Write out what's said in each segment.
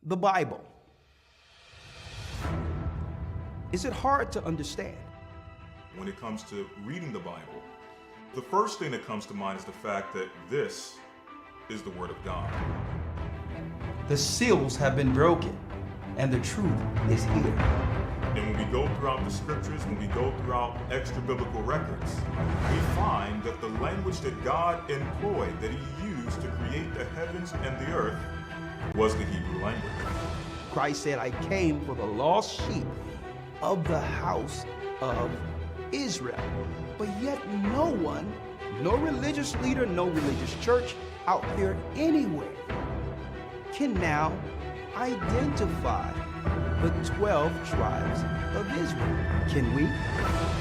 The Bible. Is it hard to understand? When it comes to reading the Bible, the first thing that comes to mind is the fact that this is the Word of God. The seals have been broken, and the truth is here. And when we go throughout the scriptures, when we go throughout extra biblical records, we find that the language that God employed, that He used to create the heavens and the earth, was the Hebrew language. Christ said, I came for the lost sheep of the house of Israel. But yet no one, no religious leader, no religious church out there anywhere can now identify the 12 tribes of Israel. Can we?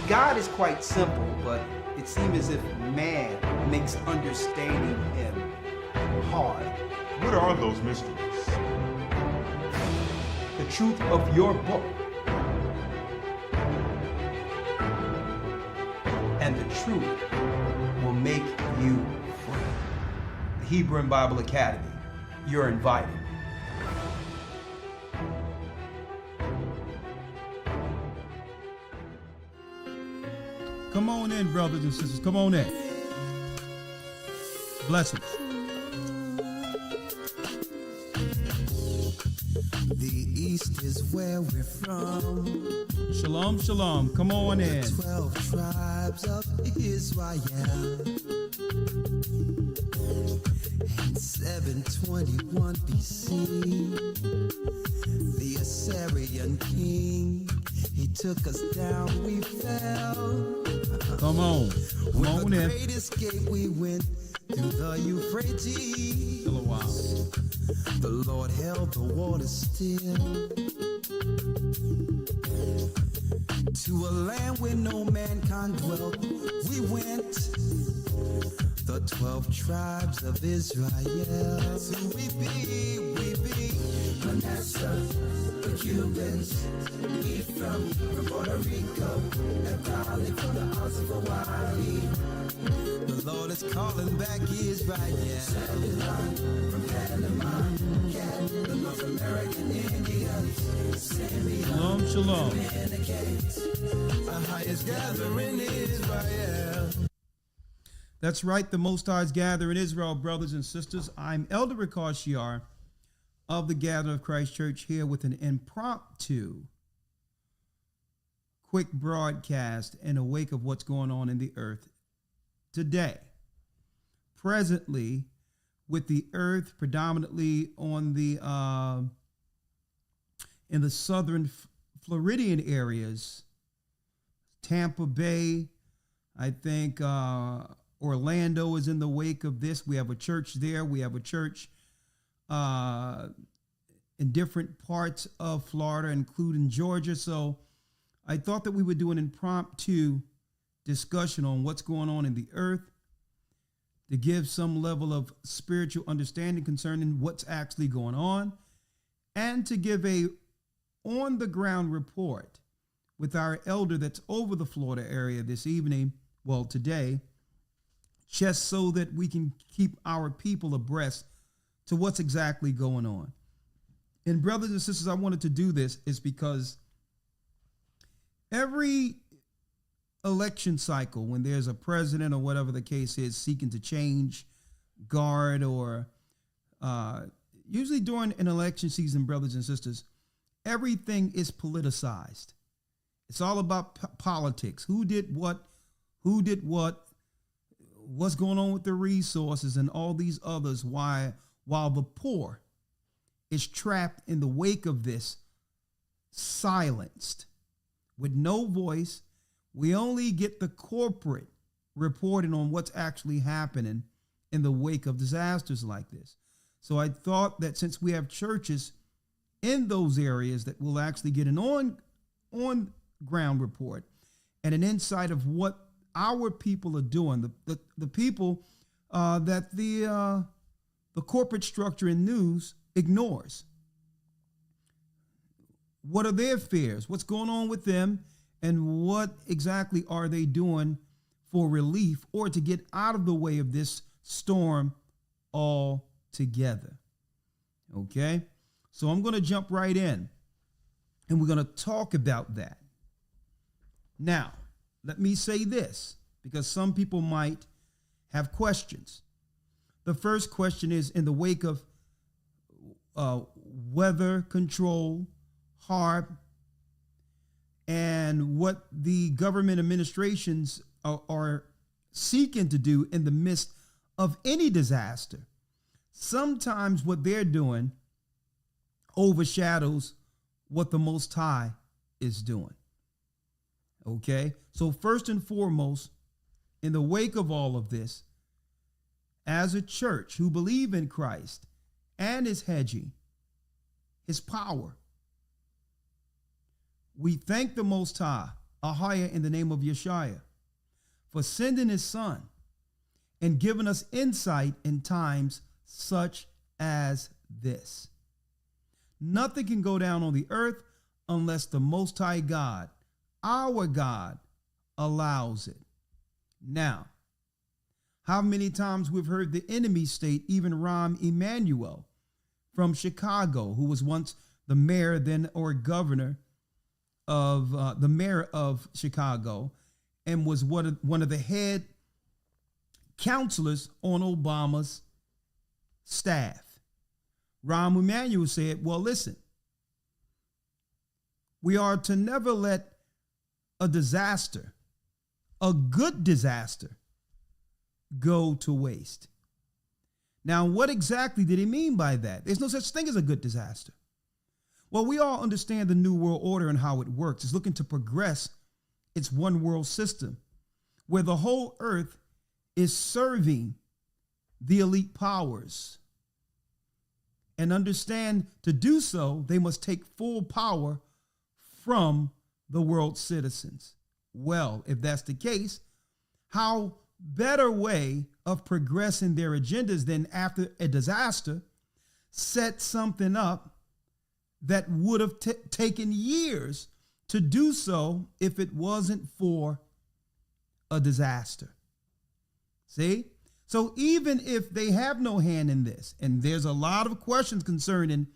God is quite simple, but it seems as if man makes understanding Him hard. What are those mysteries? The truth of your book and the truth will make you free. The Hebrew and Bible Academy. You're invited. Come on in, brothers and sisters. Come on in. Blessings. The East is where we're from. Shalom, shalom. Come on in. 12 tribes of Israel. In 721 BC, the Assyrian king, he took us down, we fell. Come on. Come on With the in. great escape, we went through the Euphrates. Still a while. The Lord held the water still. To a land where no mankind dwelt, we went. The 12 tribes of Israel. So we be Manasseh, the Cubans, Ephraim from Puerto Rico, and probably from the Isles of Hawaii. The Lord is calling back Israel. From Panama, the North American Indians, Shalom, shalom. AHAYAH's gathering Israel. That's right. The Most High's Gather in Israel, brothers and sisters. I'm Elder Ricard of the Gather of Christ Church here with an impromptu quick broadcast in the wake of what's going on in the earth today. Presently, with the earth predominantly on the in the southern Floridian areas, Tampa Bay, I think Orlando is in the wake of this. We have a church there. We have a church in different parts of Florida, including Georgia. So I thought that we would do an impromptu discussion on what's going on in the earth to give some level of spiritual understanding concerning what's actually going on, and to give a on-the-ground report with our elder that's over the Florida area this evening, well, today, just so that we can keep our people abreast to what's exactly going on. And brothers and sisters, I wanted to do this is because every election cycle, when there's a president or whatever the case is seeking to change guard, or usually during an election season, brothers and sisters, everything is politicized. It's all about politics. Who did what, what's going on with the resources and all these others, while the poor is trapped in the wake of this, silenced, with no voice. We only get the corporate reporting on what's actually happening in the wake of disasters like this. So I thought that since we have churches in those areas, that we'll actually get an on-ground report and an insight of what our people are doing, the people that the corporate structure in news ignores. What are their fears? What's going on with them? And what exactly are they doing for relief or to get out of the way of this storm altogether? Okay, So I'm going to jump right in and we're going to talk about that. Now, let me say this because some people might have questions. The first question is, in the wake of weather control, HARP, and what the government administrations are seeking to do in the midst of any disaster, sometimes what they're doing overshadows what the Most High is doing. Okay, so first and foremost, in the wake of all of this, as a church who believe in Christ and his hedging, his power, we thank the Most High, AHAYAH, in the name of YASHAYA, for sending his son and giving us insight in times such as this. Nothing can go down on the earth unless the Most High God, our God, allows it. Now, how many times we've heard the enemy state, even Rahm Emanuel from Chicago, who was once the mayor then or governor of the mayor of Chicago and was one of the head counselors on Obama's staff. Rahm Emanuel said, well, listen, we are to never let a disaster, a good disaster, go to waste. Now, what exactly did he mean by that? There's no such thing as a good disaster. Well, we all understand the New World Order and how it works. It's looking to progress its one world system where the whole earth is serving the elite powers. And understand to do so, they must take full power from the world's citizens. Well, if that's the case, how better way of progressing their agendas than after a disaster set something up that would have taken years to do so if it wasn't for a disaster. See? So even if they have no hand in this, and there's a lot of questions concerning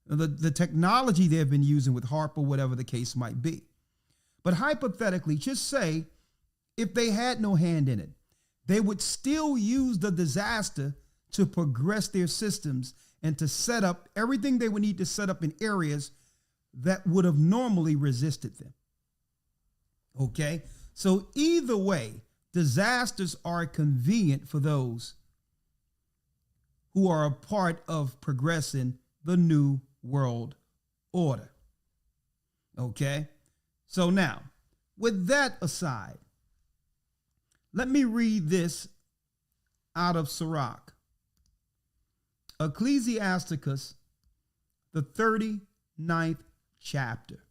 the technology they've been using with HARP or whatever the case might be. But hypothetically, just say if they had no hand in it, they would still use the disaster to progress their systems and to set up everything they would need to set up in areas that would have normally resisted them. Okay? So either way, disasters are convenient for those who are a part of progressing the New World Order. Okay? So now, with that aside, let me read this out of Sirach. Ecclesiasticus, the 39th chapter.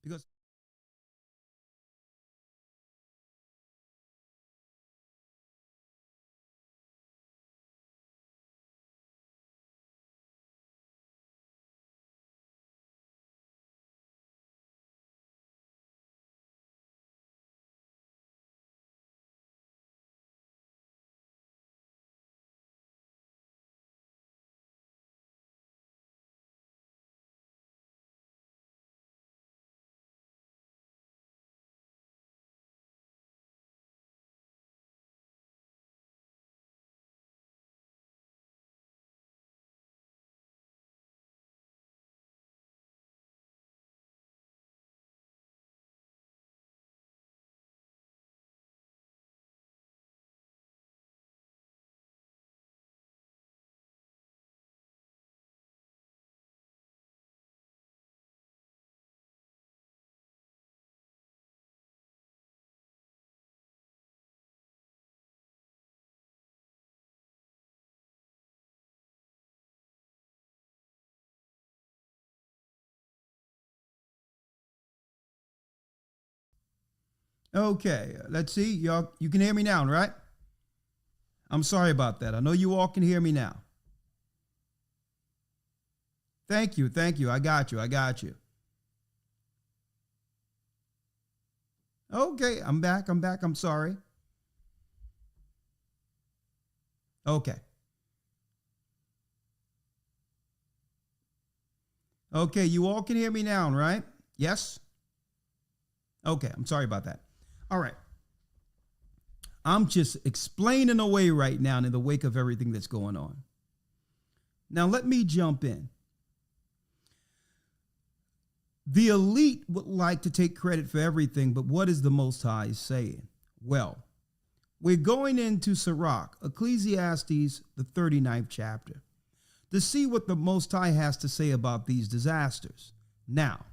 Because okay, let's see. Y'all, you can hear me now, right? I'm sorry about that. I know you all can hear me now. Thank you. Thank you. I got you. I got you. Okay, I'm back. I'm back. I'm sorry. Okay. Okay, you all can hear me now, right? Yes? Okay, I'm sorry about that. All right. I'm just explaining away right now in the wake of everything that's going on. Now, let me jump in. The elite would like to take credit for everything, but what is the Most High saying? Well, we're going into Sirach, Ecclesiastes, the 39th chapter, to see what the Most High has to say about these disasters. Now,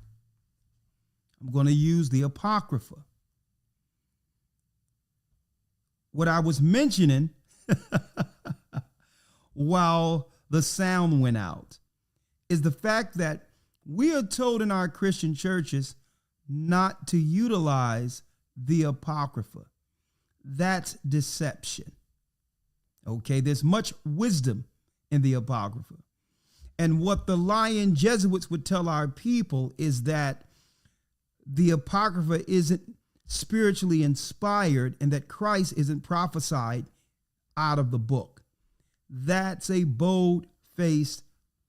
I'm going to use the Apocrypha. What I was mentioning while the sound went out is the fact that we are told in our Christian churches not to utilize the Apocrypha. That's deception. Okay, there's much wisdom in the Apocrypha. And what the lying Jesuits would tell our people is that the Apocrypha isn't spiritually inspired and that Christ isn't prophesied out of the book. That's a bold-faced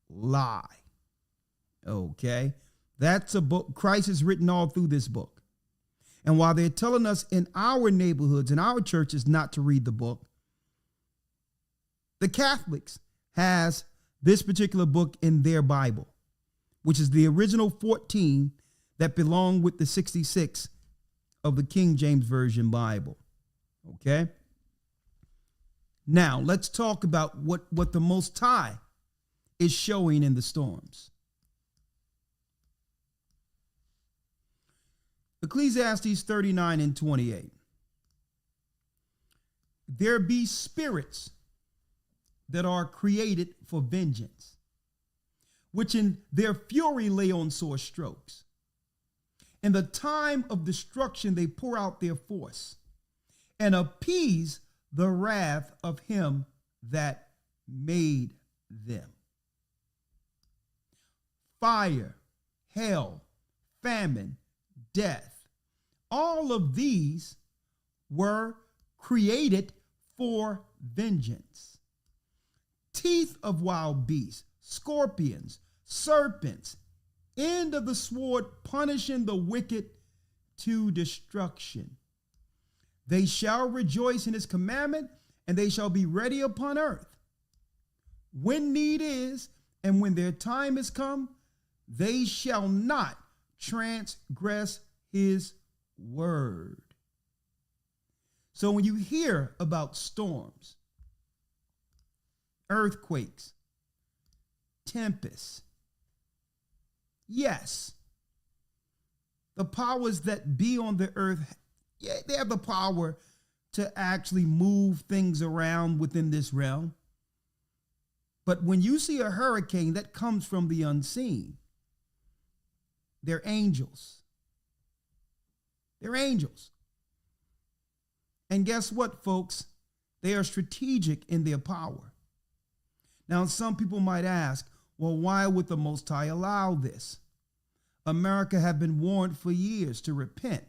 lie. Okay, that's a book. Christ is written all through this book. And while they're telling us in our neighborhoods, in our churches, not to read the book, the Catholics has this particular book in their Bible, which is the original 14 that belong with the 66 of the King James Version Bible. Okay? Now, let's talk about what the Most High is showing in the storms. Ecclesiastes 39 and 28. There be spirits that are created for vengeance, which in their fury lay on sore strokes. In the time of destruction they pour out their force and appease the wrath of him that made them. Fire, hell, famine, death, all of these were created for vengeance. Teeth of wild beasts, scorpions, serpents, end of the sword, punishing the wicked to destruction. They shall rejoice in his commandment, and they shall be ready upon earth. When need is, and when their time is come, they shall not transgress his word. So when you hear about storms, earthquakes, tempests, yes, the powers that be on the earth, yeah, they have the power to actually move things around within this realm. But when you see a hurricane that comes from the unseen, they're angels. They're angels. And guess what, folks? They are strategic in their power. Now, some people might ask, well, why would the Most High allow this? America have been warned for years to repent,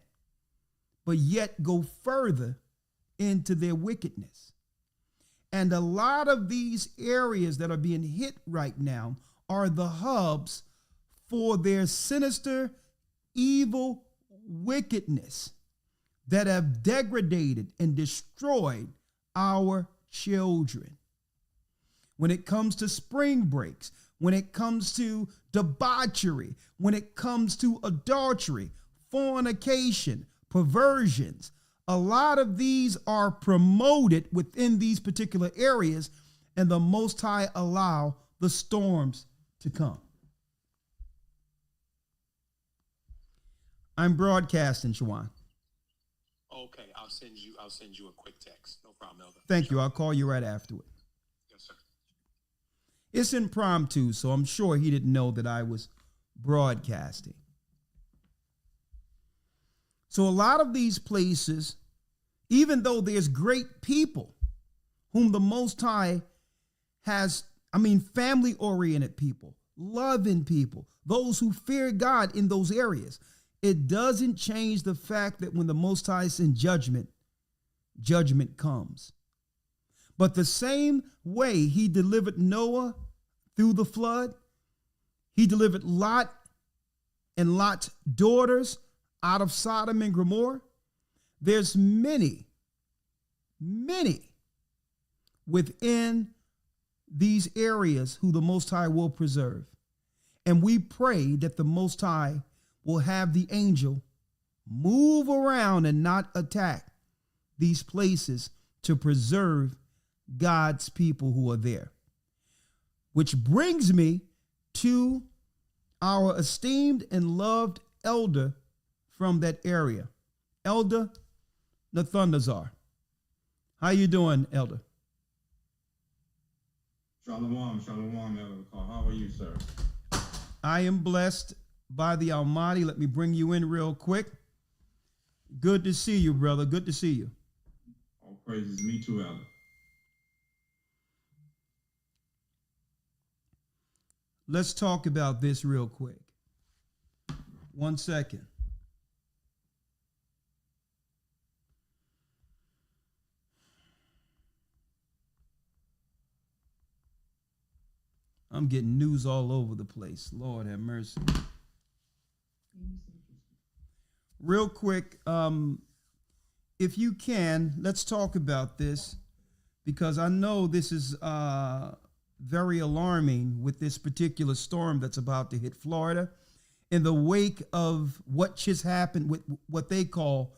but yet go further into their wickedness. And a lot of these areas that are being hit right now are the hubs for their sinister, evil wickedness that have degraded and destroyed our children. When it comes to spring breaks, when it comes to debauchery, when it comes to adultery, fornication, perversions, a lot of these are promoted within these particular areas, and the Most High allow the storms to come. I'm broadcasting, Shawan. Okay, I'll send you a quick text. No problem, Elder. Thank you. I'll call you right after it. Yes, sir. It's impromptu, so I'm sure he didn't know that I was broadcasting. So a lot of these places, even though there's great people whom the Most High has, family-oriented people, loving people, those who fear God in those areas, it doesn't change the fact that when the Most High sends judgment, judgment comes. But the same way he delivered Noah through the flood, He delivered Lot and Lot's daughters out of Sodom and Gomorrah. There's many within these areas who the Most High will preserve. And we pray that the Most High will have the angel move around and not attack these places to preserve God's people who are there. Which brings me to our esteemed and loved elder from that area, Elder Nathanael. How you doing, Elder? Shalom, Elder Carl. How are you, sir? I am blessed by the Almighty. Let me bring you in real quick. Good to see you, brother. Good to see you. All praises. Me too, Elder. Let's talk about this real quick. 1 second. I'm getting news all over the place. Lord have mercy. Real quick, if you can, let's talk about this, because I know this is very alarming with this particular storm that's about to hit Florida in the wake of what just happened with what they call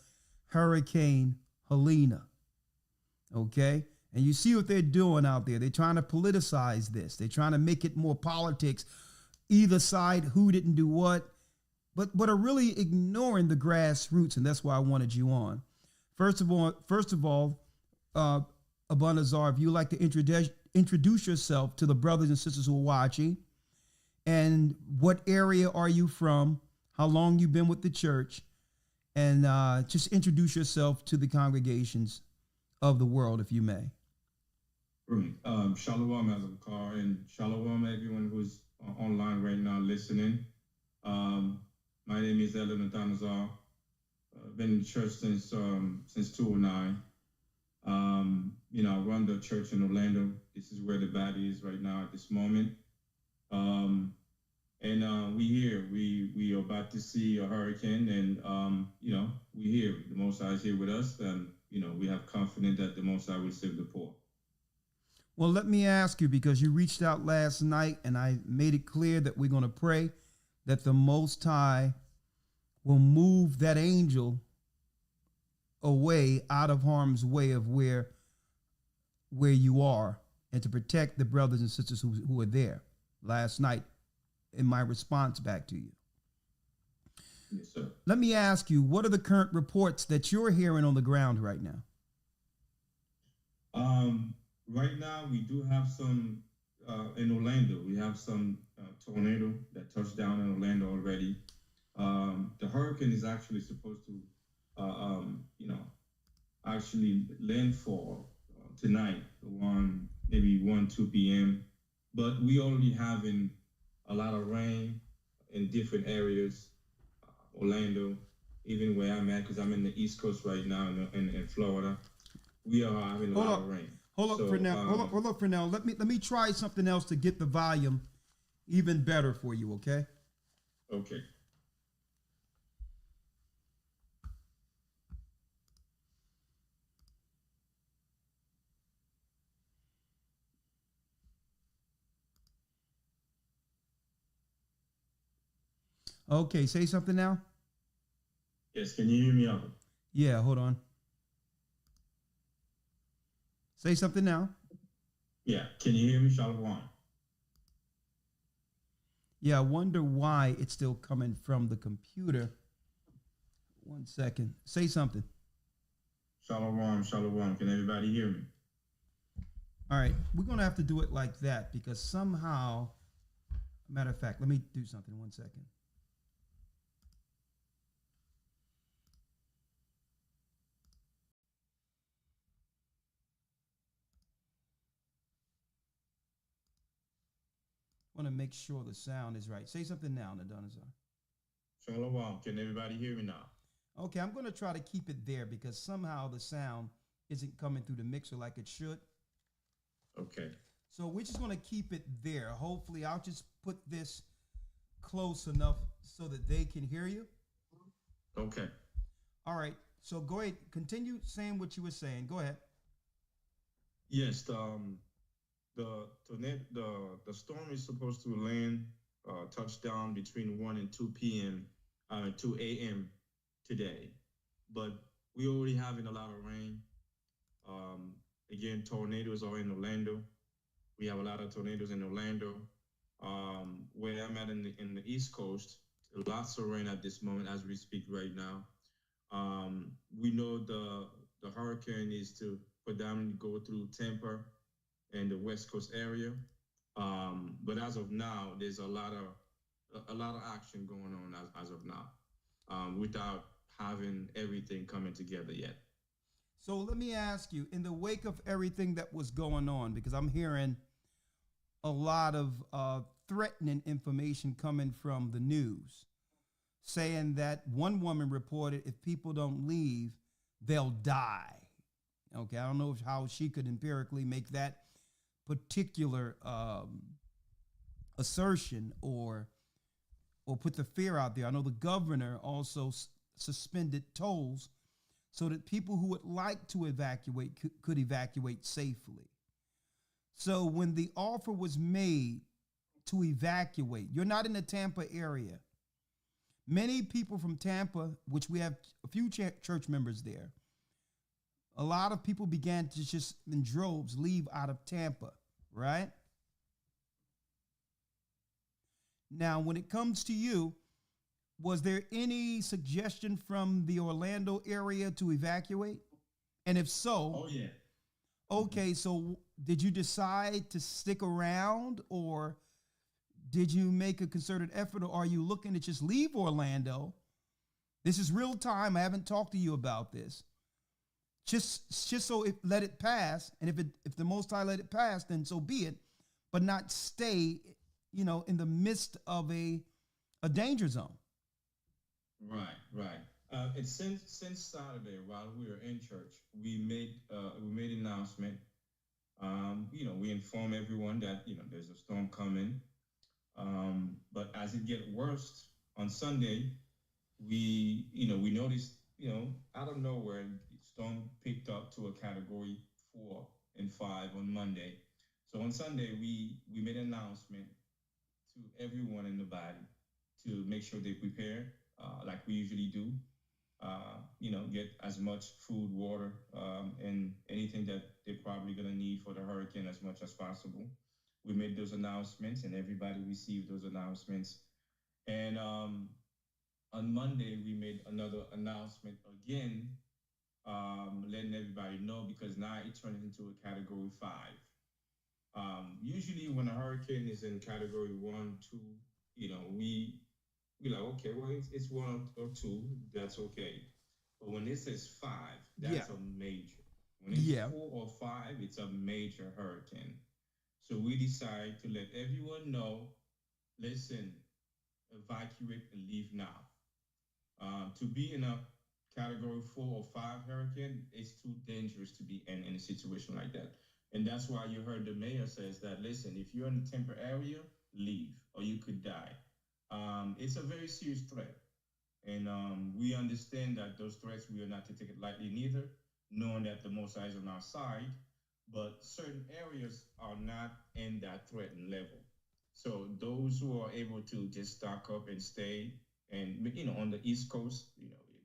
Hurricane Helena. Okay? And you see what they're doing out there. They're trying to politicize this. They're trying to make it more politics, either side, who didn't do what, but are really ignoring the grassroots, and that's why I wanted you on. First of all, Abanazar, if you'd like to introduce yourself to the brothers and sisters who are watching, and what area are you from, how long you've been with the church, and just introduce yourself to the congregations of the world, if you may. Shalom, Elder Carl, and shalom, everyone who's online right now listening. My name is Elder Nathanael. I've been in church since 2009. I run the church in Orlando. This is where the body is right now at this moment. We here. We are about to see a hurricane, and we here. The Most High is here with us, and we have confidence that the Most High will save the poor. Well, let me ask you, because you reached out last night, and I made it clear that we're going to pray that the Most High will move that angel away out of harm's way of where you are, and to protect the brothers and sisters who were there last night in my response back to you. Yes, sir. Let me ask you, what are the current reports that you're hearing on the ground right now? Right now, we do have some in Orlando. We have some tornado that touched down in Orlando already. The hurricane is actually supposed to, actually landfall tonight, maybe 2 p.m. But we already having a lot of rain in different areas. Orlando, even where I'm at, because I'm in the East Coast right now in Florida, we are having a lot of rain. Hold up for now. Let me try something else to get the volume even better for you, okay? Okay. Okay, say something now. Yes, can you hear me out? Yeah, hold on. Say something now. Yeah, can you hear me, Shalom? Yeah, I wonder why it's still coming from the computer. 1 second. Say something. Shalom. Can everybody hear me? All right, we're going to have to do it like that, because somehow, matter of fact, let me do something. 1 second. I want to make sure the sound is right. Say something now, Nadonazar. Shalom. Can everybody hear me now? Okay, I'm going to try to keep it there, because somehow the sound isn't coming through the mixer like it should. Okay. So we're just going to keep it there. Hopefully, I'll just put this close enough so that they can hear you. Okay. All right. So go ahead. Continue saying what you were saying. Go ahead. Yes. The storm is supposed to land touchdown between 1 and 2 p.m. 2 a.m. today, but we already having a lot of rain. Again, tornadoes are in Orlando. We have a lot of tornadoes in Orlando. Where I'm at in the East Coast, lots of rain at this moment as we speak right now. We know the hurricane is to predominantly go through Tampa and the West Coast area. But as of now, there's a lot of action going on as of now, without having everything coming together yet. So let me ask you, in the wake of everything that was going on, because I'm hearing a lot of threatening information coming from the news, saying that one woman reported if people don't leave, they'll die. Okay, I don't know how she could empirically make that particular assertion or put the fear out there. I know the governor also suspended tolls so that people who would like to evacuate could evacuate safely. So when the offer was made to evacuate, you're not in the Tampa area. Many people from Tampa, which we have a few church members there, a lot of people began to just in droves leave out of Tampa, right? Now, when it comes to you, was there any suggestion from the Orlando area to evacuate? And if so, Oh yeah. Okay, so did you decide to stick around, or did you make a concerted effort, or are you looking to just leave Orlando? This is real time. I haven't talked to you about this. Just so let it pass, and if the Most High let it pass, then so be it, but not stay, in the midst of a danger zone. Right. It's since Saturday while we were in church, we made an announcement. We inform everyone that there's a storm coming. But as it get worse on Sunday, we noticed out of nowhere the storm picked up to a category 4 and 5 on Monday. So on Sunday we made an announcement to everyone in the body to make sure they prepare like we usually do. Get as much food, water, and anything that they're probably going to need for the hurricane as much as possible. We made those announcements and everybody received those announcements. And on Monday, we made another announcement again, letting everybody know, because now it turned into a category 5. Usually when a hurricane is in category 1, 2, we're like, okay, well, it's 1 or 2, that's okay. But when it says 5, that's a major. When it's 4 or 5, it's a major hurricane. So we decide to let everyone know, listen, evacuate and leave now. To be in a category 4 or 5 hurricane, it's too dangerous to be in a situation like that. And that's why you heard the mayor says that, listen, if you're in the Tampa area, leave or you could die. It's a very serious threat. And we understand that those threats, we are not to take it lightly neither, knowing that the Most High is on our side, but certain areas are not in that threatened level. So those who are able to just stock up and stay, and on the East Coast,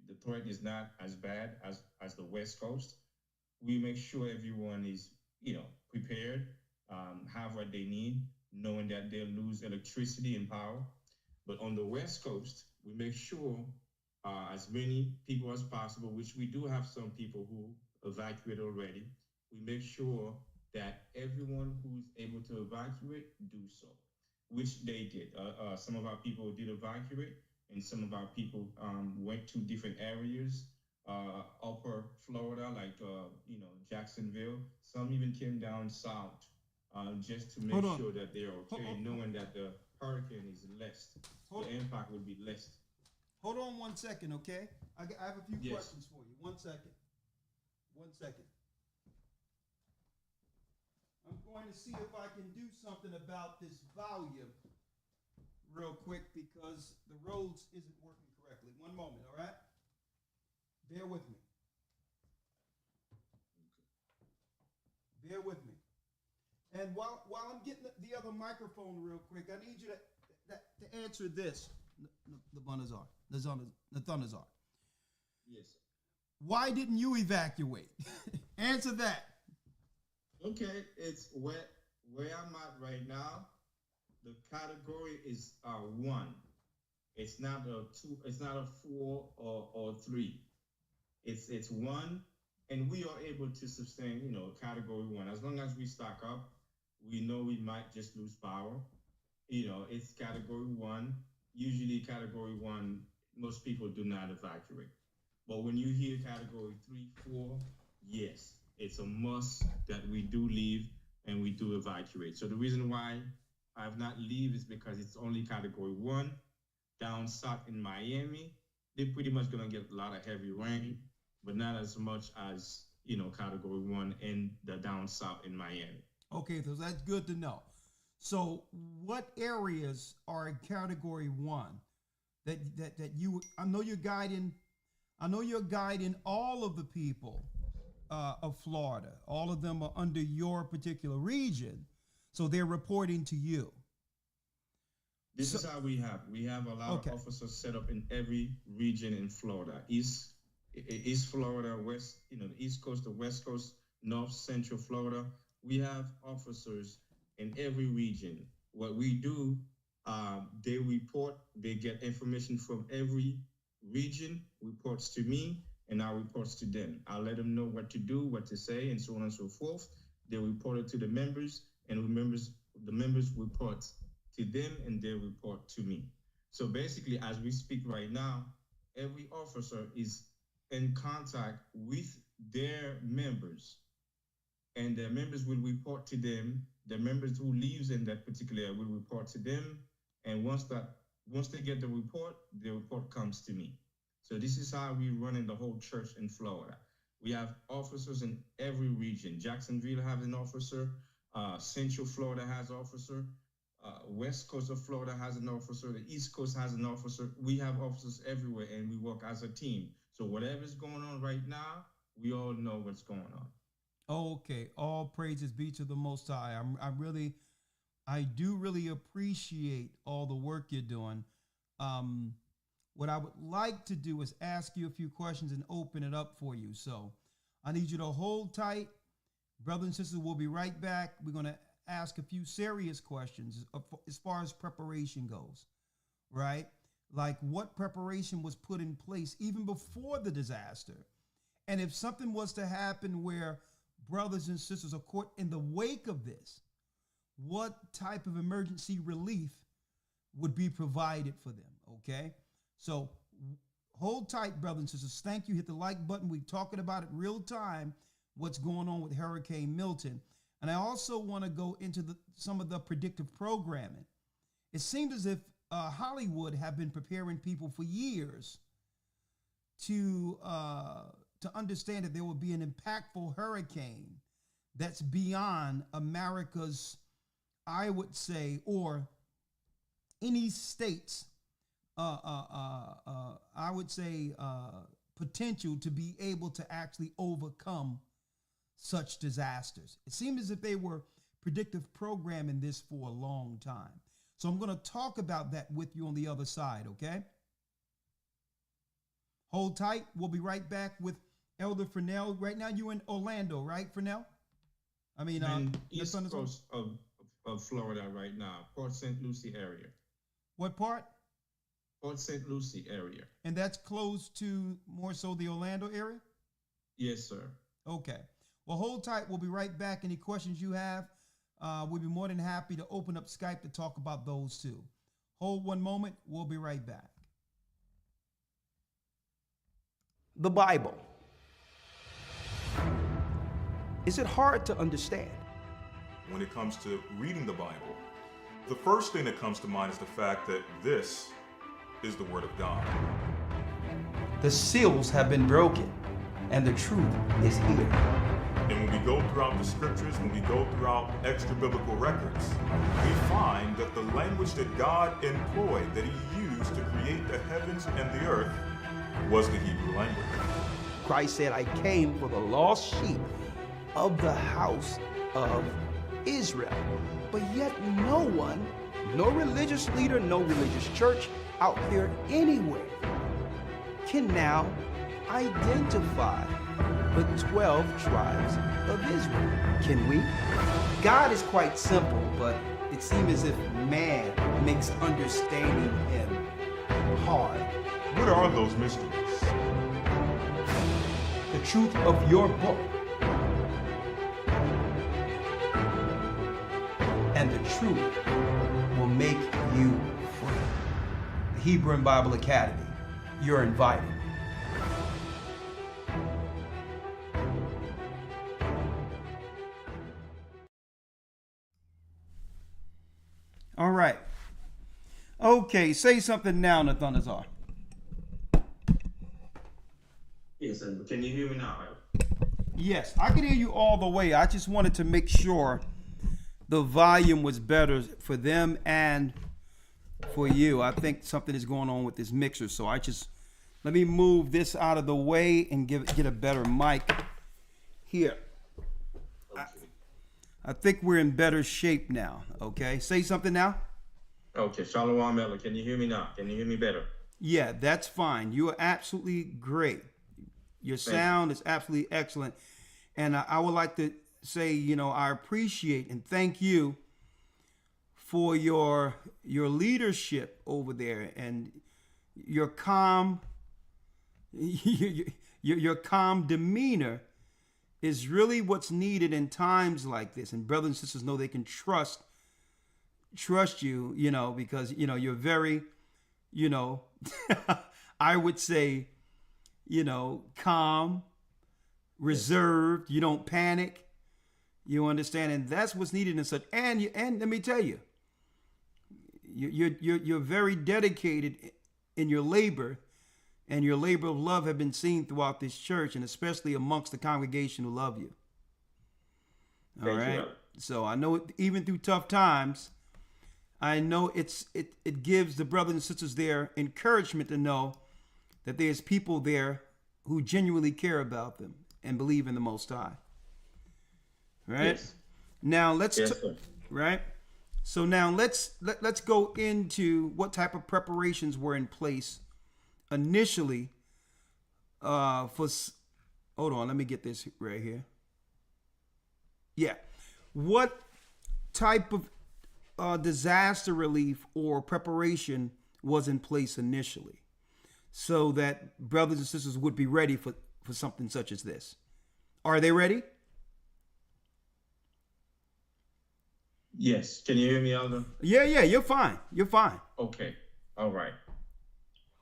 the threat is not as bad as the West Coast. We make sure everyone is, prepared, have what they need, knowing that they'll lose electricity and power. But on the West Coast, we make sure as many people as possible, which we do have some people who evacuate already. We make sure that everyone who's able to evacuate do so, which they did. Some of our people did evacuate, and some of our people went to different areas, upper Florida, like Jacksonville. Some even came down south just to make sure that they're okay, knowing that the hurricane is less. The impact would be less. Hold on 1 second, okay? I have a few questions for you. 1 second. 1 second. I'm going to see if I can do something about this volume real quick because the roads isn't working correctly. One moment, all right? Bear with me. Bear with me. And while I'm getting the other microphone real quick, I need you to answer this, the Thunderzar. Yes, sir. Why didn't you evacuate? Answer that. Okay, it's where I'm at right now. The category is 1. It's not a 2. It's not a 4 or 3. It's 1, and we are able to sustain, category 1. As long as we stock up, we know we might just lose power. It's category 1. Usually, category 1, most people do not evacuate. But when you hear category 3, 4, yes, it's a must that we do leave and we do evacuate. So the reason why I have not leave is because it's only category 1. Down south in Miami, they're pretty much gonna get a lot of heavy rain, but not as much as category 1 in the down south in Miami. Okay, so that's good to know. So what areas are in category 1 that you? I know you're guiding all of the people of Florida. All of them are under your particular region, so they're reporting to you. This is how we have a lot of officers set up in every region in Florida. East Florida, West, the East Coast, the West Coast, North, Central Florida. We have officers in every region. What we do, they report, they get information from every region, reports to me, and I reports to them. I let them know what to do, what to say, and so on and so forth. They report it to the members, and the members report to them, and they report to me. So basically, as we speak right now, every officer is in contact with their members, and their members will report to them. The members who lives in that particular area will report to them, and once they get the report comes to me. So this is how we run in the whole church in Florida. We have officers in every region. Jacksonville has an officer. Central Florida has an officer. West Coast of Florida has an officer. The East Coast has an officer. We have officers everywhere, and we work as a team. So whatever's going on right now, we all know what's going on. Okay, all praises be to the Most High. I do really appreciate all the work you're doing. What I would like to do is ask you a few questions and open it up for you. So I need you to hold tight. Brothers and sisters, we'll be right back. We're going to ask a few serious questions as far as preparation goes, right? Like what preparation was put in place even before the disaster. And if something was to happen where brothers and sisters are caught in the wake of this, what type of emergency relief would be provided for them, okay? So hold tight, brothers and sisters. Thank you. Hit the like button. We're talking about it real time, what's going on with Hurricane Milton. And I also want to go into some of the predictive programming. It seems as if Hollywood have been preparing people for years to understand that there will be an impactful hurricane that's beyond America's, I would say, or any state's, I would say, potential to be able to actually overcome such disasters. It seems as if they were predictive programming this for a long time. So I'm going to talk about that with you on the other side, okay? Hold tight. We'll be right back with Elder Fernell. Right now you're in Orlando, right, Fernell? I mean, East Coast of Florida right now, Port St. Lucie area. What part? Port St. Lucie area. And that's close to more so the Orlando area? Yes, sir. Okay. Well, hold tight. We'll be right back. Any questions you have, we'll be more than happy to open up Skype to talk about those too. Hold one moment. We'll be right back. The Bible. Is it hard to understand? When it comes to reading the Bible, the first thing that comes to mind is the fact that this is the Word of God. The seals have been broken, and the truth is here. And when we go throughout the scriptures, when we go throughout extra biblical records, we find that the language that God employed, that he used to create the heavens and the earth, was the Hebrew language. Christ said, I came for the lost sheep of the house of Israel. But yet no one, no religious leader, no religious church out there anywhere can now identify the 12 tribes of Israel. Can we? God is quite simple, but it seems as if man makes understanding him hard. What are those mysteries? The truth of your book and the truth will make you free. The Hebrew and Bible Academy, you're invited. All right. Okay, say something now, Nathanael. Yes, sir. Can you hear me now? Yes, I can hear you all the way. I just wanted to make sure the volume was better for them and for you. I think something is going on with this mixer, so let me move this out of the way and get a better mic here. Okay. I think we're in better shape now. Okay, say something now. Okay, Shalom Ella. Can you hear me now? Can you hear me better? Yeah, that's fine. You are absolutely great. Your sound is absolutely excellent. And I would like to say, I appreciate and thank you for your leadership over there and your calm, your calm demeanor is really what's needed in times like this. And brothers and sisters know they can trust you, because, you're very, I would say, calm, reserved. You don't panic. You understand, and that's what's needed in such. And let me tell you, you're very dedicated in your labor, and your labor of love have been seen throughout this church, and especially amongst the congregation who love you. All right. So I know even through tough times, I know it gives the brothers and sisters there encouragement to know that there's people there who genuinely care about them and believe in the Most High. Right? Yes. Now let's right. So now let's go into what type of preparations were in place initially for. Hold on, let me get this right here. Yeah, what type of disaster relief or preparation was in place initially, so that brothers and sisters would be ready for something such as this? Are they ready? Yes. Can you hear me, Aldo? Yeah, you're fine. You're fine. Okay. All right.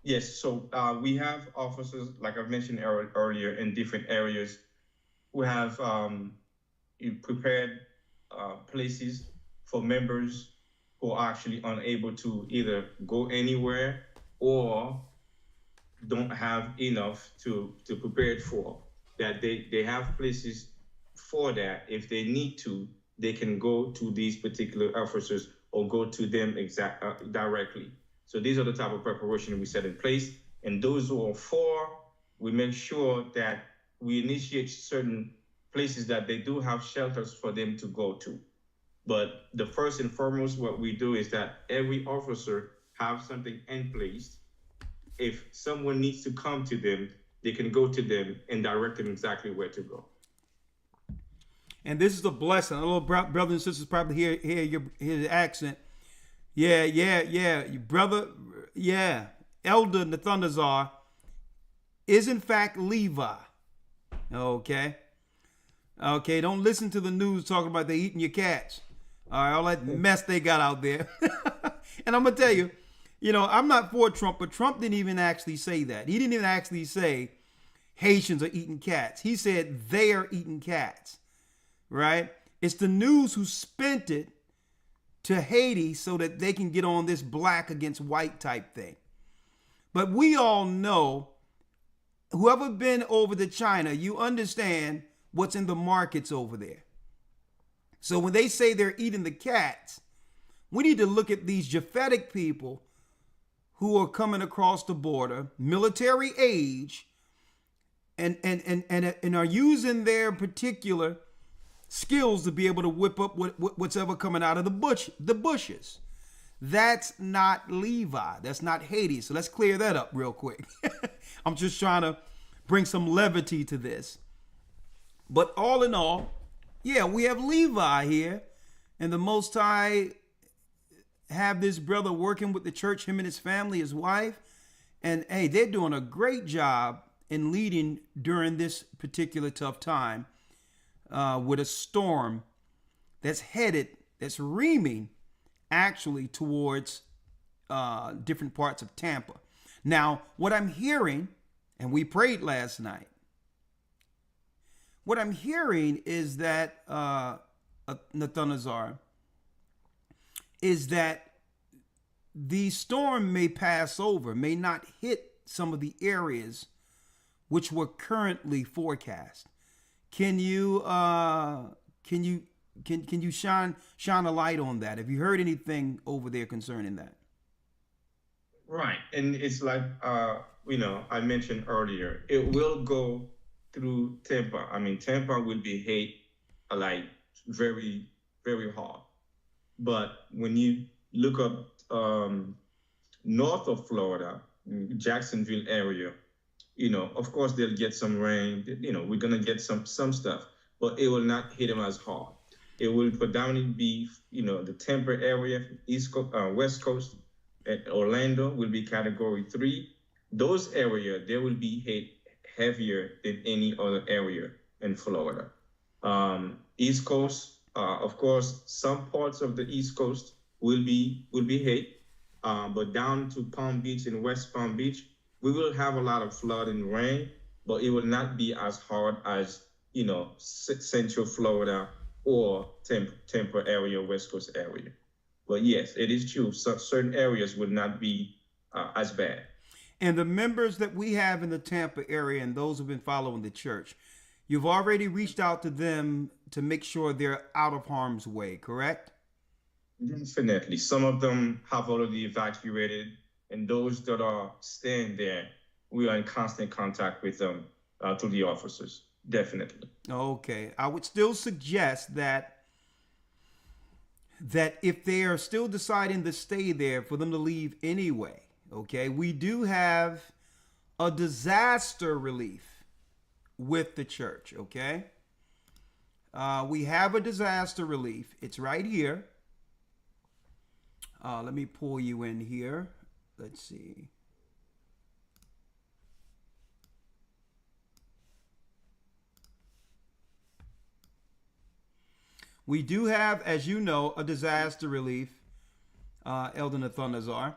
Yes. So we have officers, like I've mentioned earlier, in different areas who have prepared places for members who are actually unable to either go anywhere or don't have enough to prepare it for. That they have places for that. If they need to, they can go to these particular officers or go to them directly. So these are the type of preparation we set in place. And those who are for, we make sure that we initiate certain places that they do have shelters for them to go to. But the first and foremost, what we do is that every officer have something in place. If someone needs to come to them, they can go to them and direct them exactly where to go. And this is a blessing. A little brothers and sisters probably hear the accent. Yeah, your brother, yeah. Elder Nathanael is in fact Levi. Okay, don't listen to the news talking about they eating your cats. All right, all that mess they got out there. And I'm going to tell you, I'm not for Trump, but Trump didn't even actually say that. He didn't even actually say Haitians are eating cats. He said they are eating cats, right? It's the news who spent it to Haiti so that they can get on this black against white type thing. But we all know, whoever been over to China, you understand what's in the markets over there. So when they say they're eating the cats, we need to look at these Japhetic people who are coming across the border, military age, and are using their particular skills to be able to whip up what's ever coming out of the bushes. That's not Levi. That's not Hades. So let's clear that up real quick. I'm just trying to bring some levity to this. But all in all, yeah, we have Levi here, and the Most High have this brother working with the church, him and his family, his wife, and hey, they're doing a great job in leading during this particular tough time with a storm that's reaming actually towards different parts of Tampa. Now, what I'm hearing, and we prayed last night, what I'm hearing is that, Nathanazar, is that the storm may pass over, may not hit some of the areas which were currently forecast. Can you shine a light on that? Have you heard anything over there concerning that? Right, and it's like I mentioned earlier, it will go through Tampa. I mean, Tampa will be hit like very, very hard. But when you look up north of Florida, Jacksonville area, of course they'll get some rain. We're gonna get some stuff, but it will not hit them as hard. It will predominantly be, the Tampa area, East Coast, West Coast, and Orlando will be Category 3. Those areas, they will be hit heavier than any other area in Florida. East Coast, of course, some parts of the East Coast will be hit, but down to Palm Beach and West Palm Beach, we will have a lot of flood and rain, but it will not be as hard as, Central Florida or Tampa area, West Coast area. But yes, it is true. Certain areas would not be as bad. And the members that we have in the Tampa area and those who've been following the church, you've already reached out to them to make sure they're out of harm's way, correct? Definitely. Some of them have already evacuated, and those that are staying there, we are in constant contact with them through the officers. Definitely. Okay. I would still suggest that if they are still deciding to stay there, for them to leave anyway. Okay. We do have a disaster relief with the church. Okay. We have a disaster relief. It's right here. Let me pull you in here. Let's see. We do have, as you know, a disaster relief, Elder Nathanazar.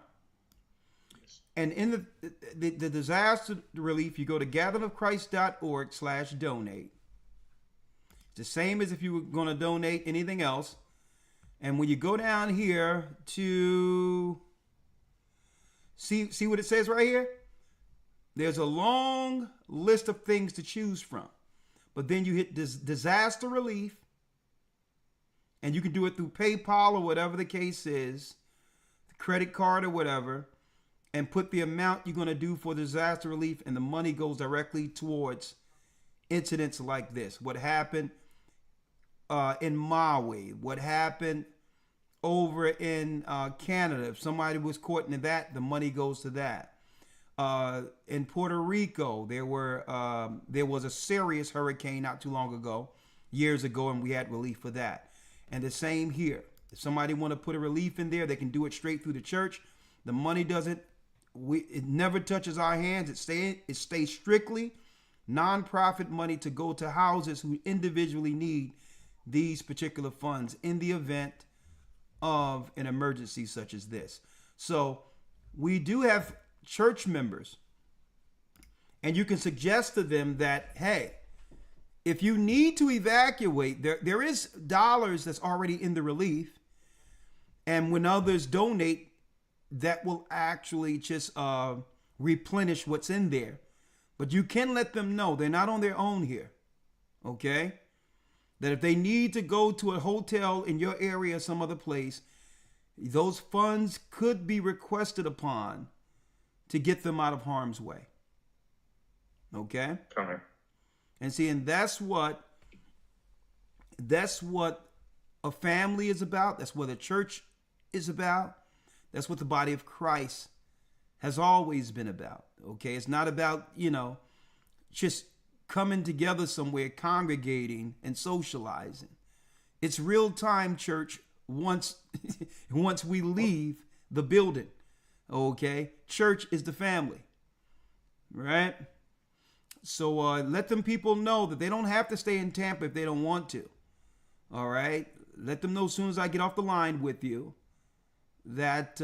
And in the disaster relief, you go to gatheringofchrist.org/donate. It's the same as if you were going to donate anything else. And when you go down here to see what it says right here, there's a long list of things to choose from. But then you hit this disaster relief, and you can do it through PayPal or whatever the case is, the credit card or whatever, and put the amount you're going to do for disaster relief, and the money goes directly towards incidents like this. What happened in Maui, what happened over in Canada. If somebody was caught in that, the money goes to that. In Puerto Rico, there was a serious hurricane not too long ago, years ago, and we had relief for that. And the same here. If somebody want to put a relief in there, they can do it straight through the church. The money doesn't, it never touches our hands. It stays strictly nonprofit money to go to houses who individually need these particular funds in the event of an emergency such as this. So we do have church members, and you can suggest to them that, hey, if you need to evacuate, there is dollars that's already in the relief. And when others donate, that will actually just replenish what's in there. But you can let them know they're not on their own here. Okay? That if they need to go to a hotel in your area or some other place, those funds could be requested upon to get them out of harm's way. Okay? Okay. And see, and that's what a family is about. That's what a church is about. That's what the body of Christ has always been about. Okay? It's not about, just coming together somewhere, congregating and socializing. It's real time church once we leave the building. Okay? Church is the family. Right? So let them people know that they don't have to stay in Tampa if they don't want to. All right? Let them know as soon as I get off the line with you that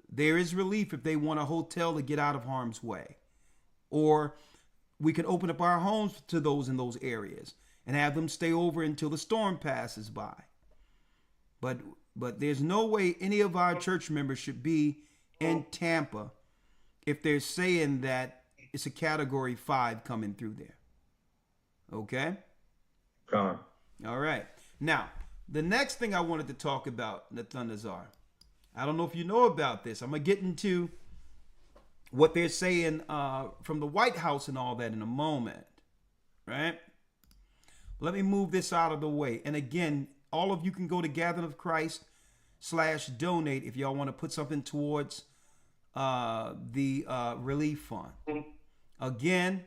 there is relief if they want a hotel to get out of harm's way. Or we can open up our homes to those in those areas and have them stay over until the storm passes by. But there's no way any of our church members should be in Tampa if they're saying that it's a category 5 coming through there. Okay? God. All right. Now, the next thing I wanted to talk about, Nathanael, I don't know if you know about this. I'm going to get into what they're saying from the White House and all that in a moment. Right? Let me move this out of the way. And again, all of you can go to Gathering of Christ/donate if y'all want to put something towards the relief fund. Again,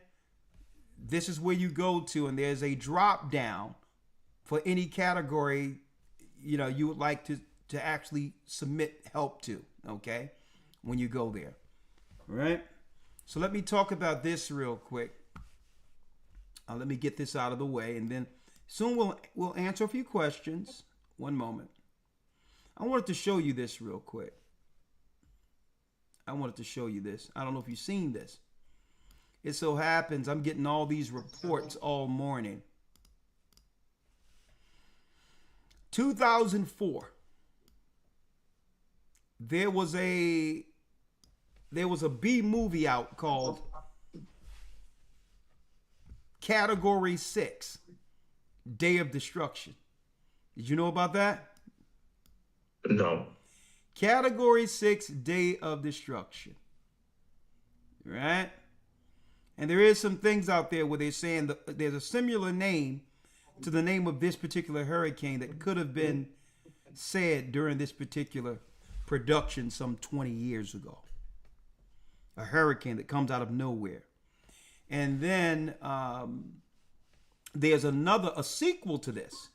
this is where you go to, and there's a drop down for any category you would like to actually submit help to. Okay, when you go there. All right. So let me talk about this real quick. Let me get this out of the way, and then soon we'll answer a few questions. One moment. I wanted to show you this real quick. I wanted to show you this. I don't know if you've seen this. It so happens I'm getting all these reports all morning. 2004. There was a B movie out called Category 6, Day of Destruction. Did you know about that? No. Category 6, Day of Destruction. Right? And there is some things out there where they're saying that there's a similar name to the name of this particular hurricane that could have been said during this particular production some 20 years ago. A hurricane that comes out of nowhere. And then there's a sequel to this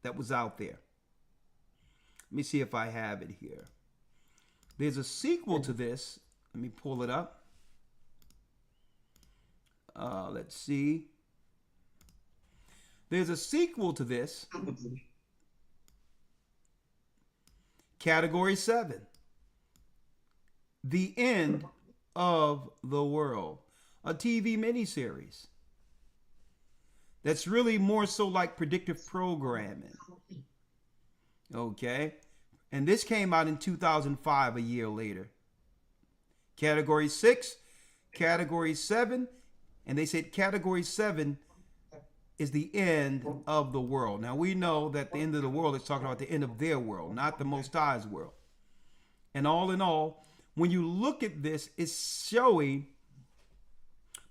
that was out there. Let me see if I have it here. There's a sequel to this. Let me pull it up. Let's see. There's a sequel to this. Category 7. The End of the World. A TV miniseries. That's really more so like predictive programming. Okay. And this came out in 2005, a year later. Category 6, Category 7, and they said Category 7 is the end of the world. Now we know that the end of the world is talking about the end of their world, not the Most High's world. And all in all, when you look at this, it's showing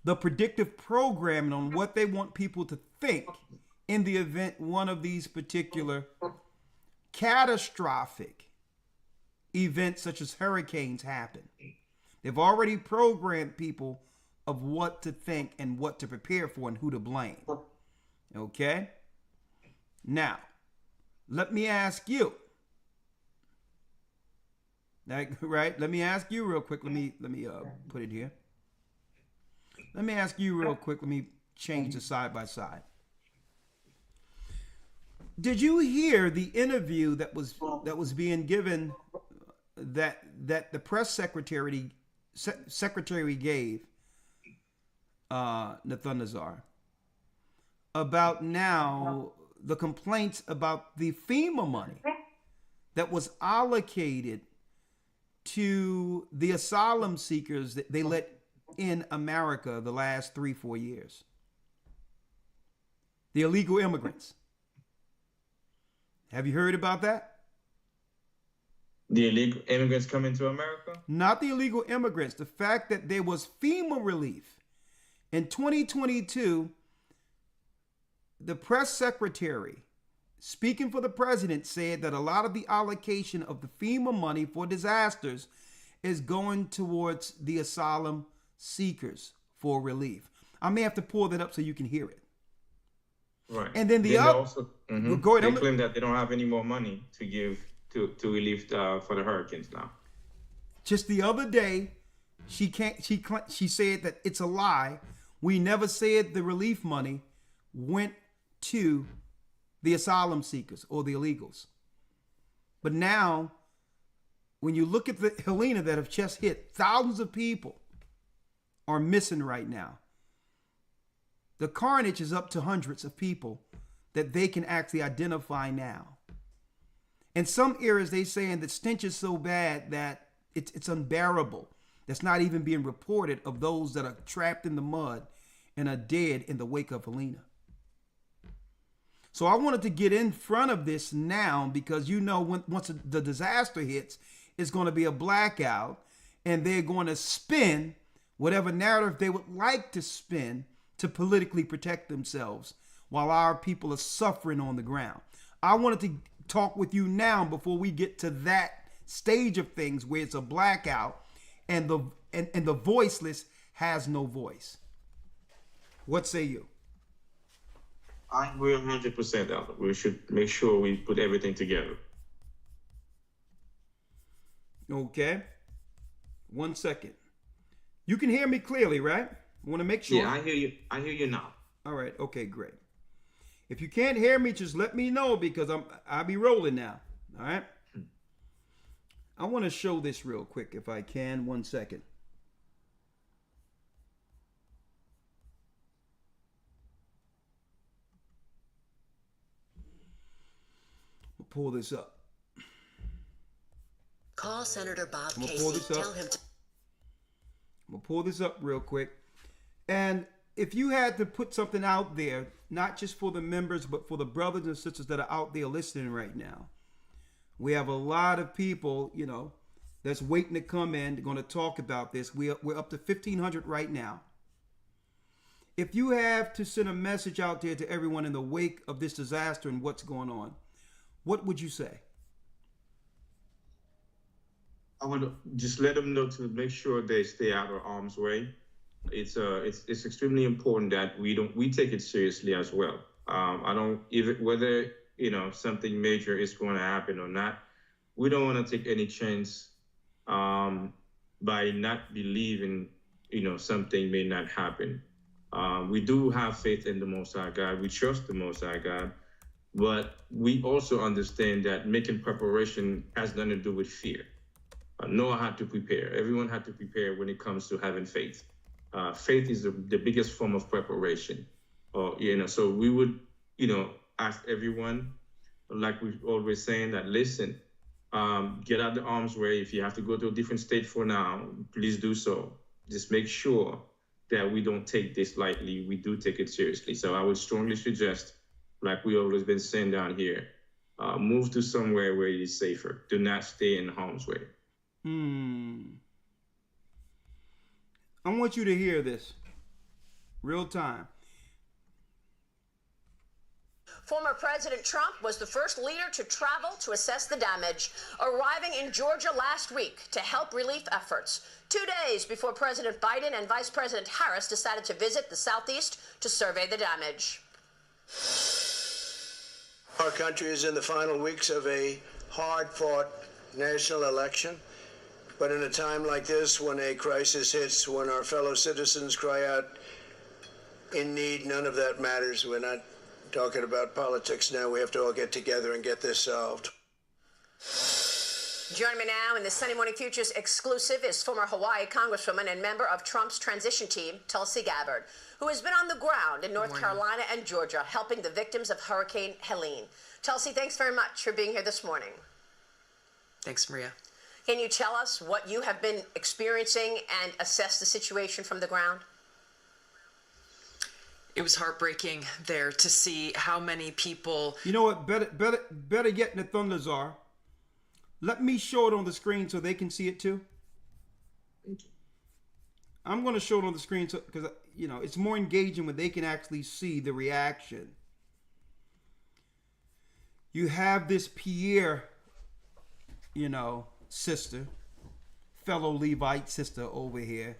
the predictive programming on what they want people to think in the event one of these particular catastrophic events such as hurricanes happen. They've already programmed people of what to think and what to prepare for and who to blame. Okay? Now, let me ask you. Right? Let me ask you real quick. Let me put it here. Let me ask you real quick. Let me change the side by side. Did you hear the interview that was being given that the press secretary gave Nathanael about now the complaints about the FEMA money that was allocated to the asylum seekers that they let in America the last 3-4 years? The illegal immigrants. Have you heard about that? The illegal immigrants coming to America? Not the illegal immigrants. The fact that there was FEMA relief. In 2022, the press secretary, speaking for the president, said that a lot of the allocation of the FEMA money for disasters is going towards the asylum seekers for relief. I may have to pull that up so you can hear it. Right. And then they other, also go ahead, they claim that they don't have any more money to give to relief for the hurricanes now. Just the other day, she said that it's a lie. We never said the relief money went to the asylum seekers or the illegals. But now, when you look at the Helena that have just hit, thousands of people are missing right now. The carnage is up to hundreds of people that they can actually identify now. In some areas, they saying that stench is so bad that it's unbearable. That's not even being reported of those that are trapped in the mud and are dead in the wake of Helena. So I wanted to get in front of this now because once the disaster hits, it's going to be a blackout and they're going to spin whatever narrative they would like to spin to politically protect themselves while our people are suffering on the ground. I wanted to talk with you now before we get to that stage of things where it's a blackout and the voiceless has no voice. What say you? I agree 100%, Albert. We should make sure we put everything together. Okay. 1 second. You can hear me clearly, right? I want to make sure. Yeah, I hear you. I hear you now. All right. Okay, great. If you can't hear me, just let me know because I'll be rolling now. All right. I want to show this real quick if I can. 1 second. I'll pull this up. Call Senator Bob I'm gonna pull Casey. this up. Tell him to. I'm gonna pull this up real quick. And if you had to put something out there, not just for the members, but for the brothers and sisters that are out there listening right now, we have a lot of people, that's waiting to come in. They're going to talk about this. We're up to 1,500 right now. If you have to send a message out there to everyone in the wake of this disaster and what's going on, what would you say? I would just let them know to make sure they stay out of harm's way. It's extremely important that we take it seriously as well. I don't even whether something major is going to happen or not. We don't want to take any chance by not believing something may not happen. We do have faith in the Most High God. We trust the Most High God, but we also understand that making preparation has nothing to do with fear. Noah had to prepare. Everyone had to prepare when it comes to having faith. Faith is the biggest form of preparation. So we would, ask everyone, like we're always saying, that listen, get out the arms way. If you have to go to a different state for now, please do so. Just make sure that we don't take this lightly. We do take it seriously. So I would strongly suggest, like we always been saying down here, move to somewhere where it is safer. Do not stay in harm's way. I want you to hear this. Real time. Former President Trump was the first leader to travel to assess the damage, arriving in Georgia last week to help relief efforts, 2 days before President Biden and Vice President Harris decided to visit the Southeast to survey the damage. Our country is in the final weeks of a hard-fought national election. But in a time like this, when a crisis hits, when our fellow citizens cry out in need, none of that matters. We're not talking about politics now. We have to all get together and get this solved. Joining me now in the Sunday Morning Futures exclusive is former Hawaii Congresswoman and member of Trump's transition team, Tulsi Gabbard, who has been on the ground in North Carolina and Georgia helping the victims of Hurricane Helene. Tulsi, thanks very much for being here this morning. Thanks, Maria. Can you tell us what you have been experiencing and assess the situation from the ground? It was heartbreaking there to see how many people. You know what? Better get in the Thunderzar. Let me show it on the screen so they can see it too. I'm going to show it on the screen so because it's more engaging when they can actually see the reaction. You have this Pierre, sister, fellow Levite sister over here,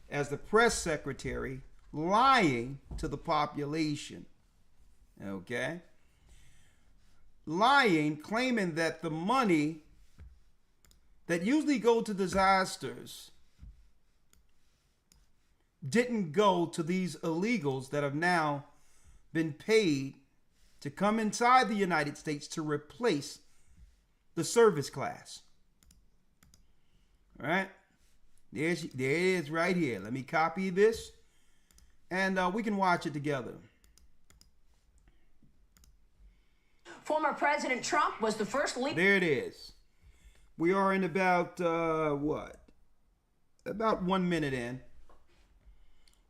as the press secretary, lying to the population. Okay? Lying, claiming that the money that usually go to disasters didn't go to these illegals that have now been paid to come inside the United States to replace the service class. All right? There it is right here. Let me copy this, and we can watch it together. Former President Trump was the first leader. There it is. We are in about, about 1 minute in.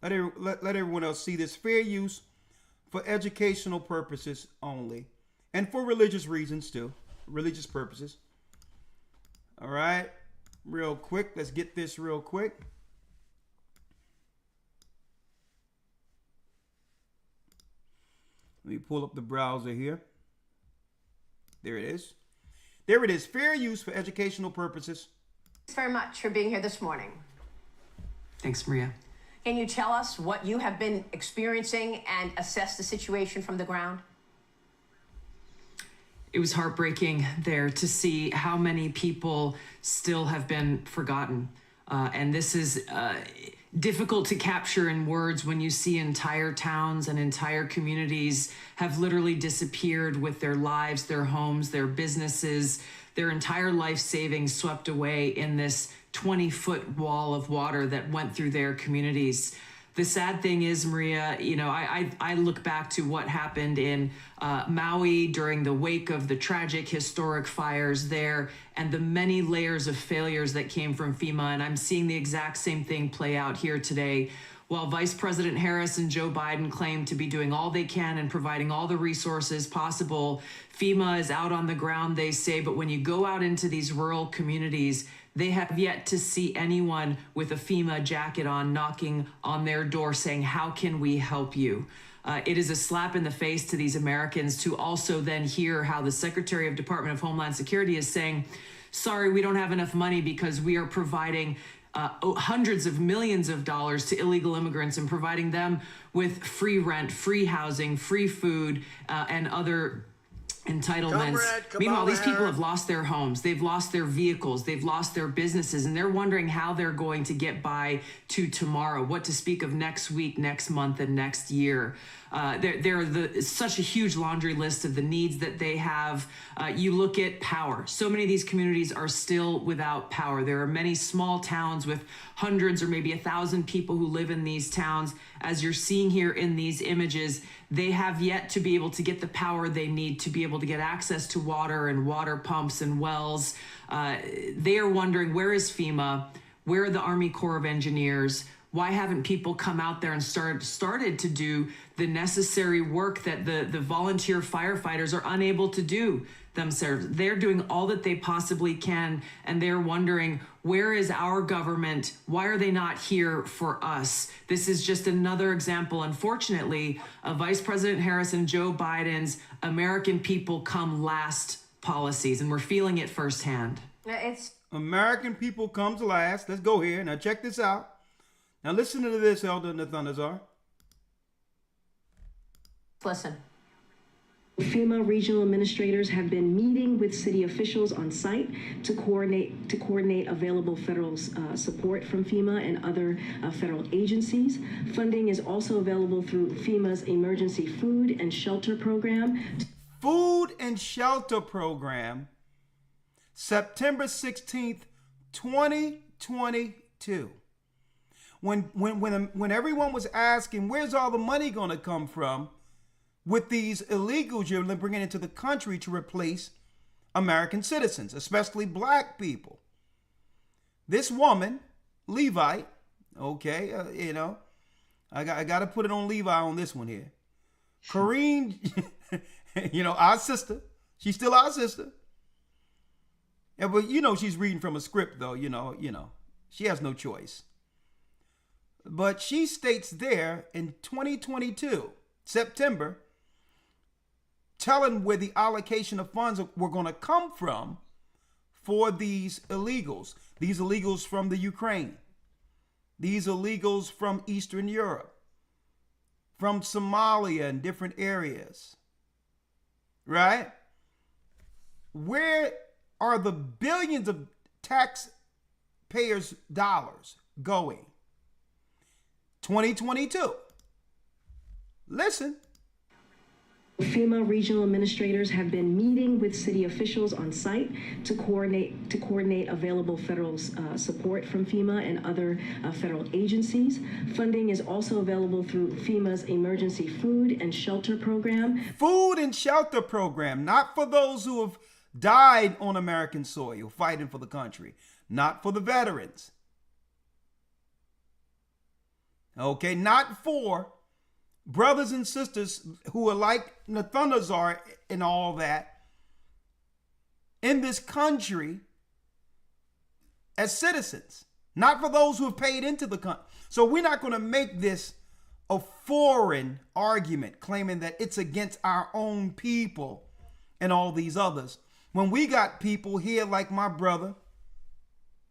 Let everyone else see this. Fair use for educational purposes only. And for religious reasons too. Religious purposes. All right. Real quick. Let's get this real quick. Let me pull up the browser here. There it is. There it is. Fair use for educational purposes. Thanks very much for being here this morning. Thanks, Maria. Can you tell us what you have been experiencing and assess the situation from the ground? It was heartbreaking there to see how many people still have been forgotten. And this is difficult to capture in words when you see entire towns and entire communities have literally disappeared with their lives, their homes, their businesses, their entire life savings swept away in this 20-foot wall of water that went through their communities. The sad thing is, Maria, I look back to what happened in Maui during the wake of the tragic historic fires there and the many layers of failures that came from FEMA. And I'm seeing the exact same thing play out here today. While Vice President Harris and Joe Biden claim to be doing all they can and providing all the resources possible, FEMA is out on the ground, they say. But when you go out into these rural communities, they have yet to see anyone with a FEMA jacket on knocking on their door saying, how can we help you? It is a slap in the face to these Americans to also then hear how the Secretary of Department of Homeland Security is saying, sorry, we don't have enough money because we are providing hundreds of millions of dollars to illegal immigrants and providing them with free rent, free housing, free food, and other entitlements. Meanwhile, these people have lost their homes, they've lost their vehicles, they've lost their businesses, and they're wondering how they're going to get by to tomorrow, what to speak of next week, next month, and next year. Such a huge laundry list of the needs that they have. You look at power. So many of these communities are still without power. There are many small towns with hundreds or maybe 1,000 people who live in these towns. As you're seeing here in these images, they have yet to be able to get the power they need to be able to get access to water and water pumps and wells. They are wondering, where is FEMA? Where are the Army Corps of Engineers? Why haven't people come out there and started to do the necessary work that the volunteer firefighters are unable to do themselves? They're doing all that they possibly can, and they're wondering, where is our government? Why are they not here for us? This is just another example, unfortunately, of Vice President Harris and Joe Biden's American people come last policies, and we're feeling it firsthand. It's American people comes last. Let's go here. Now check this out. Now listen to this, Elder in the Thunderzar. listen. FEMA regional administrators have been meeting with city officials on site to coordinate available federal support from FEMA and other federal agencies. Funding is also available through FEMA's emergency food and shelter program. Food and shelter program, September 16th, 2022. When everyone was asking, where's all the money going to come from with these illegals you're bringing into the country to replace American citizens, especially black people? This woman, Levite, okay, I got to put it on Levi on this one here. Corrine, you know, our sister. She's still our sister. Yeah, but you know she's reading from a script, though. You know, she has no choice. But she states there in 2022, September, telling where the allocation of funds were going to come from for these illegals. These illegals from the Ukraine. These illegals from Eastern Europe. From Somalia and different areas. Right? Where are the billions of taxpayers' dollars going? 2022. Listen. FEMA regional administrators have been meeting with city officials on site to coordinate available federal support from FEMA and other federal agencies. Funding is also available through FEMA's emergency food and shelter program. Food and shelter program, not for those who have died on American soil fighting for the country, not for the veterans. Okay, not for brothers and sisters who are like Nathanael and all that in this country as citizens, not for those who have paid into the country. So we're not going to make this a foreign argument claiming that it's against our own people and all these others. When we got people here like my brother,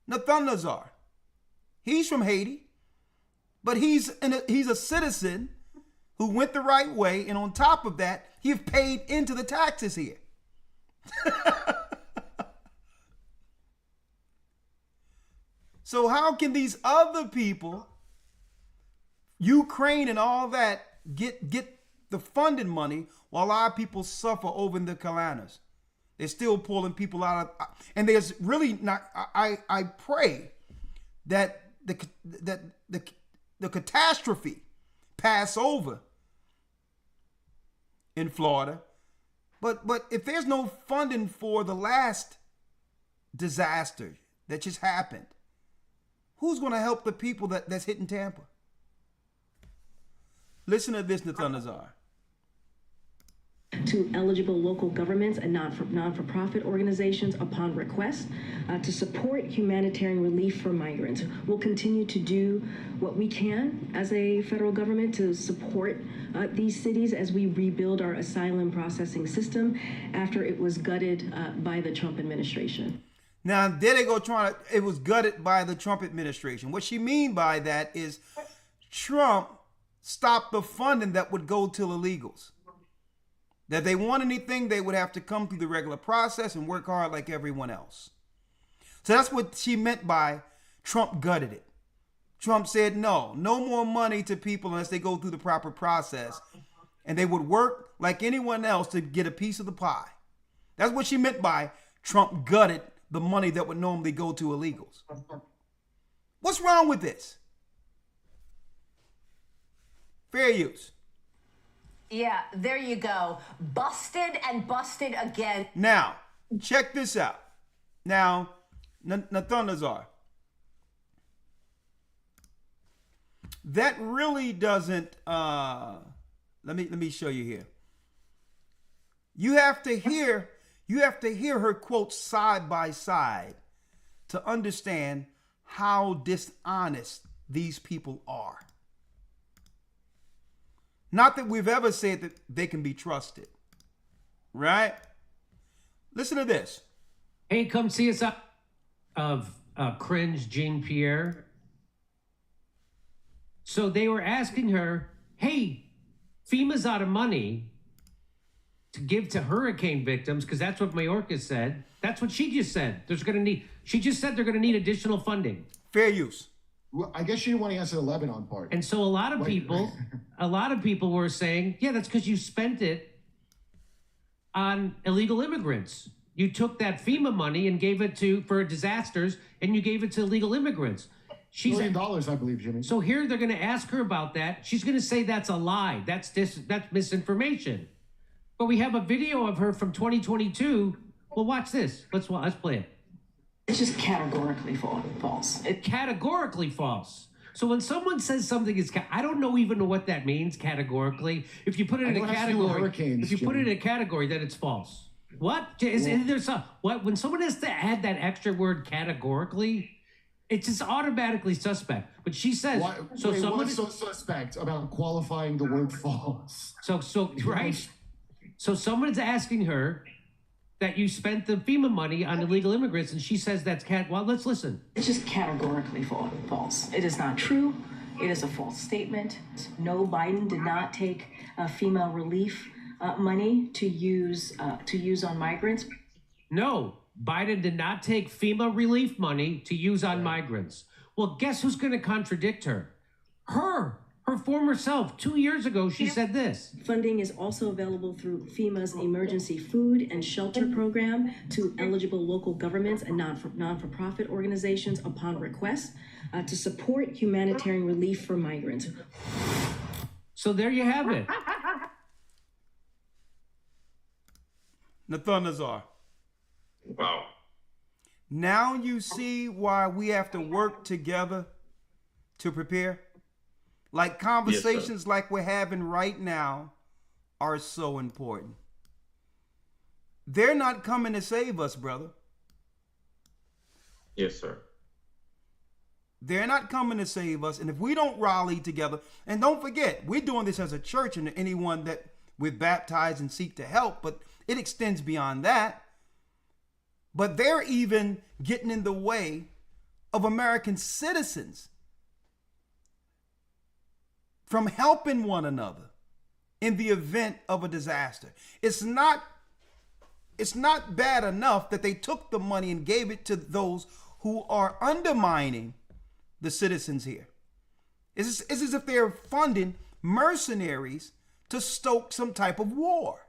Nathanael, he's from Haiti, but he's a citizen who went the right way, and on top of that, he's paid into the taxes here. So how can these other people, Ukraine and all that, get the funding money while our people suffer over in the Carolinas? They're still pulling people out of, and there's really not. I pray that the catastrophe pass over in Florida, but if there's no funding for the last disaster that just happened, who's going to help the people that's hitting Tampa? Listen to this, Nathanael. To eligible local governments and non-for-profit organizations upon request to support humanitarian relief for migrants. We'll continue to do what we can as a federal government to support these cities as we rebuild our asylum processing system after it was gutted by the Trump administration. Now, there they go it was gutted by the Trump administration. What she mean by that is Trump stopped the funding that would go to illegals. That they want anything, they would have to come through the regular process and work hard like everyone else. So that's what she meant by Trump gutted it. Trump said no more money to people unless they go through the proper process. And they would work like anyone else to get a piece of the pie. That's what she meant by Trump gutted the money that would normally go to illegals. What's wrong with this? Fair use. Yeah, there you go. Busted and busted again. Now, check this out. Now, Nathanael, that really doesn't, let me show you here. You have to hear her quotes side by side to understand how dishonest these people are. Not that we've ever said that they can be trusted. Right? Listen to this. Hey, come see us up of cringe Jean Pierre. So they were asking her, hey, FEMA's out of money to give to hurricane victims, because that's what Mayorkas said. That's what she just said. She just said they're going to need additional funding. Fair use. Well, I guess she didn't want to answer the Lebanon part. And so a lot of people were saying, yeah, that's because you spent it on illegal immigrants. You took that FEMA money and gave it for disasters, and you gave it to illegal immigrants. $1 billion, I believe, Jimmy. So here they're going to ask her about that. She's going to say that's a lie. That's misinformation. But we have a video of her from 2022. Well, watch this. Let's play it. It's just categorically false. It's categorically false. So when someone says something is, I don't even know what that means categorically. If you put it in a category, put it in a category, then it's false. What? Is there some, what? When someone has to add that extra word categorically, it's just automatically suspect. But she says, what's so suspect about qualifying the word false? Right? So someone's asking her that you spent the FEMA money on illegal immigrants, and she says that's well, let's listen. It's just categorically false. It is not true. It is a false statement. No, Biden did not take FEMA relief money to use on migrants. No, Biden did not take FEMA relief money to use on migrants. Well, guess who's going to contradict her? Her former self. 2 years ago, she said this. Funding is also available through FEMA's emergency food and shelter program to eligible local governments and non-for-profit organizations upon request to support humanitarian relief for migrants. So there you have it. Nathanael. Wow. Now you see why we have to work together to prepare? Like conversations like we're having right now are so important. They're not coming to save us, brother. Yes, sir. They're not coming to save us. And if we don't rally together, and don't forget, we're doing this as a church and anyone that we're baptized and seek to help, but it extends beyond that. But they're even getting in the way of American citizens from helping one another in the event of a disaster. It's not bad enough that they took the money and gave it to those who are undermining the citizens here. It's as if they're funding mercenaries to stoke some type of war.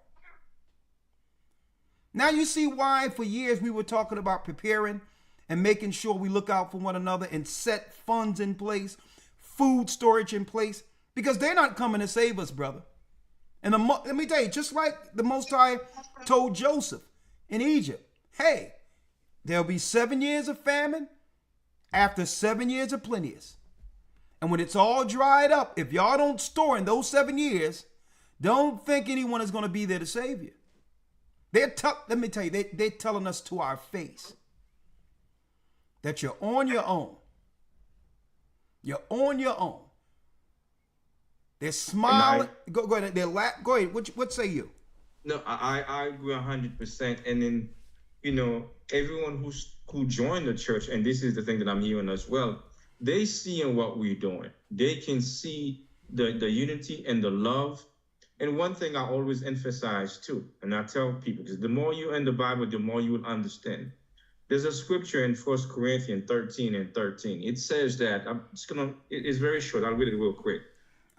Now you see why for years we were talking about preparing and making sure we look out for one another and set funds in place, food storage in place, because they're not coming to save us, brother. And let me tell you, just like the Most High told Joseph in Egypt, hey, there'll be 7 years of famine after 7 years of plenteous. And when it's all dried up, if y'all don't store in those 7 years, don't think anyone is going to be there to save you. Let me tell you, they're telling us to our face that you're on your own. You're on your own. They're smiling. Go ahead. Go ahead. What say you? No, I agree 100%. And then, everyone who joined the church, and this is the thing that I'm hearing as well, they see in what we're doing. They can see the unity and the love. And one thing I always emphasize too, and I tell people, because the more you in the Bible, the more you will understand. There's a scripture in 1 Corinthians 13:13. It says that, it's very short. I'll read it real quick.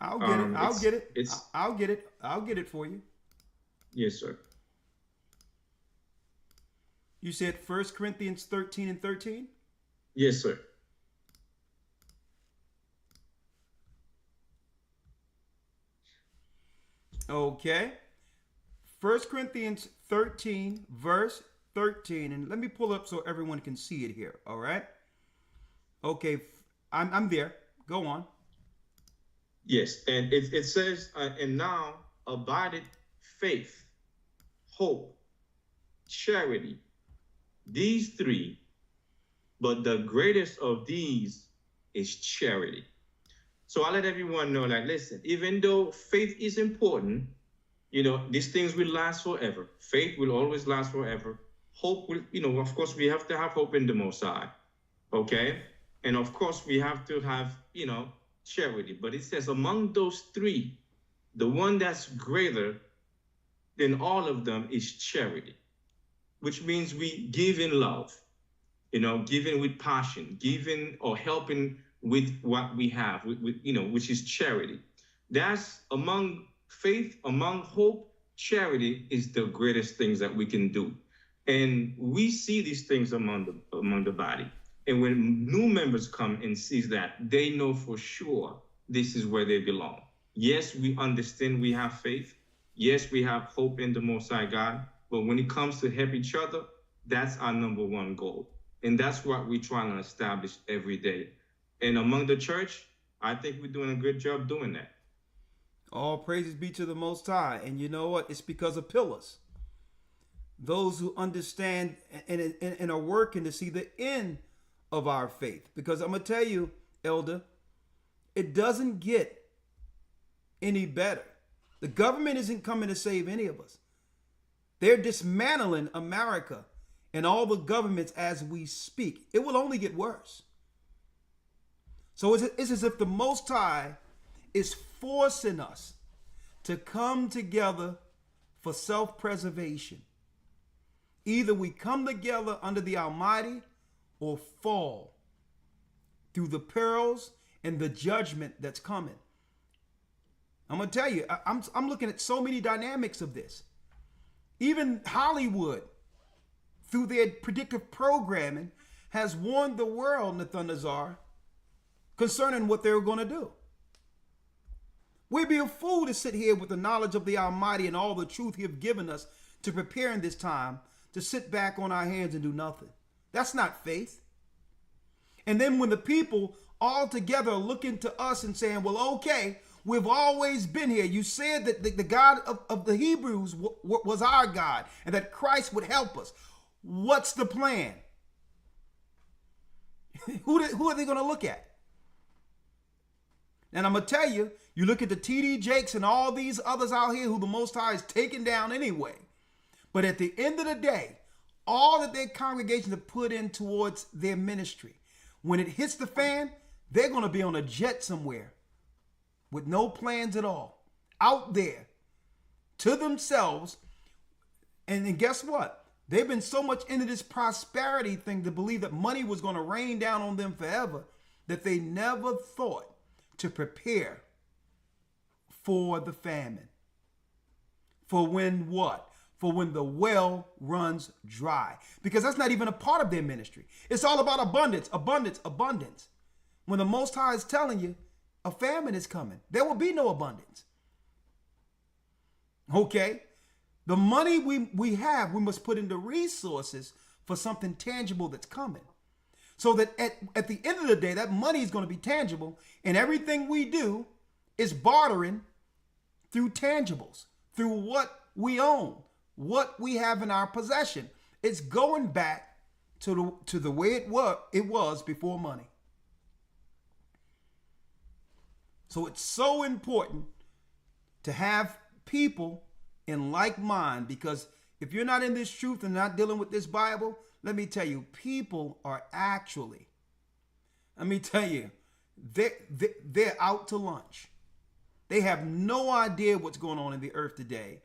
I'll get it. I'll get it for you. Yes, sir. You said 1 Corinthians 13:13? Yes, sir. Okay. 1 Corinthians 13, verse 13. And let me pull up so everyone can see it here. All right. Okay. I'm there. Go on. Yes. And it says, and now abideth faith, hope, charity. These three, but the greatest of these is charity. So I let everyone know, listen, even though faith is important, these things will last forever. Faith will always last forever. Hope will, of course, we have to have hope in the Most High. Okay? And of course, we have to have, charity. But it says among those three, the one that's greater than all of them is charity, which means we give in love, giving with passion, giving or helping with what we have, which is charity. That's among faith, among hope, charity is the greatest things that we can do. And we see these things among the body. And when new members come and sees that, they know for sure this is where they belong. Yes, we understand we have faith. Yes, we have hope in the Most High God. But when it comes to help each other, that's our number one goal. And that's what we're trying to establish every day. And among the church, I think we're doing a good job doing that. All praises be to the Most High. And you know what? It's because of pillars. Those who understand and are working to see the end of our faith. Because I'm going to tell you, Elder, it doesn't get any better. The government isn't coming to save any of us. They're dismantling America and all the governments as we speak. It will only get worse. So it's as if the Most High is forcing us to come together for self-preservation. Either we come together under the Almighty or fall through the perils and the judgment that's coming. I'm going to tell you, I'm looking at so many dynamics of this. Even Hollywood, through their predictive programming, has warned the world, Nathanael, concerning what they were going to do. We'd be a fool to sit here with the knowledge of the Almighty and all the truth He has given us to prepare in this time to sit back on our hands and do nothing. That's not faith. And then when the people all together are looking to us and saying, well, okay, we've always been here. You said that the God of the Hebrews was our God and that Christ would help us. What's the plan? Who are they going to look at? And I'm going to tell you, you look at the T.D. Jakes and all these others out here who the Most High is taking down anyway. But at the end of the day, all that their congregations have put in towards their ministry, when it hits the fan, they're going to be on a jet somewhere with no plans at all, out there to themselves. And then guess what? They've been so much into this prosperity thing to believe that money was going to rain down on them forever that they never thought to prepare for the famine. For when what? For when the well runs dry. Because that's not even a part of their ministry. It's all about abundance, abundance, abundance. When the Most High is telling you a famine is coming, there will be no abundance. Okay? The money we have, we must put into resources for something tangible that's coming. So that at the end of the day, that money is going to be tangible, and everything we do is bartering through tangibles, through what we own, what we have in our possession. It's going back to the way it was before money. So it's so important to have people in like mind, because if you're not in this truth and not dealing with this Bible, let me tell you, people are actually, they're out to lunch. They have no idea what's going on in the earth today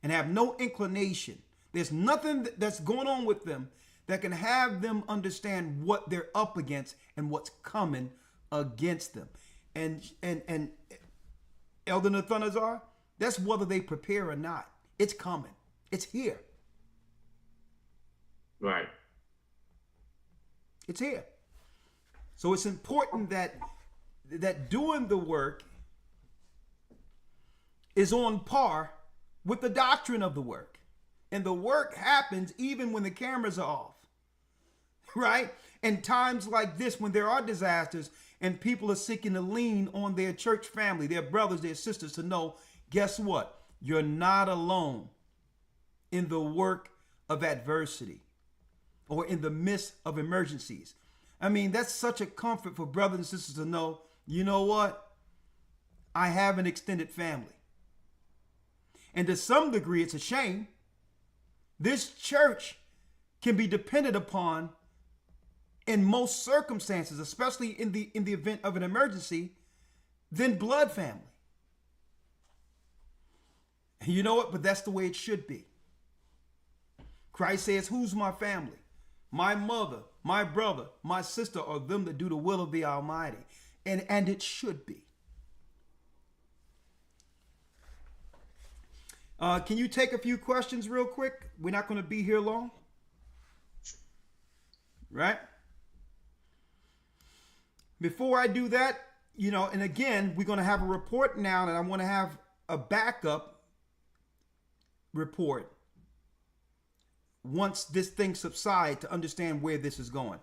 and have no inclination. There's nothing that's going on with them that can have them understand what they're up against and what's coming against them. And Elder Nathanael, that's whether they prepare or not. It's coming. It's here. Right. It's here. So it's important that doing the work is on par with the doctrine of the work. And the work happens even when the cameras are off. Right? And times like this, when there are disasters and people are seeking to lean on their church family, their brothers, their sisters, to know, guess what? You're not alone in the work of adversity or in the midst of emergencies. I mean, that's such a comfort for brothers and sisters to know, you know what? I have an extended family. And to some degree, it's a shame. This church can be depended upon in most circumstances, especially in the event of an emergency, than blood family. And you know what? But that's the way it should be. Christ says, who's my family? My mother, my brother, my sister are them that do the will of the Almighty. And it should be. Can you take a few questions real quick? We're not going to be here long. Right? Before I do that, and again, we're going to have a report now, and I want to have a backup report once this thing subsides to understand where this is going.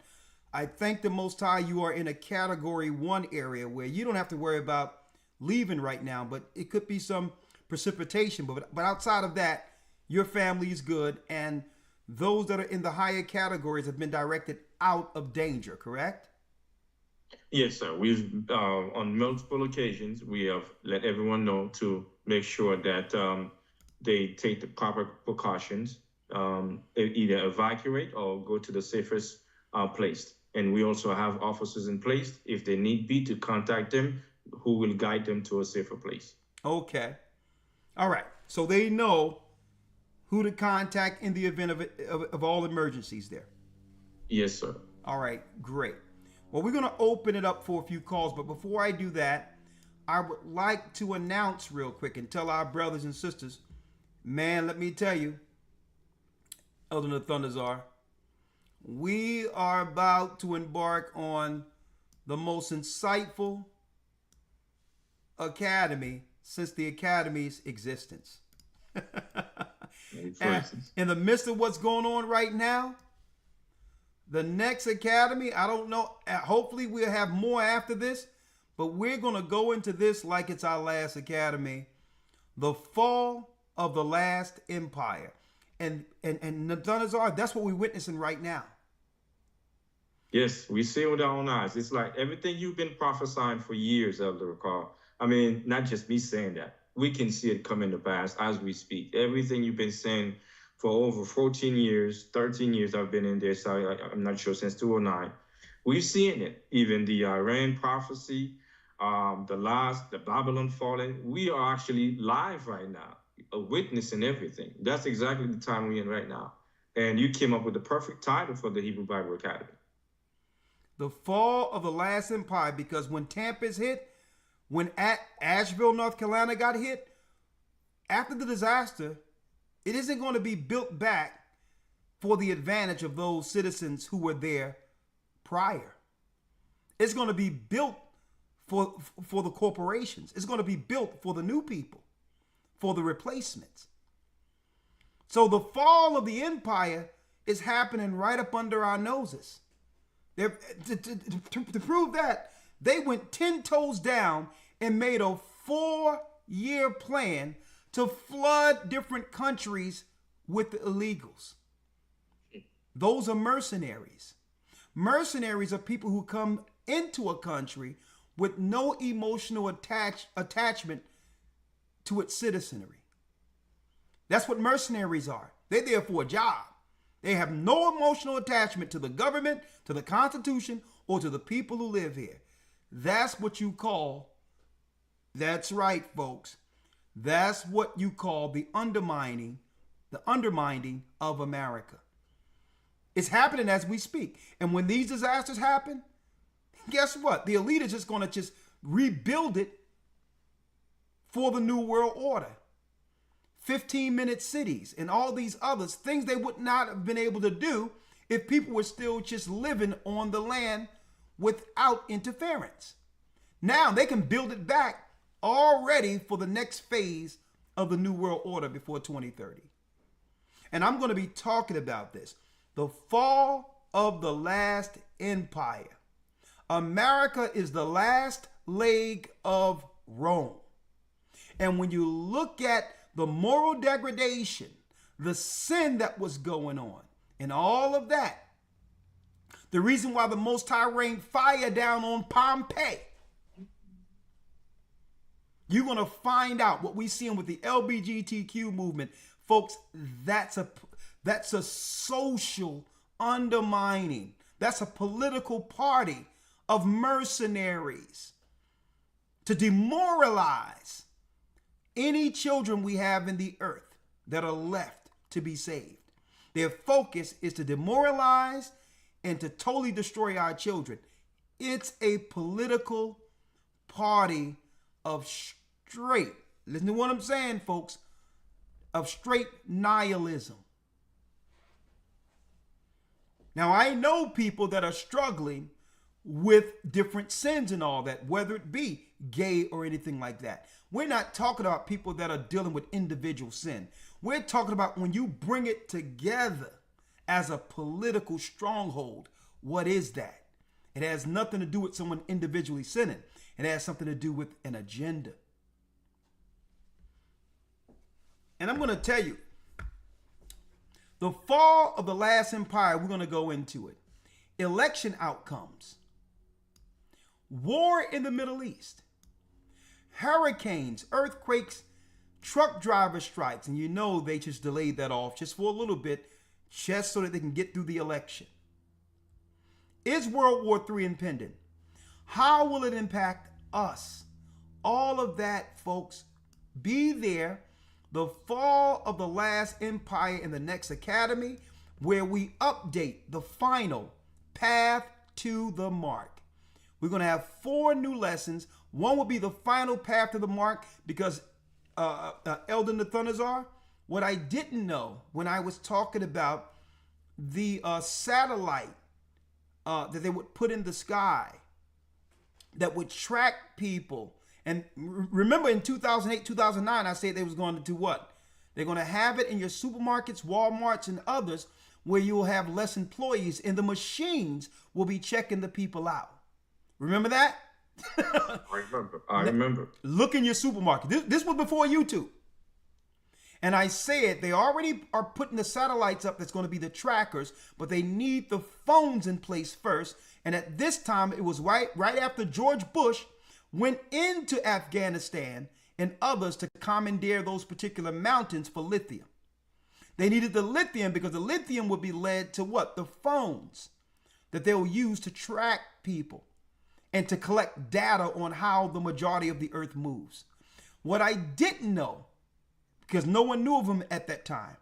I thank the Most High you are in a category 1 area where you don't have to worry about leaving right now, but it could be some precipitation. But outside of that, your family is good, and those that are in the higher categories have been directed out of danger, correct? Yes, sir. We've on multiple occasions we have let everyone know to make sure that they take the proper precautions, either evacuate or go to the safest place. And we also have officers in place, if they need be, to contact them, who will guide them to a safer place. Okay. All right. So they know who to contact in the event of all emergencies there. Yes, sir. All right. Great. Well, we're going to open it up for a few calls. But before I do that, I would like to announce real quick and tell our brothers and sisters, man, let me tell you, Elder Nathanael, we are about to embark on the most insightful academy since the academy's existence. In the midst of what's going on right now, the next academy, I don't know, hopefully we'll have more after this, but we're going to go into this like it's our last academy, the fall of the last empire. And Nathanael, that's what we're witnessing right now. Yes, we see it with our own eyes. It's like everything you've been prophesying for years, Elder Carl. I mean, not just me saying that. We can see it come into pass as we speak. Everything you've been saying for over 14 years, 13 years I've been in there, so I'm not sure, since 2009. We've seen it. Even the Iran prophecy, the Babylon falling. We are actually live right now, witnessing everything. That's exactly the time we're in right now. And you came up with the perfect title for the Hebrew Bible Academy. The fall of the last empire, because when Tampa's hit, when Asheville, North Carolina got hit, after the disaster, it isn't going to be built back for the advantage of those citizens who were there prior. It's going to be built for the corporations. It's going to be built for the new people, for the replacements. So the fall of the empire is happening right up under our noses. To prove that, they went 10 toes down and made a 4-year plan to flood different countries with the illegals. Those are mercenaries. Mercenaries are people who come into a country with no emotional attachment to its citizenry. That's what mercenaries are. They're there for a job. They have no emotional attachment to the government, to the Constitution, or to the people who live here. That's what you call, that's right, folks. That's what you call the undermining of America. It's happening as we speak. And when these disasters happen, guess what? The elite is just going to just rebuild it for the New World Order. 15-minute cities and all these others, things they would not have been able to do if people were still just living on the land without interference. Now they can build it back already for the next phase of the New World Order before 2030. And I'm going to be talking about this. The fall of the last empire. America is the last leg of Rome. And when you look at the moral degradation, the sin that was going on, and all of that, the reason why the Most High rained fire down on Pompeii, you're going to find out what we're seeing with the LGBTQ movement. Folks, that's a social undermining. That's a political party of mercenaries to demoralize any children we have in the earth that are left to be saved. Their focus is to demoralize and to totally destroy our children. It's a political party of straight, listen to what I'm saying, folks, of straight nihilism. Now, I know people that are struggling with different sins and all that, whether it be gay or anything like that. We're not talking about people that are dealing with individual sin. We're talking about when you bring it together as a political stronghold, What is that? It has nothing to do with someone individually sinning. It has something to do with an agenda. And I'm going to tell you, the fall of the last empire, we're going to go into it. Election outcomes. War in the Middle East. Hurricanes, earthquakes, truck driver strikes. And you know they just delayed that off just for a little bit, just so that they can get through the election. Is World War III impending? How will it impact us? All of that, folks, be there. The fall of the last empire in the next academy, where we update the final path to the mark. We're going to have 4 new lessons. One will be the final path to the mark because Elder Nathanazer, what I didn't know when I was talking about the satellite that they would put in the sky that would track people. And remember in 2008, 2009, I said they was going to do what? They're going to have it in your supermarkets, Walmarts, and others where you will have less employees and the machines will be checking the people out. Remember that? I remember. Look in your supermarket. This was before YouTube. And I said they already are putting the satellites up that's going to be the trackers, but they need the phones in place first. And at this time, it was right after George Bush went into Afghanistan and others to commandeer those particular mountains for lithium. They needed the lithium because the lithium would be led to what? The phones that they'll use to track people and to collect data on how the majority of the earth moves. What I didn't know, because no one knew of him at that time,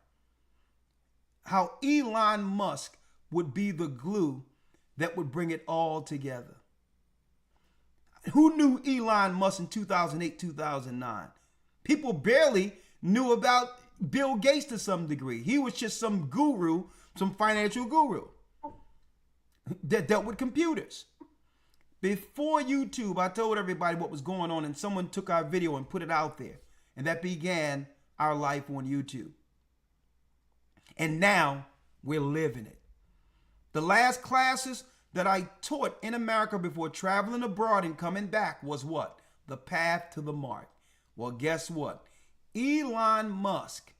how Elon Musk would be the glue that would bring it all together. Who knew Elon Musk in 2008, 2009? People barely knew about Bill Gates to some degree. He was just some guru, some financial guru that dealt with computers. Before YouTube, I told everybody what was going on, and someone took our video and put it out there. And that began our life on YouTube. And now we're living it. The last classes that I taught in America before traveling abroad and coming back was what? The path to the mark. Well, guess what? Elon Musk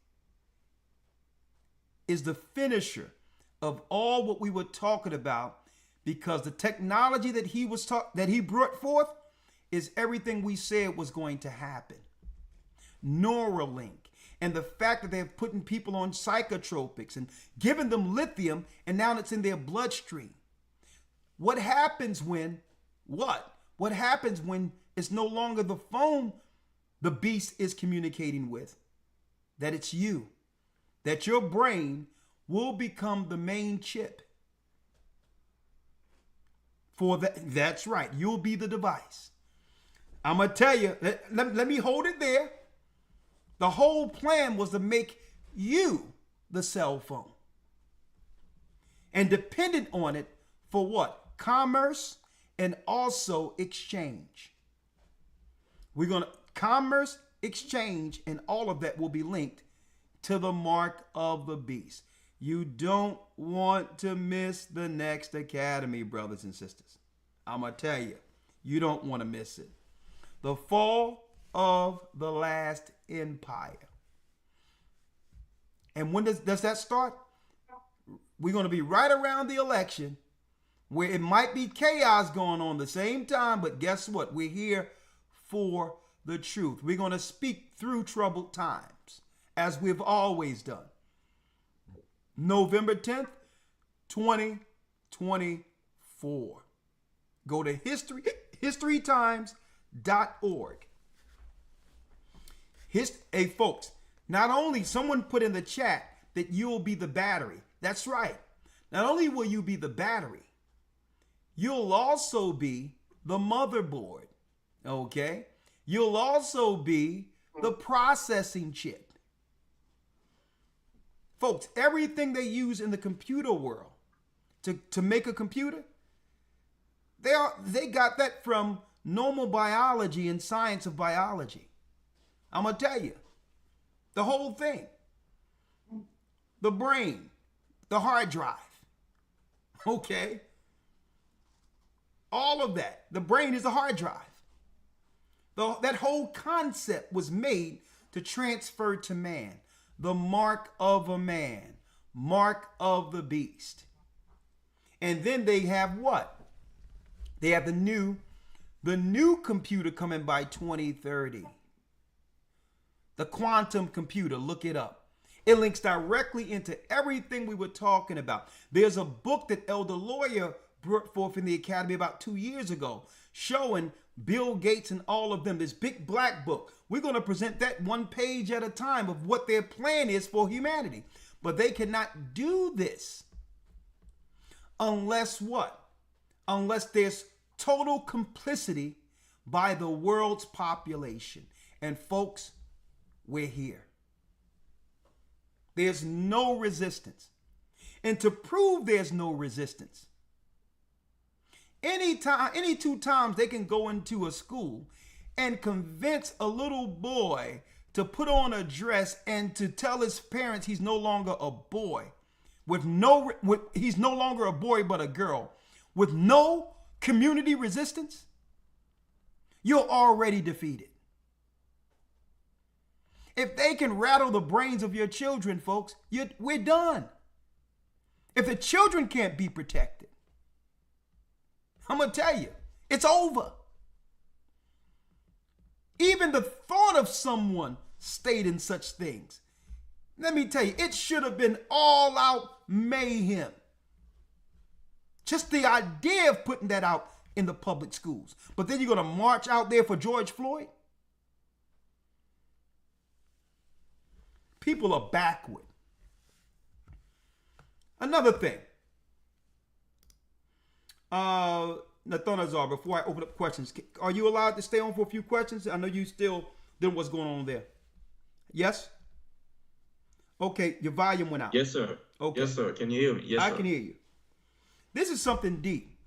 is the finisher of all what we were talking about, because the technology that he brought forth is everything we said was going to happen. Neuralink, and the fact that they're putting people on psychotropics and giving them lithium, and now it's in their bloodstream. What happens when, What happens when it's no longer the phone the beast is communicating with? That it's you. That your brain will become the main chip. For that, that's right. You'll be the device. I'm going to tell you, let me hold it there. The whole plan was to make you the cell phone. And dependent on it for what? Commerce and also exchange. We're going to commerce, exchange, and all of that will be linked to the mark of the beast. You don't want to miss the next academy, brothers and sisters. I'm going to tell you, you don't want to miss it. The fall of the last empire. And when does that start? We're going to be right around the election, where it might be chaos going on at the same time, but guess what? We're here for the truth. We're going to speak through troubled times, as we've always done. November 10th, 2024. Go to historytimes.org. Hey, folks, not only someone put in the chat that you'll be the battery. That's right. Not only will you be the battery, you'll also be the motherboard. Okay? You'll also be the processing chip. Folks, everything they use in the computer world to make a computer, they got that from normal biology and science of biology. I'm going to tell you, the whole thing, the brain, the hard drive, okay? All of that. The brain is a hard drive. That whole concept was made to transfer to man. The mark of a man, mark of the beast. And then they have what? They have the new computer coming by 2030. The quantum computer, look it up. It links directly into everything we were talking about. There's a book that Elder Lawyer brought forth in the Academy about 2 years ago, showing Bill Gates and all of them, this big black book. We're going to present that one page at a time of what their plan is for humanity. But they cannot do this unless what? Unless there's total complicity by the world's population. And folks, we're here. There's no resistance. And to prove there's no resistance, any 2 times they can go into a school and convince a little boy to put on a dress and to tell his parents he's no longer a boy, he's no longer a boy but a girl, with no community resistance, you're already defeated. If they can rattle the brains of your children, folks, we're done. If the children can't be protected, I'm going to tell you, it's over. Even the thought of someone stating such things, let me tell you, it should have been all out mayhem. Just the idea of putting that out in the public schools. But then you're going to march out there for George Floyd? People are backward. Another thing. Nathanael, before I open up questions, are you allowed to stay on for a few questions? I know you still doing what's going on there. Yes? Okay, your volume went out. Yes, sir. Okay. Yes, sir. Can you hear me? Yes, I sir. can hear you. This is something deep.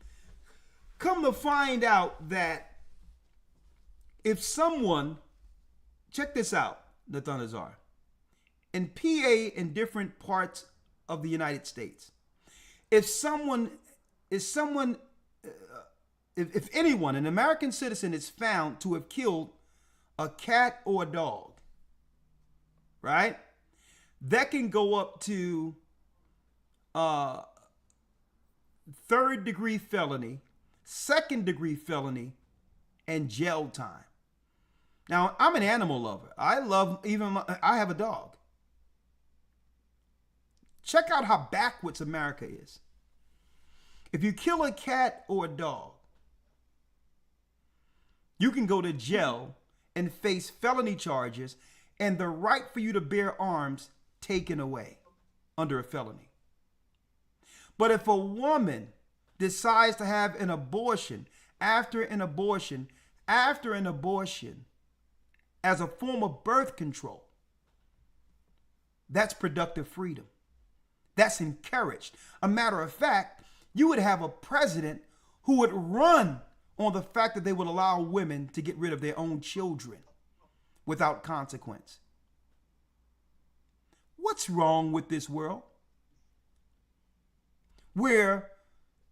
Come to find out that if someone, check this out, Nathanael, in PA in different parts of the United States, if anyone, an American citizen, is found to have killed a cat or a dog, right? That can go up to 3rd-degree felony, 2nd-degree felony, and jail time. Now, I'm an animal lover. I have a dog. Check out how backwards America is. If you kill a cat or a dog, you can go to jail and face felony charges and the right for you to bear arms taken away under a felony. But if a woman decides to have an abortion after an abortion as a form of birth control, that's productive freedom. That's encouraged. A matter of fact, you would have a president who would run on the fact that they would allow women to get rid of their own children without consequence. What's wrong with this world? Where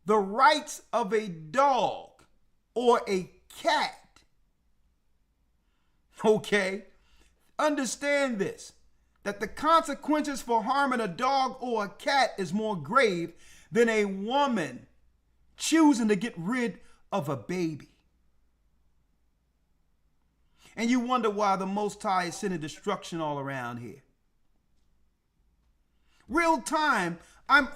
the rights of a dog or a cat, okay, understand this, that the consequences for harming a dog or a cat is more grave than a woman choosing to get rid of a baby. And you wonder why the Most High is sending destruction all around here. Real time, I'm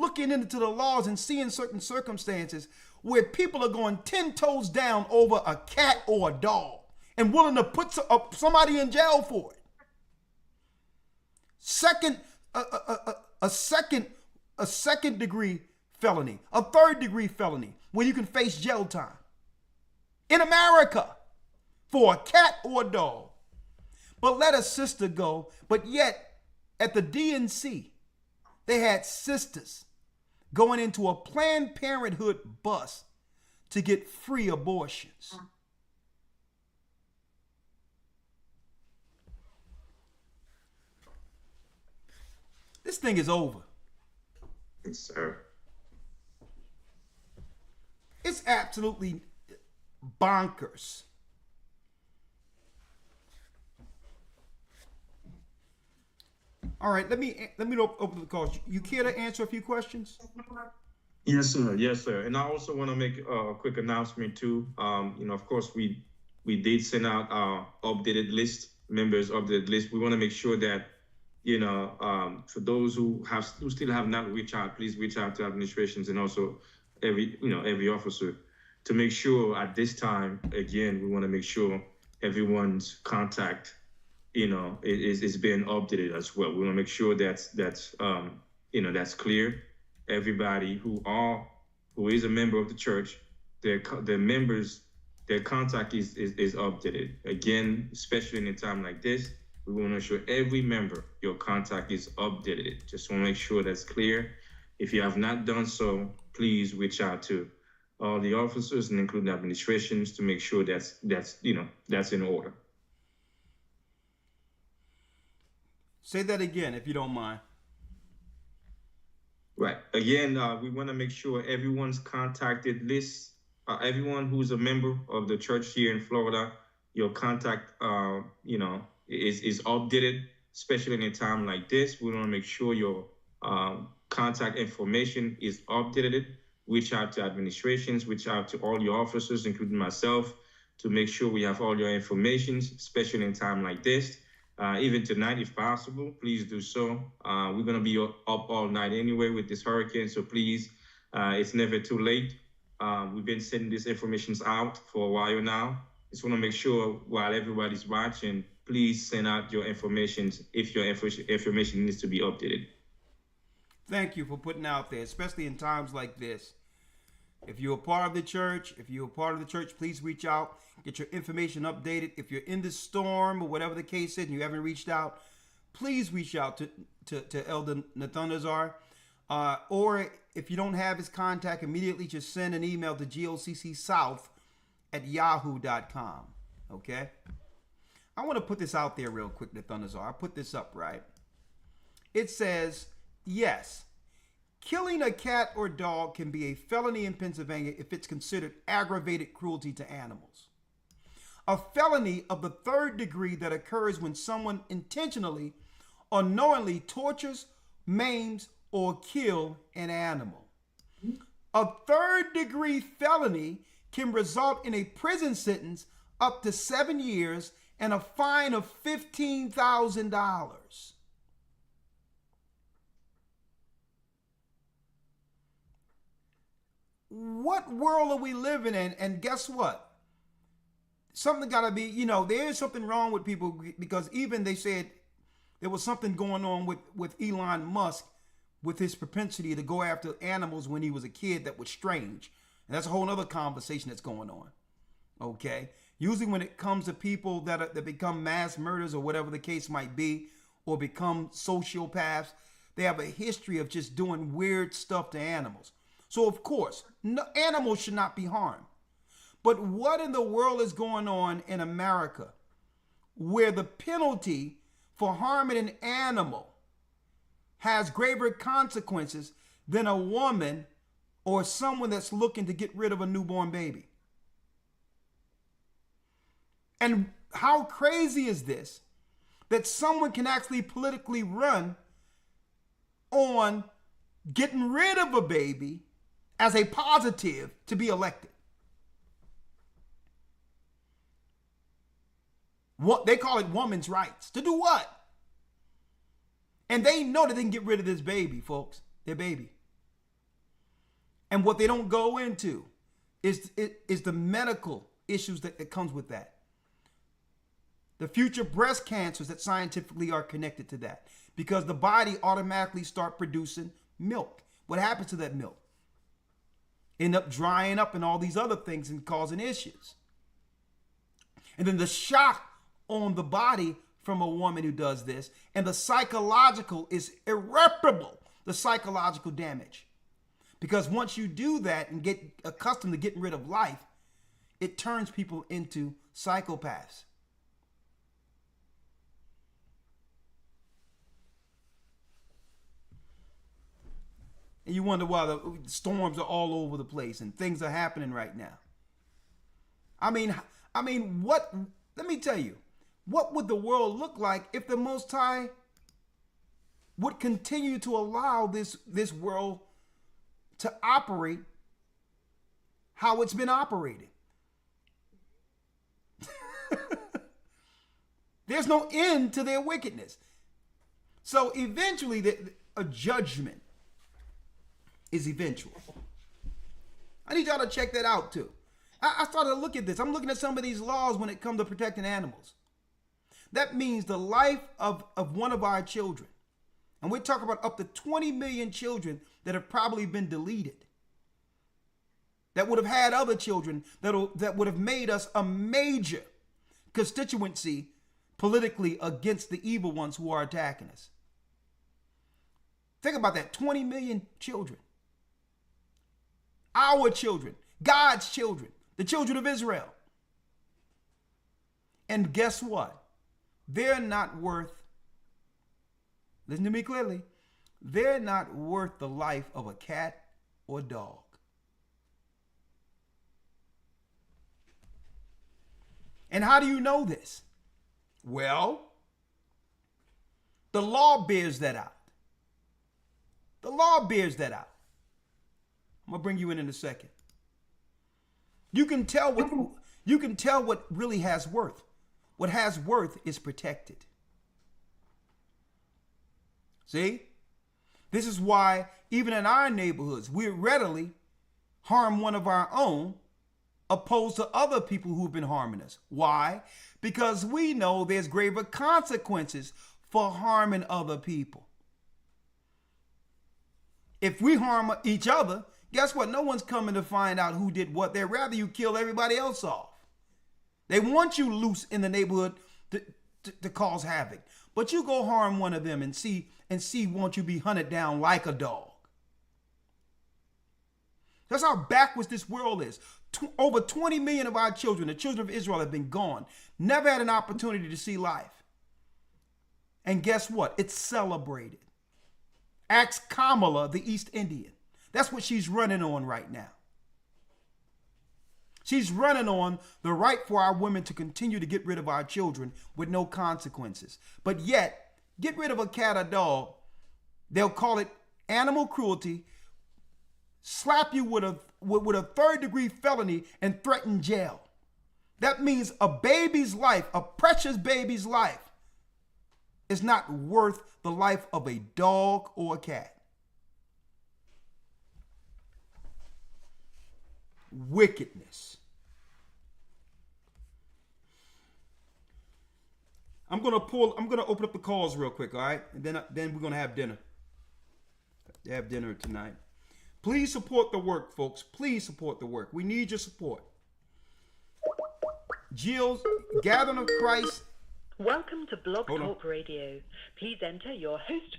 looking into the laws and seeing certain circumstances where people are going 10 toes down over a cat or a dog and willing to put somebody in jail for it. A second degree felony, a 3rd-degree felony, where you can face jail time in America for a cat or a dog. But let a sister go. But yet at the DNC, they had sisters going into a Planned Parenthood bus to get free abortions. This thing is over. Yes, sir. It's absolutely bonkers. All right, let me open the call. You care to answer a few questions? Yes, sir. Yes, sir. And I also want to make a quick announcement too. Of course, we did send out our updated list, members updated list. We want to make sure that, for those who still have not reached out, please reach out to administrations and also every officer to make sure at this time, again, we want to make sure everyone's contact, is being updated as well. We want to make sure that's clear. Everybody who is a member of the church, their members, their contact is updated. Again, especially in a time like this, we want to make sure every member, your contact is updated. Just want to make sure that's clear. If you have not done so, please reach out to all the officers and including administrations to make sure that's in order. Say that again, if you don't mind. Right. Again, we want to make sure everyone's contacted list, everyone who's a member of the church here in Florida, your contact, is updated, especially in a time like this. We want to make sure your contact information is updated. Reach out to administrations, reach out to all your officers, including myself, to make sure we have all your information, especially in a time like this. Even tonight, if possible, please do so. We're going to be up all night anyway with this hurricane, so please, it's never too late. We've been sending this information out for a while now. Just want to make sure while everybody's watching, please send out your information if your information needs to be updated. Thank you for putting out there, especially in times like this. If you're a part of the church, please reach out, get your information updated. If you're in the storm or whatever the case is and you haven't reached out, please reach out to Elder Nathanael. Or if you don't have his contact, immediately just send an email to goccSouth@yahoo.com. Okay? I want to put this out there real quick, Nathanael. I put this up, right? It says, yes, killing a cat or dog can be a felony in Pennsylvania if it's considered aggravated cruelty to animals. A felony of the third degree that occurs when someone intentionally or knowingly tortures, maims, or kill an animal. A third degree felony can result in a prison sentence up to 7 years and a fine of $15,000. What world are we living in? And guess what? Something got to be, there is something wrong with people, because even they said there was something going on with Elon Musk with his propensity to go after animals when he was a kid that was strange. And that's a whole other conversation that's going on. Okay? Usually when it comes to people that become mass murderers or whatever the case might be, or become sociopaths, they have a history of just doing weird stuff to animals. So, of course, animals should not be harmed. But what in the world is going on in America where the penalty for harming an animal has graver consequences than a woman or someone that's looking to get rid of a newborn baby? And how crazy is this that someone can actually politically run on getting rid of a baby as a positive to be elected? What they call it, women's rights. To do what? And they know that they can get rid of this baby, folks, their baby. And what they don't go into is the medical issues that comes with that. The future breast cancers that scientifically are connected to that, because the body automatically start producing milk. What happens to that milk? End up drying up and all these other things and causing issues. And then the shock on the body from a woman who does this, and the psychological is irreparable, the psychological damage. Because once you do that and get accustomed to getting rid of life, it turns people into psychopaths. And you wonder why the storms are all over the place and things are happening right now. I mean, what, let me tell you, what would the world look like if the Most High would continue to allow this world to operate how it's been operating? There's no end to their wickedness. So eventually a judgment is eventual. I need y'all to check that out too. I started to look at this. I'm looking at some of these laws when it comes to protecting animals. That means the life of one of our children. And we're talking about up to 20 million children that have probably been deleted. That would have had other children that would have made us a major constituency politically against the evil ones who are attacking us. Think about that, 20 million children. Our children, God's children, the children of Israel. And guess what? They're not worth, listen to me clearly, they're not worth the life of a cat or dog. And how do you know this? Well, the law bears that out. The law bears that out. I'm gonna bring you in a second. You can tell what really has worth. What has worth is protected. See? This is why even in our neighborhoods, we readily harm one of our own opposed to other people who've been harming us. Why? Because we know there's graver consequences for harming other people. If we harm each other, guess what? No one's coming to find out who did what. They'd rather you kill everybody else off. They want you loose in the neighborhood to cause havoc. But you go harm one of them and see won't you be hunted down like a dog. That's how backwards this world is. Over 20 million of our children, the children of Israel, have been gone. Never had an opportunity to see life. And guess what? It's celebrated. Ask Kamala, the East Indian. That's what she's running on right now. She's running on the right for our women to continue to get rid of our children with no consequences. But yet, get rid of a cat or dog, they'll call it animal cruelty, slap you with a third-degree felony, and threaten jail. That means a baby's life, a precious baby's life, is not worth the life of a dog or a cat. Wickedness. I'm gonna open up the calls real quick, all right? And then we're gonna have dinner. Have dinner tonight. Please support the work, folks. Please support the work. We need your support. Jill's Gathering of Christ. Welcome to Blog Talk Radio. Please enter your host.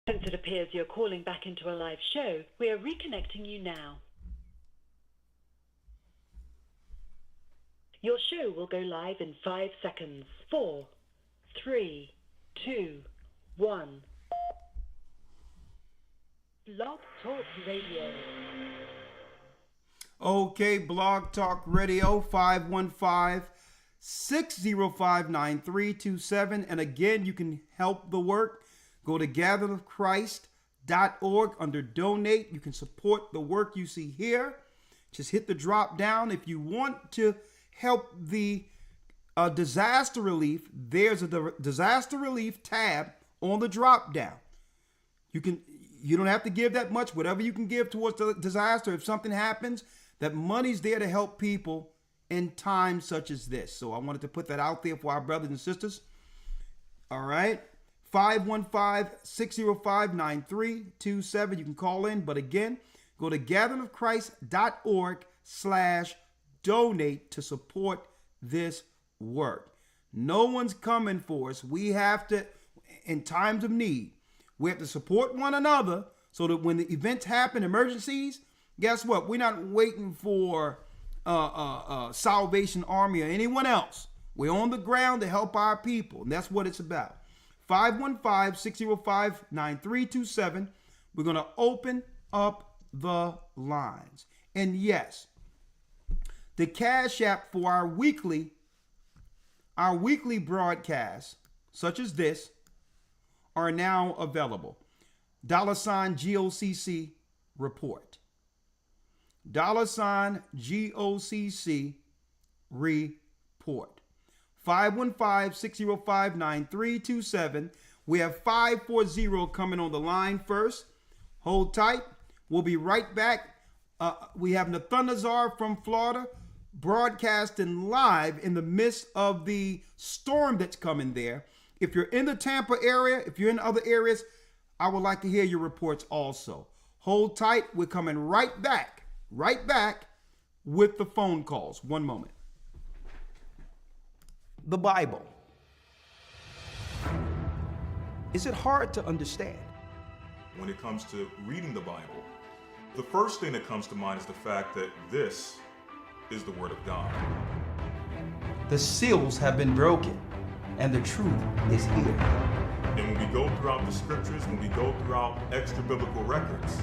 Since it appears you're calling back into a live show, we are reconnecting you now. Your show will go live in 5 seconds. 4, 3, 2, 1. Blog Talk Radio. Okay, Blog Talk Radio, 515-605-9327. And again, you can help the work. Go to gatheringofchrist.org under donate. You can support the work you see here. Just hit the drop down. If you want to help the disaster relief, there's a disaster relief tab on the drop down. You don't have to give that much. Whatever you can give towards the disaster, if something happens, that money's there to help people in times such as this. So I wanted to put that out there for our brothers and sisters. All right. 515-605-9327. You can call in. But again, go to gatheringofchrist.org/donate to support this work. No one's coming for us. We have to, in times of need, we have to support one another so that when the events happen, emergencies, guess what? We're not waiting for Salvation Army or anyone else. We're on the ground to help our people, and that's what it's about. 515-605-9327. We're going to open up the lines. And yes, the Cash App for our weekly broadcasts, such as this, are now available. $GOCC report. $GOCC report. 515-605-9327. We have 540 coming on the line first. Hold tight. We'll be right back. We have Nathanael from Florida broadcasting live in the midst of the storm that's coming there. If you're in the Tampa area, if you're in other areas, I would like to hear your reports also. Hold tight. We're coming right back with the phone calls. One moment. The Bible. Is it hard to understand? When it comes to reading the Bible, the first thing that comes to mind is the fact that this is the Word of God. The seals have been broken, and the truth is here. And when we go throughout the scriptures, when we go throughout extra biblical records,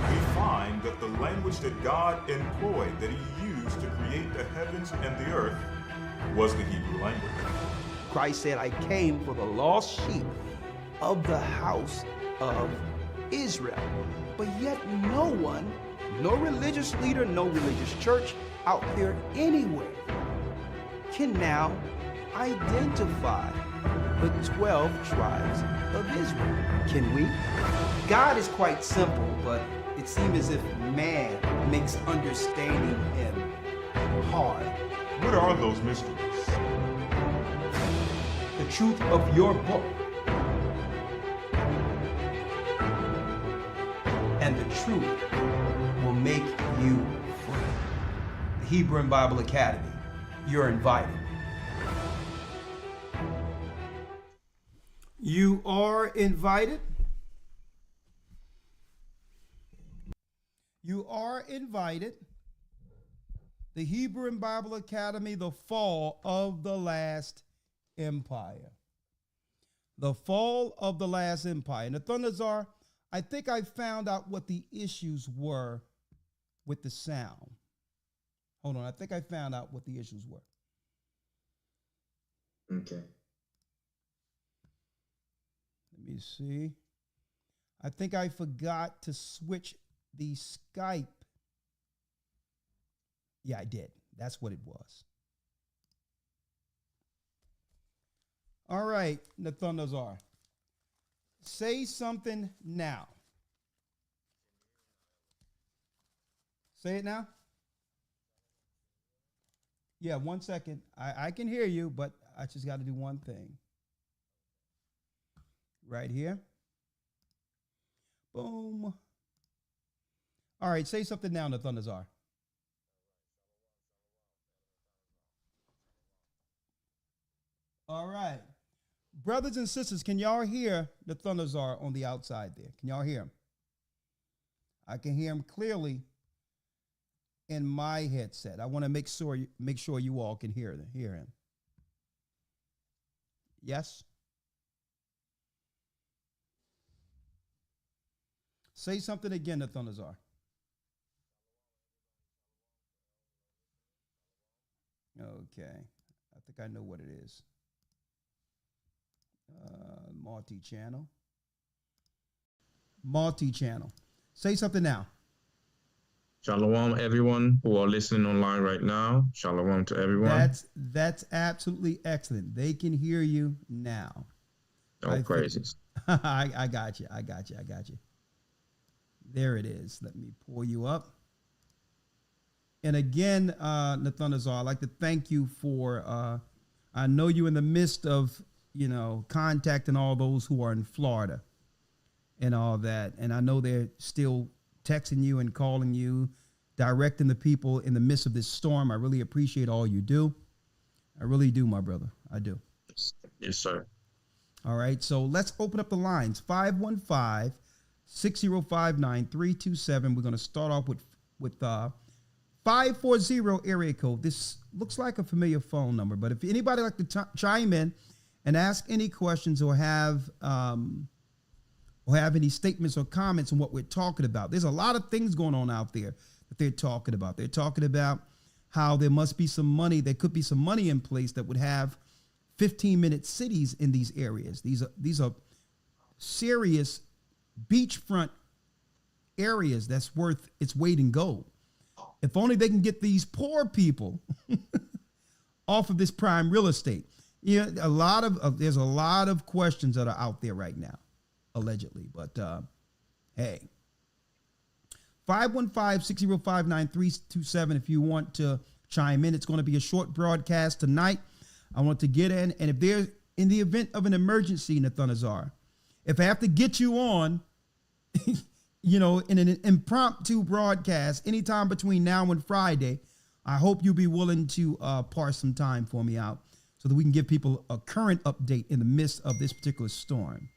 we find that the language that God employed, that He used to create the heavens and the earth, was the Hebrew language. Christ said, I came for the lost sheep of the house of Israel. But yet no one, no religious leader, no religious church out there anywhere can now identify the 12 tribes of Israel. Can we? God is quite simple, but it seems as if man makes understanding Him hard. What are those mysteries? The truth of your book. And the truth will make you free. The Hebrew and Bible Academy. You're invited. You are invited. You are invited. The Hebrew and Bible Academy, the fall of the last empire. The fall of the last empire. Nathanael, I think I found out what the issues were with the sound. Hold on, I think I found out what the issues were. Okay. Let me see. I think I forgot to switch the Skype. Yeah, I did. That's what it was. All right, Nathanael. Say something now. Say it now. Yeah, 1 second. I can hear you, but I just got to do one thing. Right here. Boom. All right, say something now, Nathanael. All right. Brothers and sisters, can y'all hear Nathanael on the outside there? Can y'all hear him? I can hear him clearly in my headset. I want to make sure you all can hear him. Yes? Say something again, Nathanael. Okay. I think I know what it is. Multi-channel. Multi-channel. Say something now. Shalom, everyone who are listening online right now. Shalom to everyone. That's absolutely excellent. They can hear you now. Oh, praises. I got you. There it is. Let me pull you up. And again, Nathanael, I'd like to thank you for, I know you're in the midst of, contacting all those who are in Florida and all that. And I know they're still texting you and calling you, directing the people in the midst of this storm. I really appreciate all you do. I really do, my brother. I do. Yes, sir. All right. So let's open up the lines. 515-6059-327. We're going to start off with 540 area code. This looks like a familiar phone number, but if anybody like to chime in and ask any questions or have any statements or comments on what we're talking about. There's a lot of things going on out there that they're talking about. They're talking about how there must be some money. There could be some money in place that would have 15-minute cities in these areas. These are serious beachfront areas that's worth its weight in gold. If only they can get these poor people off of this prime real estate. There's a lot of questions that are out there right now, allegedly. But hey, 515-605-9327 if you want to chime in. It's going to be a short broadcast tonight. I want to get in, and if there's in the event of an emergency, Nathanael, if I have to get you on, in an impromptu broadcast anytime between now and Friday, I hope you'll be willing to parse some time for me out so that we can give people a current update in the midst of this particular storm.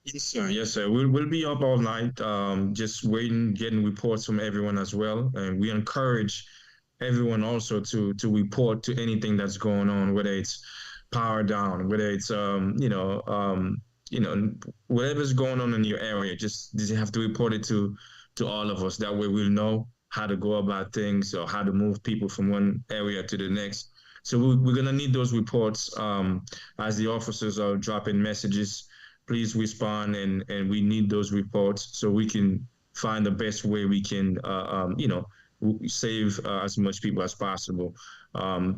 Yes, sir. Yes, sir. We'll be up all night, just waiting, getting reports from everyone as well. And we encourage everyone also to report to anything that's going on, whether it's power down, whether it's whatever's going on in your area. Just have to report it to all of us. That way we'll know how to go about things or how to move people from one area to the next. So we're gonna need those reports as the officers are dropping messages. Please respond, and we need those reports so we can find the best way we can save as much people as possible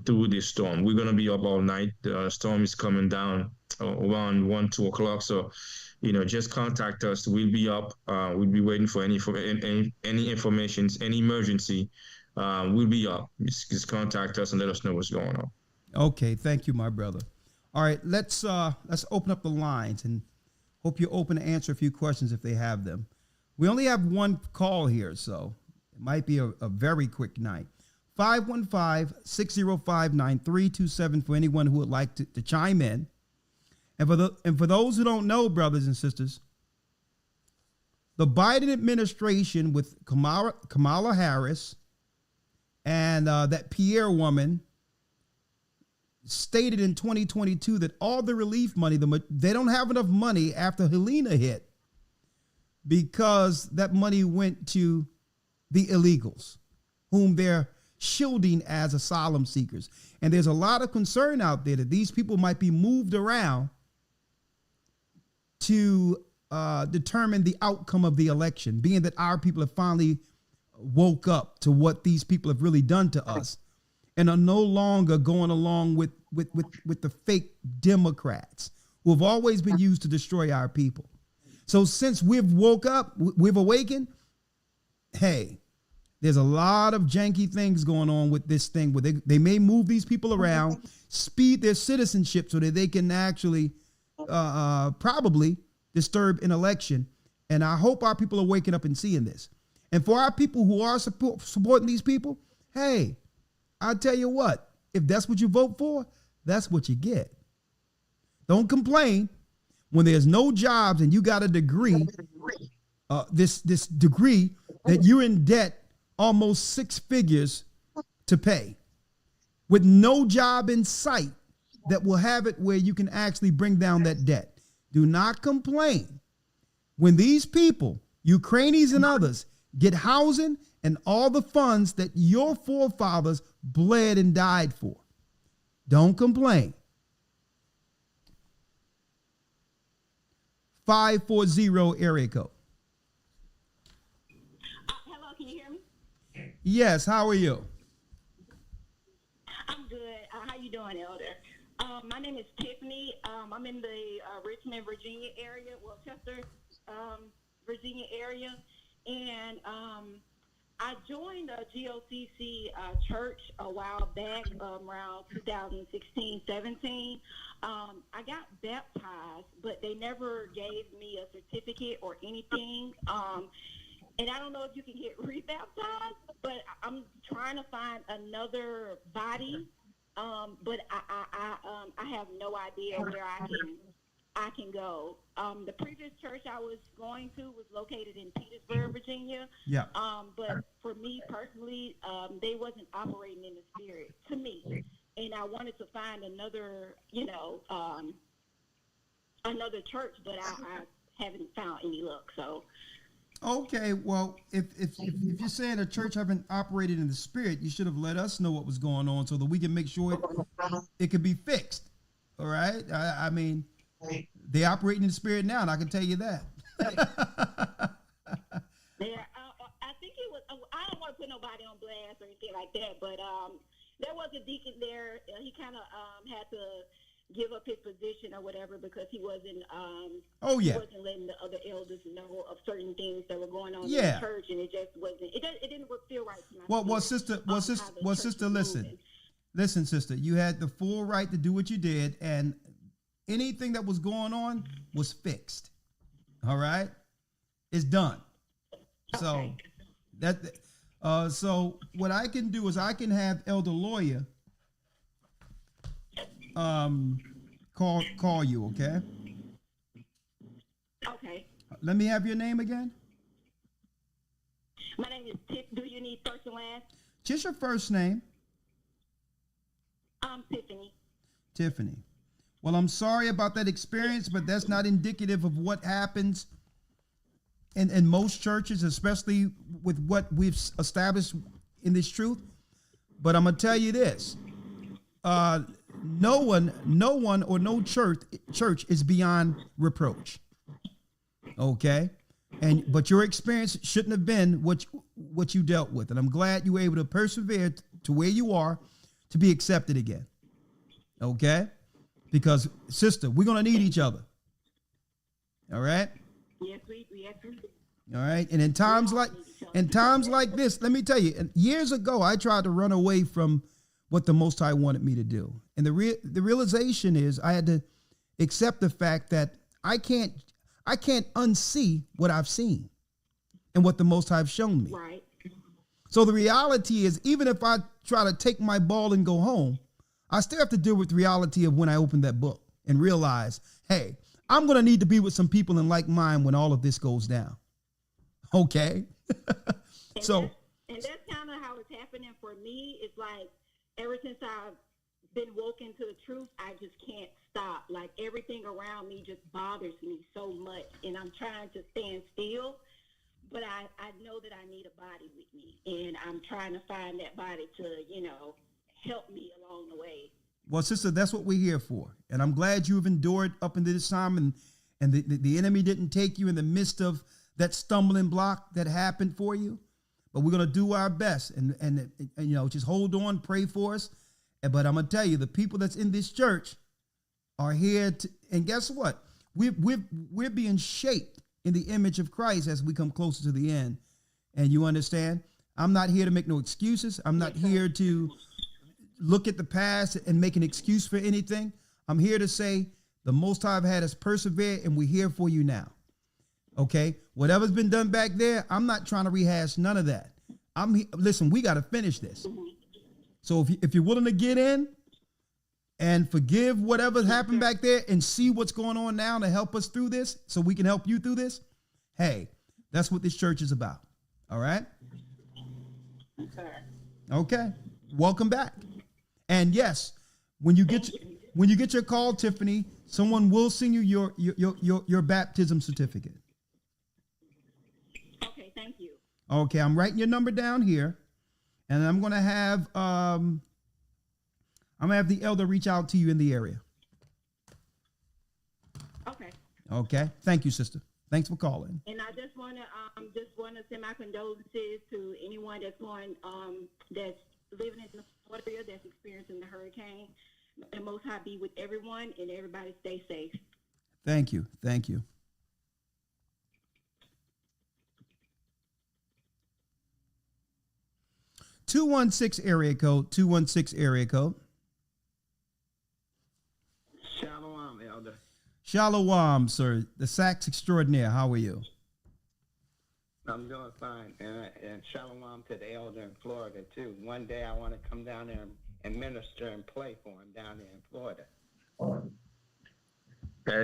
through this storm. We're going to be up all night. The storm is coming down around 1-2 o'clock. So, just contact us. We'll be up. We'll be waiting for any information, any emergency. We'll be up. Just contact us and let us know what's going on. Okay. Thank you, my brother. All right. Let's open up the lines and hope you're open to answer a few questions if they have them. We only have one call here, so it might be a very quick night. 515-605-9327 for anyone who would like to chime in. And for those who don't know, brothers and sisters, the Biden administration with Kamala Harris and that Pierre woman stated in 2022 that all the relief money, they don't have enough money after Helena hit because that money went to the illegals, whom they're shielding as asylum seekers. And there's a lot of concern out there that these people might be moved around to determine the outcome of the election, being that our people have finally woke up to what these people have really done to us and are no longer going along with the fake Democrats who have always been used to destroy our people. So since we've woke up, we've awakened, hey, there's a lot of janky things going on with this thing where they may move these people around, speed their citizenship so that they can actually probably disturb an election. And I hope our people are waking up and seeing this. And for our people who are supporting these people, hey, I'll tell you what, if that's what you vote for, that's what you get. Don't complain when there's no jobs and you got a degree, this degree that you're in debt almost 6 figures to pay with no job in sight that will have it where you can actually bring down that debt. Do not complain when these people, Ukrainians and others, get housing and all the funds that your forefathers bled and died for. Don't complain. 540 area code. Hello, can you hear me? Yes, how are you? I'm good. How you doing, Elder? My name is Tiffany. I'm in the Richmond, Virginia area, well, Chester, Virginia area, and I joined a GOCC church a while back, around 2016-17. I got baptized, but they never gave me a certificate or anything. And I don't know if you can get rebaptized, but I'm trying to find another body. But I have no idea where I can go. The previous church I was going to was located in Petersburg, Virginia. Yeah. But for me personally, they wasn't operating in the spirit to me, and I wanted to find another, another church, but I haven't found any luck. So. Okay, well, if you're saying a church haven't operated in the spirit, you should have let us know what was going on so that we can make sure it could be fixed. All right? I mean, they operating in the spirit now, and I can tell you that. Yeah, I think it was. I don't want to put nobody on blast or anything like that, but there was a deacon there. He kind of had to give up his position or whatever because he wasn't. He wasn't letting the other elders know of certain things that were going on in the church, and it just wasn't. It didn't feel right to my sister, listen, sister. You had the full right to do what you did, and anything that was going on was fixed. All right, it's done. Okay. So what I can do is I can have Elder Lawyer call you, okay? Okay. Let me have your name again. My name is Tiff. Do you need first and last? Just your first name. Tiffany. Tiffany. Well, I'm sorry about that experience, but that's not indicative of what happens in most churches, especially with what we've established in this truth. But I'm gonna tell you this. No one or no church is beyond reproach. Okay? But your experience shouldn't have been what you dealt with. And I'm glad you were able to persevere to where you are to be accepted again. Okay? Because, sister, we're going to need each other. All right? Yes, we. All right? And in times like this, let me tell you, years ago, I tried to run away from what the Most High wanted me to do. And the realization is I had to accept the fact that I can't unsee what I've seen and what the Most High have shown me. Right. So the reality is, even if I try to take my ball and go home, I still have to deal with the reality of when I open that book and realize, hey, I'm going to need to be with some people in like mind when all of this goes down. Okay. And that's kind of how it's happening for me. It's like, ever since I've been woken to the truth, I just can't stop. Like, everything around me just bothers me so much, and I'm trying to stand still, but I know that I need a body with me, and I'm trying to find that body to, help me along the way. Well, sister, that's what we're here for, and I'm glad you've endured up into this time, and the enemy didn't take you in the midst of that stumbling block that happened for you. But we're going to do our best and just hold on, pray for us. But I'm going to tell you, the people that's in this church are here to, and guess what? We're being shaped in the image of Christ as we come closer to the end. And you understand? I'm not here to make no excuses. I'm not here to look at the past and make an excuse for anything. I'm here to say the Most High have had us persevere, and we're here for you now. Okay, whatever's been done back there, I'm not trying to rehash none of that. Listen, we got to finish this. So if you're willing to get in and forgive whatever happened back there and see what's going on now to help us through this, so we can help you through this, hey, that's what this church is about. All right? Okay. Welcome back. And yes, when you get your call, Tiffany, someone will send you your baptism certificate. Okay, thank you. Okay, I'm writing your number down here, and I'm gonna have the elder reach out to you in the area. Okay. Okay. Thank you, sister. Thanks for calling. And I just want to send my condolences to anyone that's that's living in the Florida area that's experiencing the hurricane. The Most High be with everyone, and everybody stay safe. Thank you. Thank you. (216) area code. 216 area code. Shalom, Elder. Shalom, sir. The sax extraordinaire. How are you? I'm doing fine, and shalom to the elder in Florida too. One day I want to come down there and minister and play for him down there in Florida.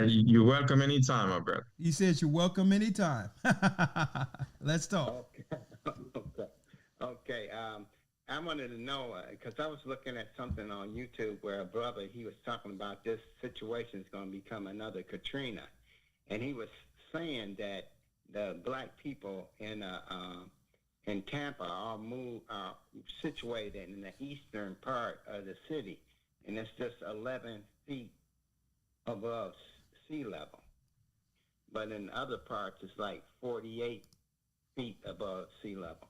You're welcome anytime, my brother. He says you're welcome anytime. Let's talk. Okay. I wanted to know, because I was looking at something on YouTube where a brother, he was talking about this situation is going to become another Katrina. And he was saying that the black people in Tampa are situated in the eastern part of the city. And it's just 11 feet above sea level. But in other parts, it's like 48 feet above sea level.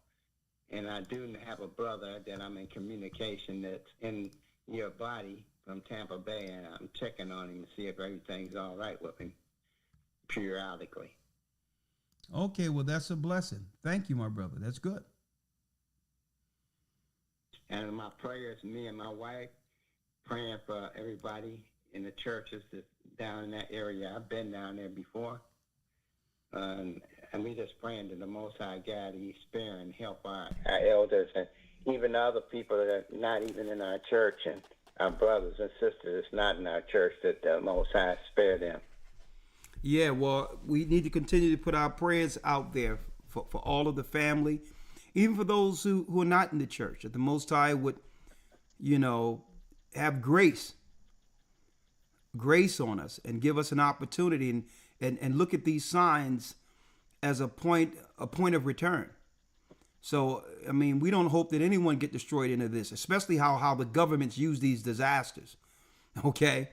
And I do have a brother that I'm in communication that's in your body from Tampa Bay, and I'm checking on him to see if everything's all right with him periodically. Okay, well, that's a blessing. Thank you, my brother. That's good. And my prayers, me and my wife, praying for everybody in the churches that's down in that area. I've been down there before. And we just praying to the Most High God, He spare and help our elders and even the other people that are not even in our church, and our brothers and sisters that's not in our church, that the Most High spare them. Yeah, well, we need to continue to put our prayers out there for all of the family, even for those who are not in the church, that the Most High would, have grace on us and give us an opportunity and look at these signs as a point of return. So, I mean, we don't hope that anyone get destroyed into this, especially how the governments use these disasters. Okay.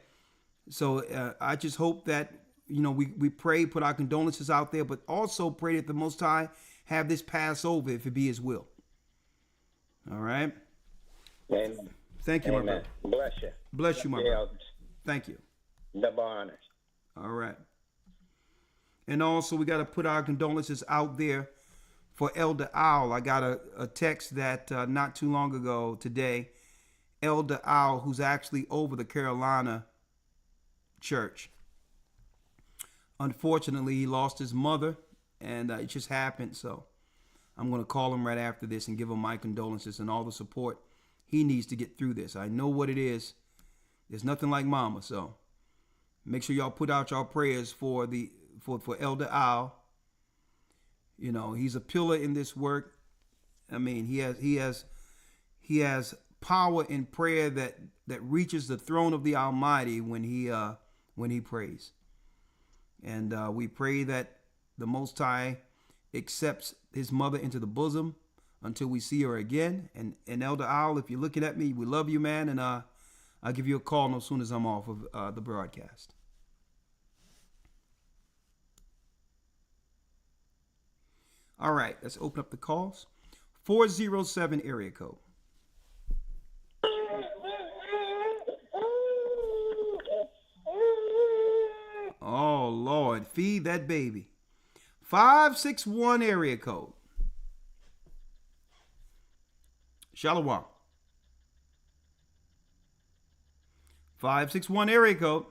So I just hope that, we pray, put our condolences out there, but also pray that the Most High have this pass over if it be His will. All right. Amen. Thank you, Amen. my brother. Bless you. Bless you, my brother. Thank you. Double honors. All right. And also, we got to put our condolences out there for Elder Owl. I got a text that not too long ago today, Elder Owl, who's actually over the Carolina church. Unfortunately, he lost his mother, and it just happened. So I'm going to call him right after this and give him my condolences and all the support he needs to get through this. I know what it is. There's nothing like mama. So make sure y'all put out y'all prayers for Elder Owl. He's a pillar in this work. I mean, he has power in prayer that reaches the throne of the Almighty when he prays. And we pray that the Most High accepts his mother into the bosom until we see her again. And Elder Owl, if you're looking at me, we love you, man. And I'll give you a call as soon as I'm off of the broadcast. All right, let's open up the calls. 407 area code. Oh, Lord, feed that baby. 561 area code. Shalom. 561 area code.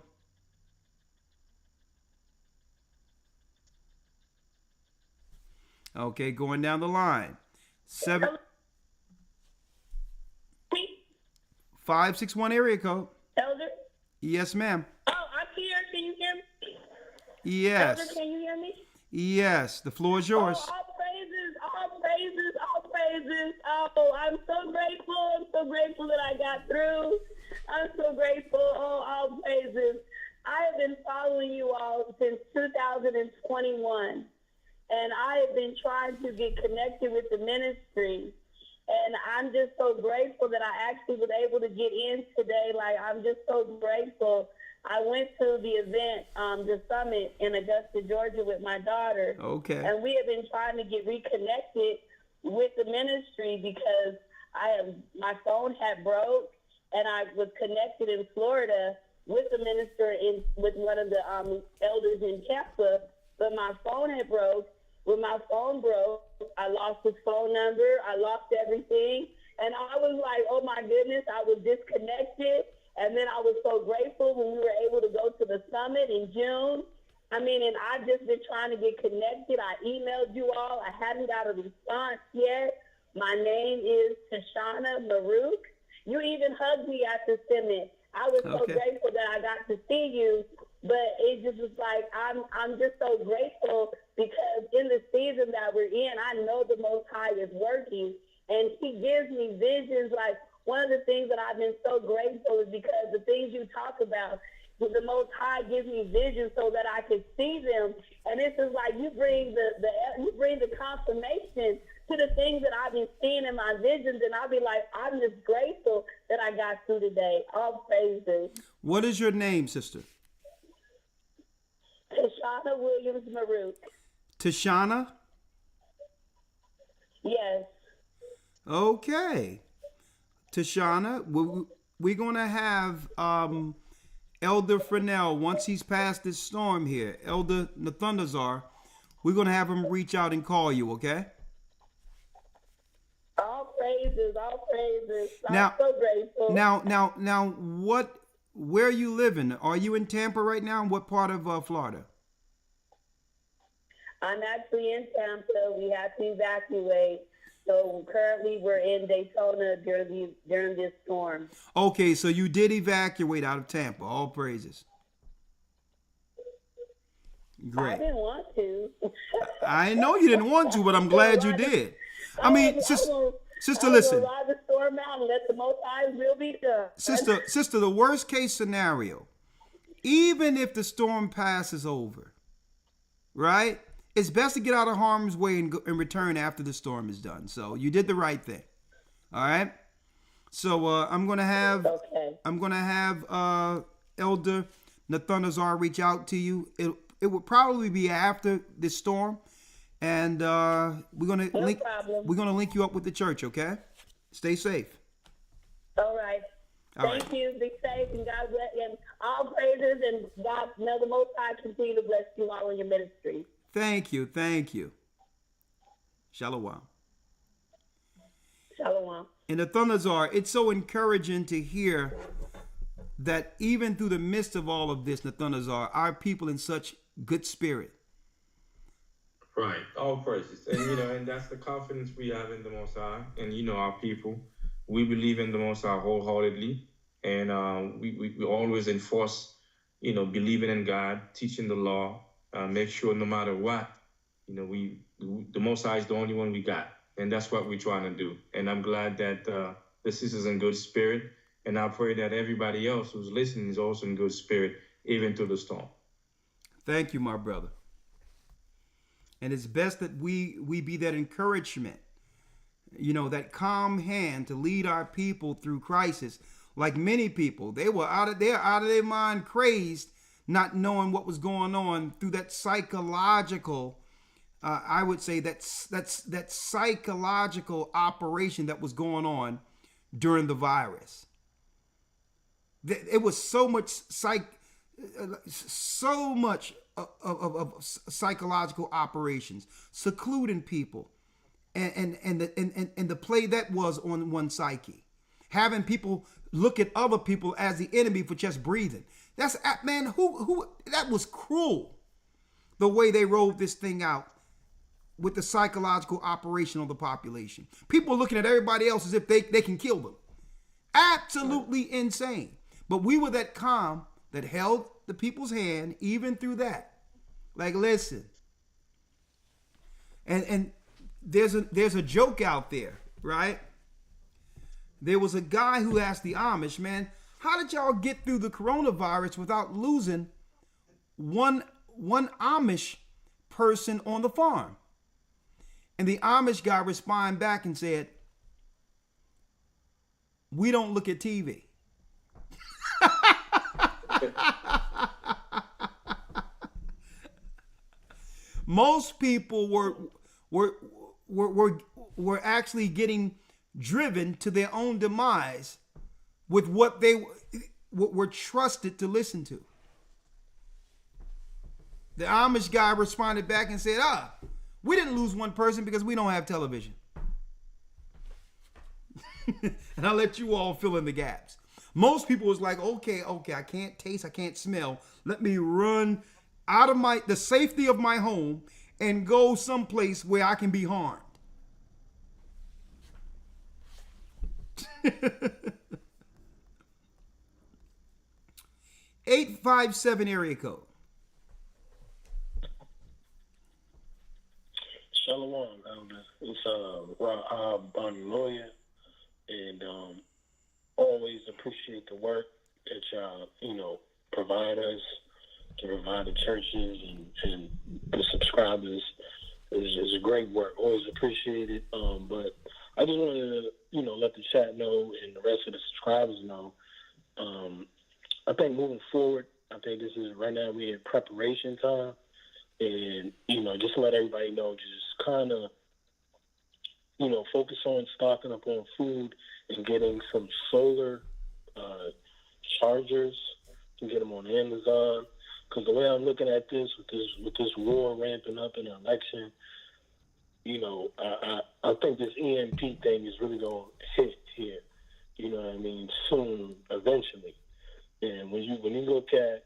Okay, going down the line. 561 area code. Elder? Yes, ma'am. Oh, I'm here. Can you hear me? Yes. Elder, can you hear me? Yes, the floor is yours. Oh, all praises, all praises, all praises. Oh, I'm so grateful. I'm so grateful that I got through. I'm so grateful. Oh, all praises. I have been following you all since 2021. and I have been trying to get connected with the ministry. And I'm just so grateful that I actually was able to get in today. Like, I'm just so grateful. I went to the event, the summit in Augusta, Georgia with my daughter. Okay. And we have been trying to get reconnected with the ministry because my phone had broke, and I was connected in Florida with the minister with one of the elders in Tampa, but my phone had broke. When my phone broke, I lost his phone number. I lost everything. And I was like, oh, my goodness, I was disconnected. And then I was so grateful when we were able to go to the summit in June. I mean, and I've just been trying to get connected. I emailed you all. I hadn't got a response yet. My name is Tashana Maruk. You even hugged me at the summit. I was so grateful that I got to see you. But it just was like, I'm just so grateful because in the season that we're in, I know the Most High is working, and he gives me visions. Like, one of the things that I've been so grateful is because the things you talk about, the Most High gives me visions so that I can see them. And this is like, you bring the confirmation to the things that I've been seeing in my visions, and I'll be like, I'm just grateful that I got through today. All praises. What is your name, sister? Tashana Williams Maruk. Tashana? Yes. Okay. Tashana, we're going to have Elder Fresnel, once he's past this storm here, Elder Nathundazar, we're going to have him reach out and call you, okay? All praises, all praises. Now, I'm so grateful. Now, where are you living? Are you in Tampa right now? What part of Florida? I'm actually in Tampa. We had to evacuate. So currently we're in Daytona during this storm. Okay, so you did evacuate out of Tampa. All praises. Great. I didn't want to. I know you didn't want to, but I'm glad you did. I mean, sister, listen. Ride the storm out and let the Most High's will be done. Sister, the worst case scenario, even if the storm passes over, right? It's best to get out of harm's way and return after the storm is done. So you did the right thing. All right. So I'm gonna have Elder Nathundazar reach out to you. It would probably be after this storm, and we're gonna link you up with the church. Okay. Stay safe. All right. Thank you. Be safe, and God bless you. And all praises, and God, may the Most High continue to bless you all in your ministry. Thank you. Shalom. Shalom. And the Nathundazar, it's so encouraging to hear that even through the midst of all of this, Nathundazar, our people in such good spirit. Right. All praises. And, and that's the confidence we have in the Most High. And, our people, we believe in the Most High wholeheartedly. And we always enforce, believing in God, teaching the law. Make sure no matter what, the Most High is the only one we got. And that's what we're trying to do. And I'm glad that the sister's in good spirit. And I pray that everybody else who's listening is also in good spirit, even through the storm. Thank you, my brother. And it's best that we be that encouragement, that calm hand to lead our people through crisis. Like many people, they were out of their mind, crazed, not knowing what was going on through that psychological, I would say that psychological operation that was going on during the virus. It was so much of psychological operations, secluding people, and the play that was on one psyche, having people look at other people as the enemy for just breathing. That's, man, who that was cruel, the way they rolled this thing out with the psychological operation on the population. People looking at everybody else as if they can kill them. Absolutely insane. But we were that calm that held the people's hand even through that. Like, listen. And there's a joke out there, right? There was a guy who asked the Amish, man, how did y'all get through the coronavirus without losing one Amish person on the farm. And the Amish guy responded back and said, we don't look at TV. Most people were actually getting driven to their own demise with what they were trusted to listen to. The Amish guy responded back and said, we didn't lose one person because we don't have television. And I'll let you all fill in the gaps. Most people was like, okay, I can't taste, I can't smell. Let me run out of the safety of my home and go someplace where I can be harmed. 857 area code. Shalom, Elder. It's I'm a lawyer, and always appreciate the work that y'all, provide us, to provide the churches and the subscribers. It's a great work. Always appreciate it. But I just wanted to, let the chat know and the rest of the subscribers know. I think moving forward, I think this is right now we're in preparation time. And, just to let everybody know, just kind of, focus on stocking up on food and getting some solar chargers to get them on Amazon. Because the way I'm looking at this, with this war ramping up in the election, I think this EMP thing is really going to hit here. You know what I mean? Soon, eventually. And when you look at,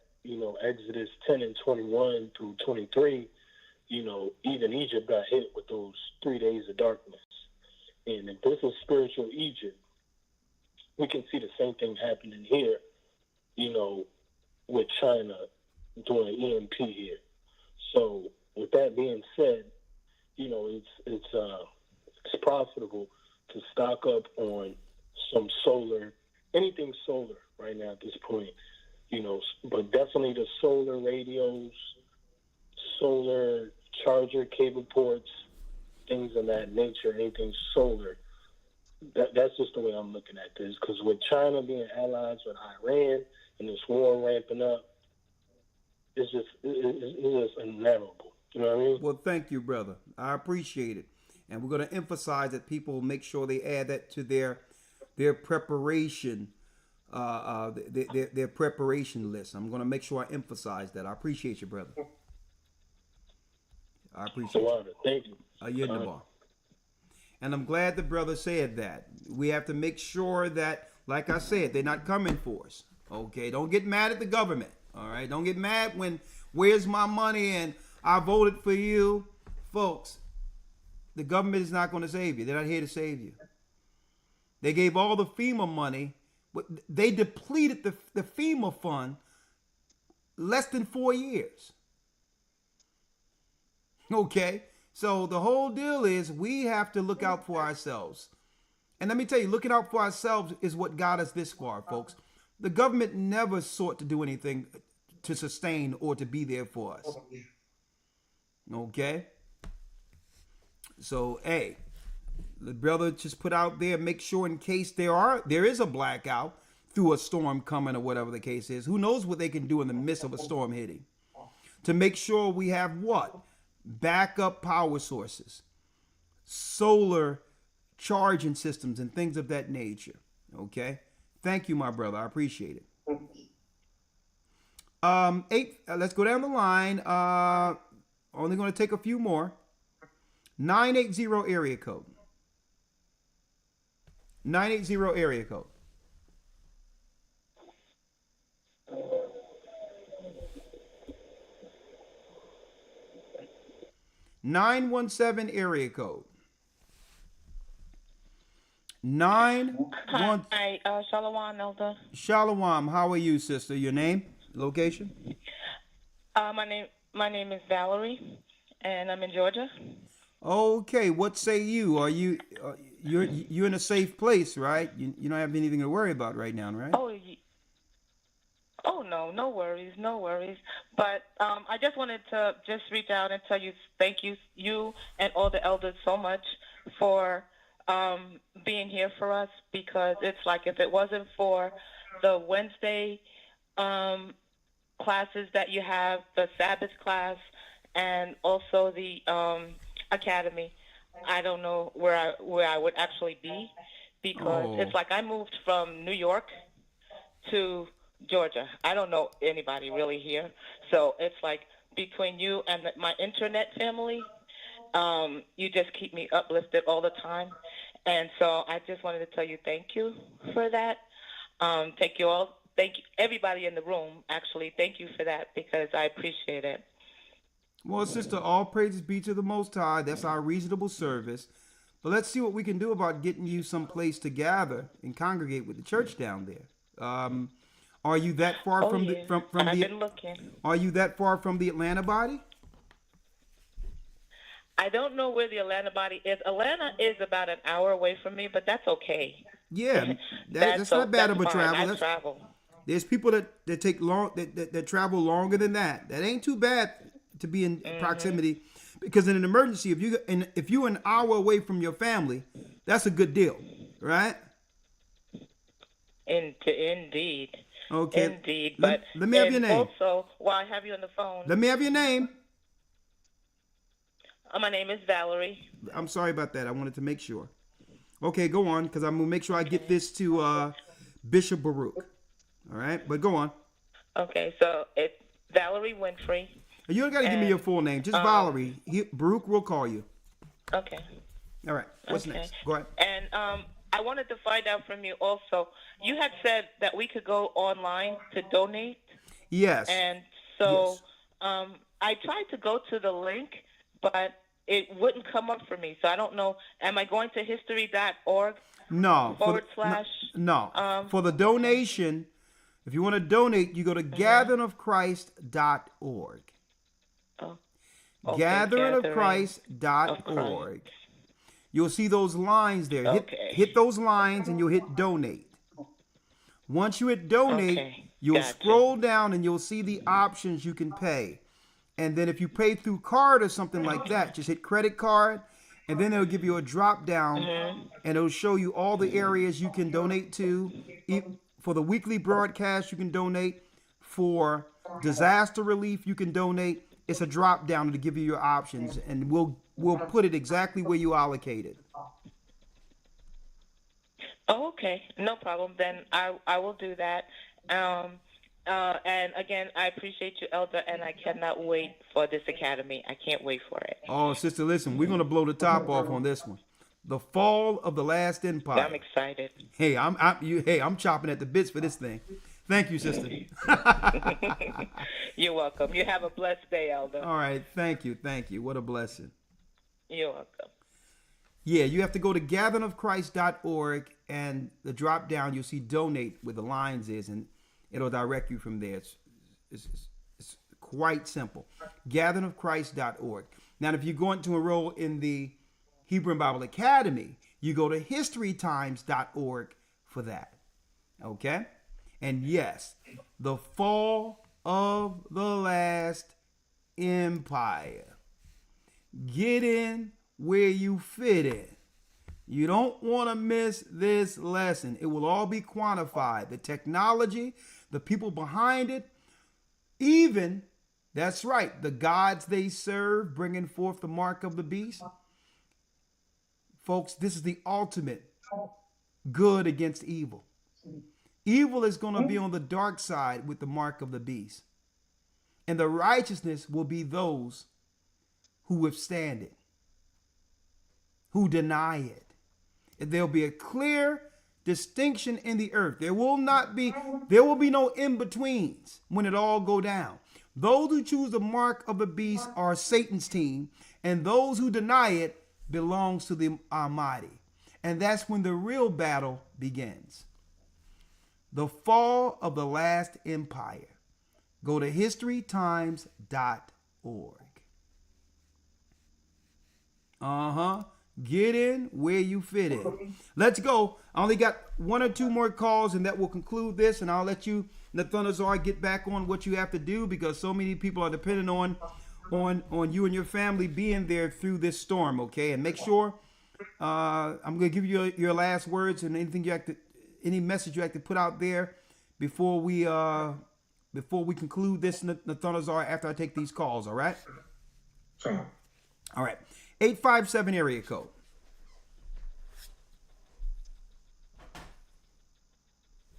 Exodus 10 and 21 through 23, even Egypt got hit with those 3 days of darkness. And if this is spiritual Egypt, we can see the same thing happening here, with China doing an EMP here. So with that being said, it's profitable to stock up on some solar, anything solar right now at this point, but definitely the solar radios, solar charger cable ports, things of that nature, anything solar. That's just the way I'm looking at this. Because with China being allies with Iran and this war ramping up, it's just inevitable. You know what I mean? Well, thank you, brother. I appreciate it. And we're going to emphasize that people make sure they add that to their preparation, their preparation list. I'm going to make sure I emphasize that. I appreciate you, brother. I appreciate it. Thank you. You're in the bar. And I'm glad the brother said that. We have to make sure that, like I said, they're not coming for us. Okay, don't get mad at the government. All right, don't get mad when, where's my money and I voted for you. Folks, the government is not going to save you. They're not here to save you. They gave all the FEMA money, but they depleted the FEMA fund less than 4 years. Okay, so the whole deal is we have to look out for ourselves. And let me tell you, looking out for ourselves is what got us this far, folks. The government never sought to do anything to sustain or to be there for us. Okay? So, hey, the brother just put out there, make sure in case there is a blackout through a storm coming or whatever the case is. Who knows what they can do in the midst of a storm hitting? To make sure we have what? Backup power sources, solar charging systems, and things of that nature. Okay? Thank you, my brother. I appreciate it. 8. Let's go down the line. Only going to take a few more. 980 area code. 980 area code. 917 area code. 917. Hi, Shalom, Elder. Shalom. How are you, sister? Your name, location? My name is Valerie, and I'm in Georgia. Okay. What say you? Are you you're in a safe place, right? You don't have anything to worry about right now, right? Oh, no, no worries, no worries. But I just wanted to just reach out and tell you thank you and all the elders so much for being here for us, because it's like if it wasn't for the Wednesday classes that you have, the Sabbath class, and also the academy, I don't know where I would actually be, because it's like I moved from New York to Georgia. I don't know anybody really here, so it's like between you and my internet family, you just keep me uplifted all the time, and so I just wanted to tell you thank you for that. Thank you everybody in the room. Actually, thank you for that, because I appreciate it. Well, sister, all praises be to the Most High. That's our reasonable service. But let's see what we can do about getting you someplace to gather and congregate with the church down there. Are you that far Oh, from yeah. the from I've the? been looking. Are you that far from the Atlanta body? I don't know where the Atlanta body is. Atlanta is about an hour away from me, but that's okay. Yeah, that's not bad of a fine. travel. I travel. There's people that take long that travel longer than that. That ain't too bad to be in proximity, because in an emergency, if you're an hour away from your family, that's a good deal, right? Indeed. Okay. Indeed. But let me have your name. Also, while I have you on the phone, Let me have your name. my name is Valerie. I'm sorry about that. I wanted to make sure. Okay, go on, because I'm gonna make sure I get this to Bishop Baruch. All right, but go on. Okay, so it's Valerie Winfrey. You don't gotta give me your full name. Just Valerie. Baruch will call you. Okay. All right. What's next? Go ahead. And I wanted to find out from you also. You had said that we could go online to donate. Yes. And so Yes. I tried to go to the link, but it wouldn't come up for me. So I don't know. Am I going to history.org? No. No. For the donation, if you want to donate, you go to gatheringofchrist.org. Oh. Okay, gatheringofchrist.org. You'll see those lines there. Hit those lines and you'll hit donate. Once you hit donate, you'll scroll down and you'll see the options you can pay. And then if you pay through card or something like that, just hit credit card, and then it'll give you a drop down and it'll show you all the areas you can donate to. For the weekly broadcast, you can donate. For disaster relief, you can donate. It's a drop down to give you your options, and we'll put it exactly where you allocate it. Oh, okay. No problem. Then I will do that. And again, I appreciate you, Elder, and I cannot wait for this academy. I can't wait for it. Oh, sister, listen, we're gonna blow the top off on this one. The fall of the last empire. I'm excited. Hey, I'm chopping at the bits for this thing. Thank you, sister. You're welcome. You have a blessed day, Elder. All right, thank you. What a blessing. You're welcome. Yeah, you have to go to gatheringofchrist.org, and the drop down, you'll see donate where the lines is, and it'll direct you from there. It's quite simple. Gatheringofchrist.org. Now, if you're going to enroll in the Hebrew Bible Academy, you go to historytimes.org for that. Okay? And yes, the fall of the last empire. Get in where you fit in. You don't want to miss this lesson. It will all be quantified. The technology, the people behind it, even, that's right, the gods they serve, bringing forth the mark of the beast. Folks, this is the ultimate good against evil. Evil is going to be on the dark side with the mark of the beast. And the righteousness will be those who withstand it, who deny it. There'll be a clear distinction in the earth. There will be no in-betweens when it all go down. Those who choose the mark of the beast are Satan's team, and those who deny it belongs to the Almighty. And that's when the real battle begins. The fall of the last empire. Go to historytimes.org. Get in where you fit in. Let's go. I only got one or two more calls, and that will conclude this, and I'll let you Nathanael, get back on what you have to do, because so many people are depending on you and your family being there through this storm. Okay, and make sure I'm going to give you your last words and anything you have to, any message you have to put out there before we conclude this, Nathanael, after I take these calls. All right. Sure. All right. 857 area code.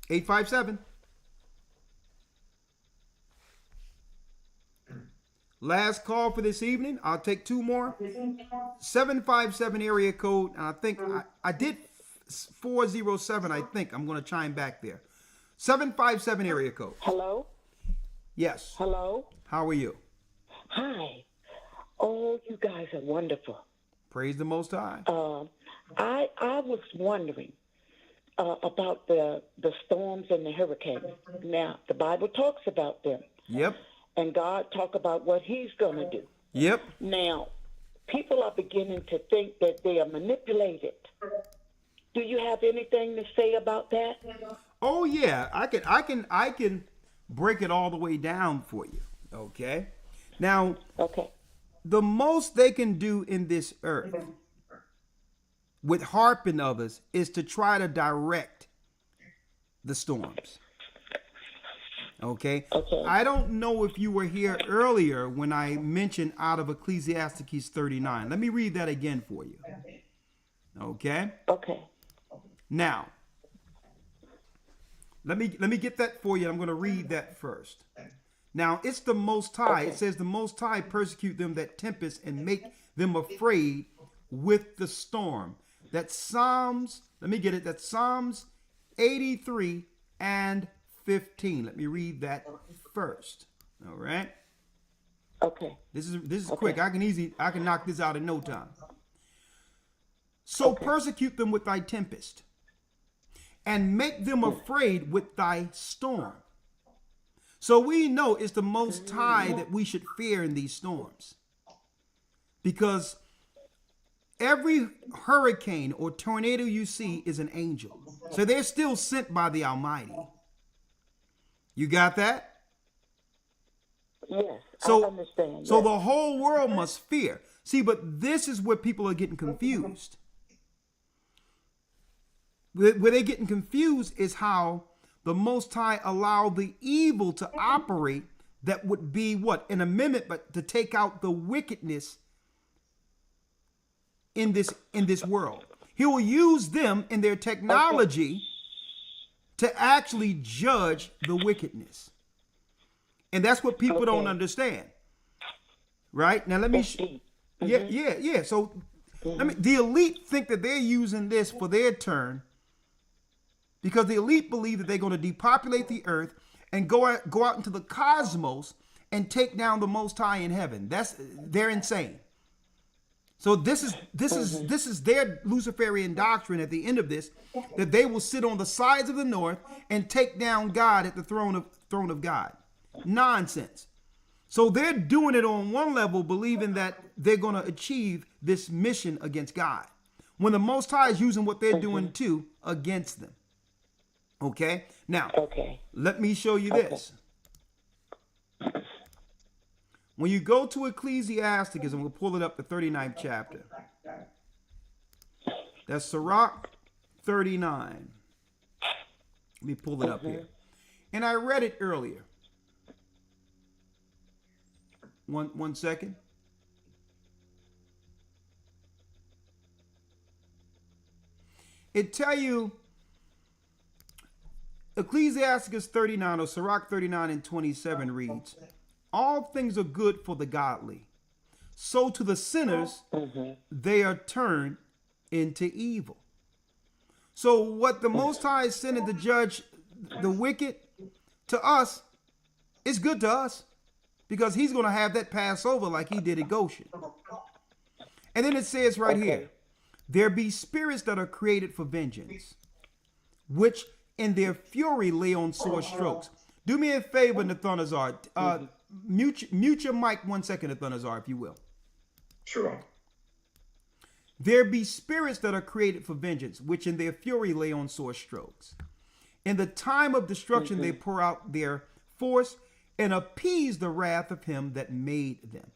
$857. Last call for this evening. I'll take two more. 757 area code. And I think I did 407. I think I'm going to chime back there. 757 area code. Hello? Yes. Hello? How are you? Hi. Oh, you guys are wonderful. Praise the Most High. I was wondering about the storms and the hurricanes. Now, the Bible talks about them. Yep. And God talk about what he's going to do. Yep. Now, people are beginning to think that they are manipulated. Do you have anything to say about that? Oh yeah, I can break it all the way down for you. Okay. Now, okay. The most they can do in this earth with harping others is to try to direct the storms. Okay. I don't know if you were here earlier when I mentioned out of Ecclesiastes 39. Let me read that again for you. Okay. Okay. Now, let me get that for you. I'm going to read that first. Now, it's the Most High. Okay. It says the Most High persecute them that tempest and make them afraid with the storm. That's Psalms. Let me get it. That's Psalms 83 and 15. Let me read that first. All right. Okay. This is quick. I can knock this out in no time. So persecute them with thy tempest, and make them afraid with thy storm. So we know it's the Most High that we should fear in these storms, because every hurricane or tornado you see is an angel. So they're still sent by the Almighty. You got that? Yes, so, I understand. So the whole world must fear. See, but this is where people are getting confused. Where they're getting confused is how the Most High allowed the evil to operate that would be what? An amendment, but to take out the wickedness in this world. He will use them in their technology to actually judge the wickedness. And that's what people don't understand. Right? Now let me yeah. So the elite think that they're using this for their turn, because the elite believe that they're going to depopulate the earth and go out into the cosmos and take down the Most High in heaven. They're insane. So this is their Luciferian doctrine at the end of this, that they will sit on the sides of the north and take down God at the throne of God. Nonsense. So they're doing it on one level, believing that they're going to achieve this mission against God, when the Most High is using what they're doing too against them. Okay. Now, let me show you this. When you go to Ecclesiastes, I'm going to pull it up, the 39th chapter. That's Sirach 39. Let me pull it up here. And I read it earlier. One second. It tell you, Ecclesiastes 39 or Sirach 39 and 27 reads, all things are good for the godly. So to the sinners, they are turned into evil. So what the Most High is sending to judge the wicked, to us, is good to us, because he's going to have that pass over like he did at Goshen. And then it says right here, there be spirits that are created for vengeance, which in their fury lay on sore strokes. Do me a favor, Nathanael. Mute your mic 1 second, Nathanael, if you will. Sure. There be spirits that are created for vengeance, which in their fury lay on sore strokes. In the time of destruction, they pour out their force and appease the wrath of him that made them.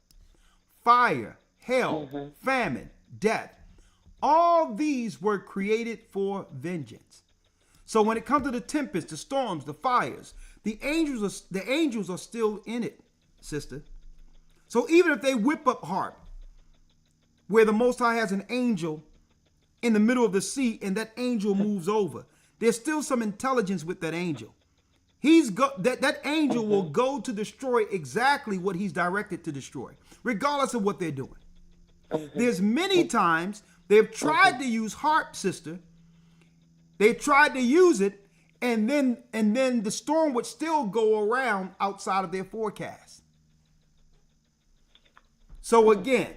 Fire, hell, famine, death, all these were created for vengeance. So when it comes to the tempest, the storms, the fires, the angels are still in it, sister. So even if they whip up harp, where the Most High has an angel in the middle of the sea and that angel moves over, there's still some intelligence with that angel. That angel will go to destroy exactly what he's directed to destroy, regardless of what they're doing. There's many times they've tried to use harp, sister. They tried to use it, and then the storm would still go around outside of their forecast. So again,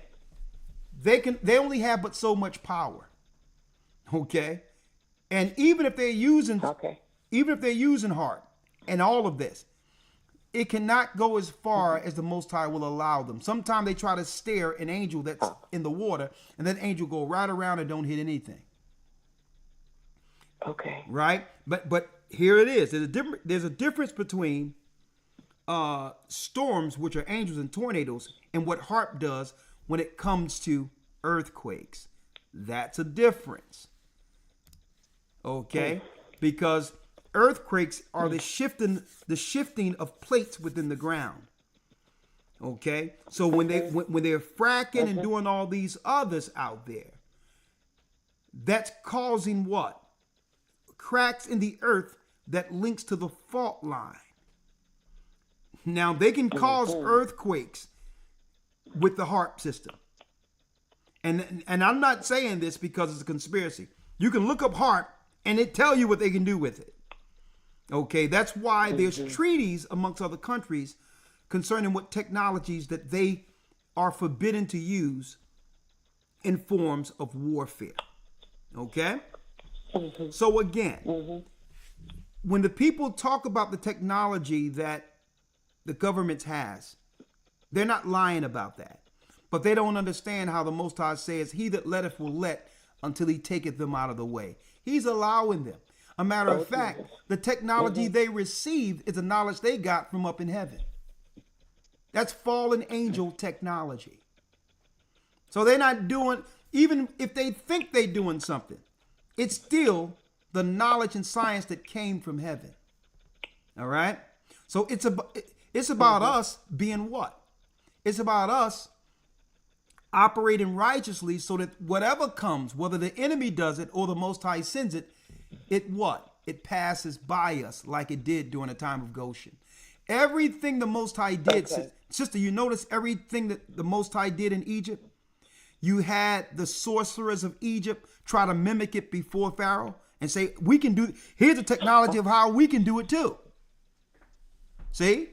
they only have but so much power. Okay? And even if they're using harp and all of this, it cannot go as far as the Most High will allow them. Sometimes they try to stare an angel that's in the water, and that angel go right around and don't hit anything. Okay. Right? But here it is. There's a difference between storms, which are angels and tornadoes, and what harp does when it comes to earthquakes. That's a difference. Okay? Because earthquakes are the shifting of plates within the ground. Okay? So when they're fracking and doing all these others out there, that's causing what? Cracks in the earth that links to the fault line. Now they can cause earthquakes with the harp system. And I'm not saying this because it's a conspiracy. You can look up harp and it tell you what they can do with it. Okay, that's why there's treaties amongst other countries concerning what technologies that they are forbidden to use in forms of warfare. Okay? So again, when the people talk about the technology that the government has, they're not lying about that. But they don't understand how the Most High says, he that letteth will let until he taketh them out of the way. He's allowing them. A matter of fact, the technology they received is the knowledge they got from up in heaven. That's fallen angel technology. So they're not doing, even if they think they're doing something, it's still the knowledge and science that came from heaven. All right? So it's about us being what? It's about us operating righteously so that whatever comes, whether the enemy does it or the Most High sends it, it what? It passes by us like it did during the time of Goshen. Everything the Most High did, sister, you notice everything that the Most High did in Egypt? You had the sorcerers of Egypt try to mimic it before Pharaoh and say, we can do, here's the technology of how we can do it too. See?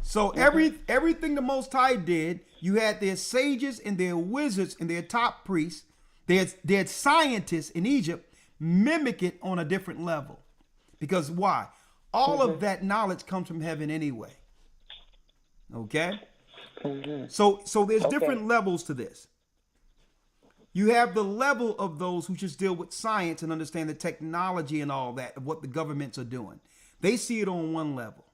So everything the Most High did, you had their sages and their wizards and their top priests, their scientists in Egypt mimic it on a different level. Because why? All of that knowledge comes from heaven anyway. Okay? So there's different levels to this. You have the level of those who just deal with science and understand the technology and all that of what the governments are doing. They see it on one level.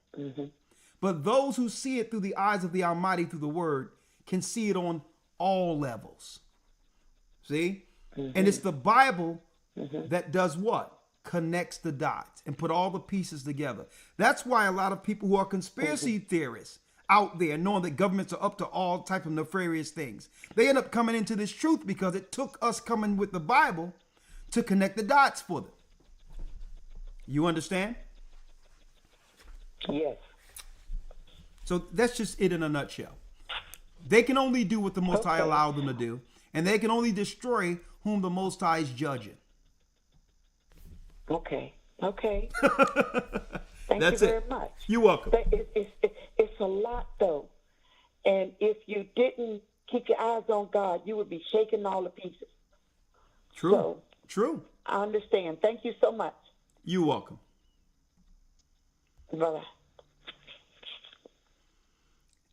But those who see it through the eyes of the Almighty through the Word can see it on all levels. See? And it's the Bible that does what? Connects the dots and put all the pieces together. That's why a lot of people who are conspiracy theorists out there, knowing that governments are up to all types of nefarious things, they end up coming into this truth because it took us coming with the Bible to connect the dots for them. You understand? Yes. So that's just it in a nutshell. They can only do what the Most High allowed them to do, and they can only destroy whom the Most High is judging. Okay. Thank That's you very it. much. You're welcome. It's a lot, though. And if you didn't keep your eyes on God, you would be shaking all the pieces. True. True. I understand. Thank you so much. You're welcome. Bye-bye.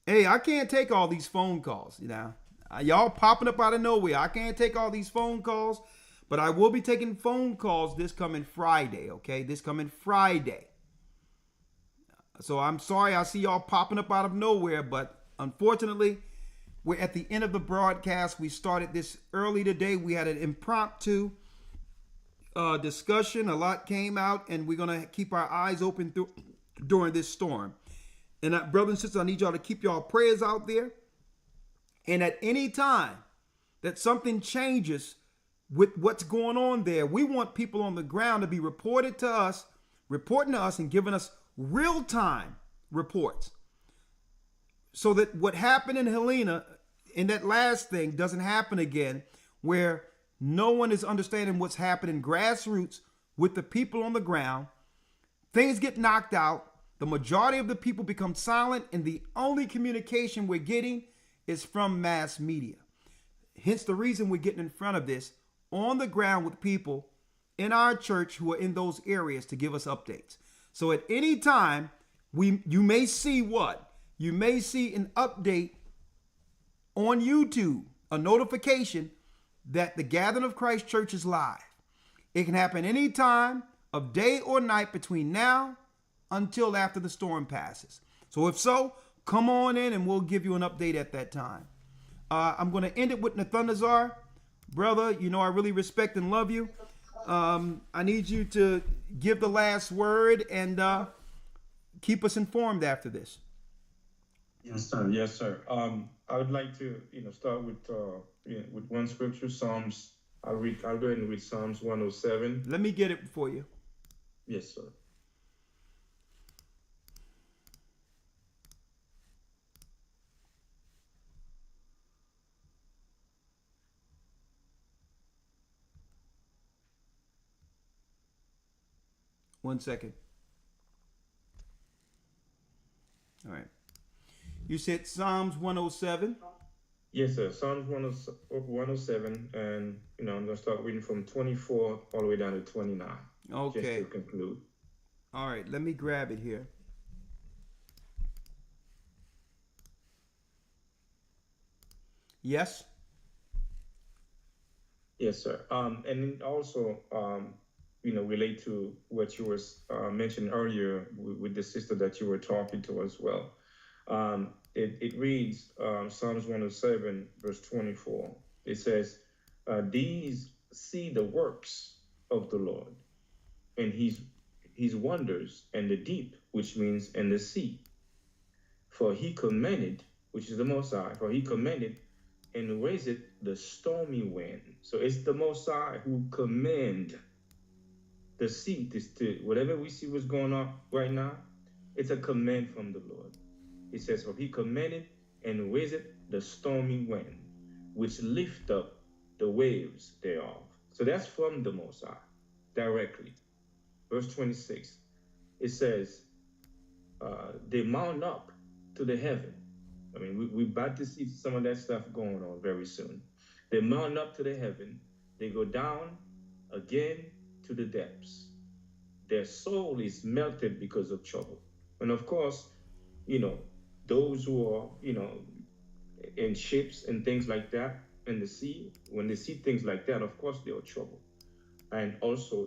Hey, I can't take all these phone calls, you know. Y'all popping up out of nowhere. I can't take all these phone calls. But I will be taking phone calls this coming Friday, okay? This coming Friday. So I'm sorry I see y'all popping up out of nowhere, but unfortunately, we're at the end of the broadcast. We started this early today. We had an impromptu discussion. A lot came out, and we're going to keep our eyes open during this storm. And brothers and sisters, I need y'all to keep y'all prayers out there. And at any time that something changes with what's going on there, we want people on the ground to be reporting to us and giving us real-time reports, so that what happened in Helena in that last thing doesn't happen again, where no one is understanding what's happening grassroots with the people on the ground. Things get knocked out. The majority of the people become silent, and the only communication we're getting is from mass media. Hence the reason we're getting in front of this on the ground with people in our church who are in those areas to give us updates. So at any time, you may see what? You may see an update on YouTube, a notification that the Gathering of Christ Church is live. It can happen any time of day or night between now until after the storm passes. So if so, come on in and we'll give you an update at that time. I'm going to end it with Nathanael. Brother, you know I really respect and love you. I need you to give the last word and keep us informed after this. Yes, sir. Yes, sir. I would like to, start with one scripture, Psalms. I'll go ahead and read Psalms 107. Let me get it for you. Yes, sir. One second. All right. You said Psalms 107? Yes, sir. Psalms 107, and I'm going to start reading from 24 all the way down to 29. Okay. Just to conclude. All right, let me grab it here. Yes? Yes, sir. And also, relate to what you were mentioned earlier with the sister that you were talking to as well. It reads, Psalms 107, verse 24. It says, these see the works of the Lord and his wonders and the deep, which means and the sea. For he commanded, which is the Most High, for he commanded and raised the stormy wind. So it's the Most High who command the sea, whatever we see what's going on right now, it's a command from the Lord. It says, for he commanded and raised the stormy wind, which lift up the waves thereof. So that's from the Most High, directly. Verse 26, it says, they mount up to the heaven. I mean, we're about to see some of that stuff going on very soon. They mount up to the heaven. They go down again to the depths. Their soul is melted because of trouble. And of course, those who are, in ships and things like that in the sea, when they see things like that, of course they are troubled. And also,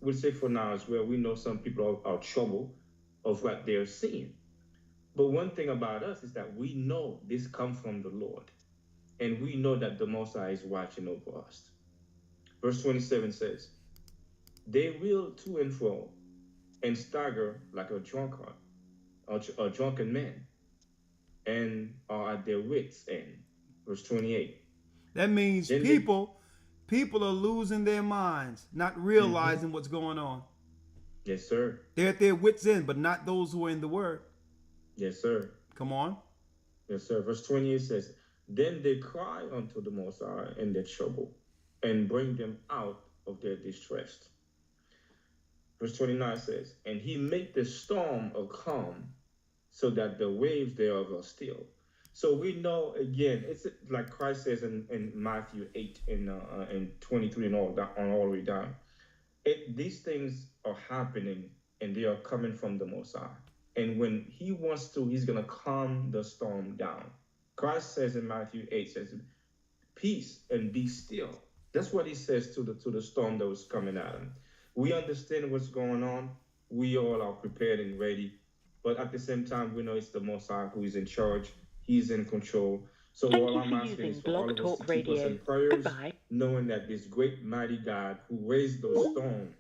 we'll say for now as well, we know some people are troubled of what they're seeing. But one thing about us is that we know this comes from the Lord. And we know that the Most High is watching over us. Verse 27 says, they will to and fro and stagger like a drunkard, a drunken man, and are at their wits' end. Verse 28. That means then people are losing their minds, not realizing what's going on. Yes, sir. They're at their wits' end, but not those who are in the word. Yes, sir. Come on. Yes, sir. Verse 28 says, then they cry unto the Most High in their trouble, and bring them out of their distress. Verse 29 says, and he make the storm a calm, so that the waves thereof are still. So we know, again, it's like Christ says in Matthew 8 and 23 and all the way down. These things are happening, and they are coming from the Most High. And when he wants to, he's going to calm the storm down. Christ says in Matthew 8, says, peace and be still. That's what he says to the storm that was coming at him. We understand what's going on. We all are prepared and ready. But at the same time, we know it's the Most High who is in charge. He's in control. So all I'm asking is for all of us to keep us in prayers, knowing that this great, mighty God who raised those storms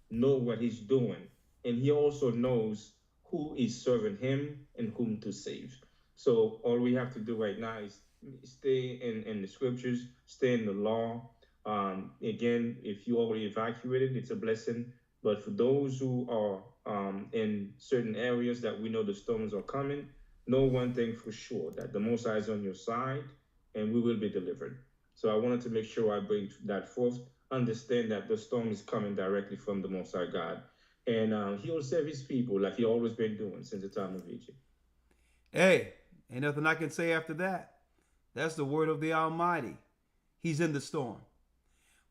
know what he's doing. And he also knows who is serving him and whom to save. So all we have to do right now is stay in the scriptures, stay in the law. Again, if you already evacuated, it's a blessing. But for those who are in certain areas that we know the storms are coming, know one thing for sure, that the Most High is on your side and we will be delivered. So I wanted to make sure I bring that forth. Understand that the storm is coming directly from the Most High God. And he will save his people like he always been doing since the time of Egypt. Hey, ain't nothing I can say after that. That's the word of the Almighty. He's in the storm.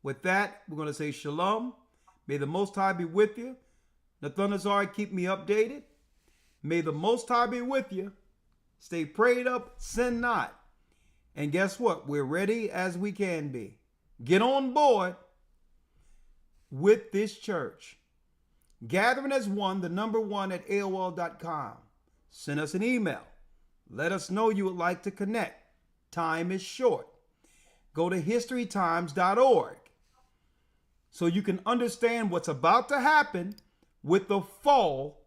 With that, we're going to say shalom. May the Most High be with you. Nathanael, keep me updated. May the Most High be with you. Stay prayed up, sin not. And guess what? We're ready as we can be. Get on board with this church. Gathering as one, the number one at AOL.com. Send us an email. Let us know you would like to connect. Time is short. Go to historytimes.org so you can understand what's about to happen with the fall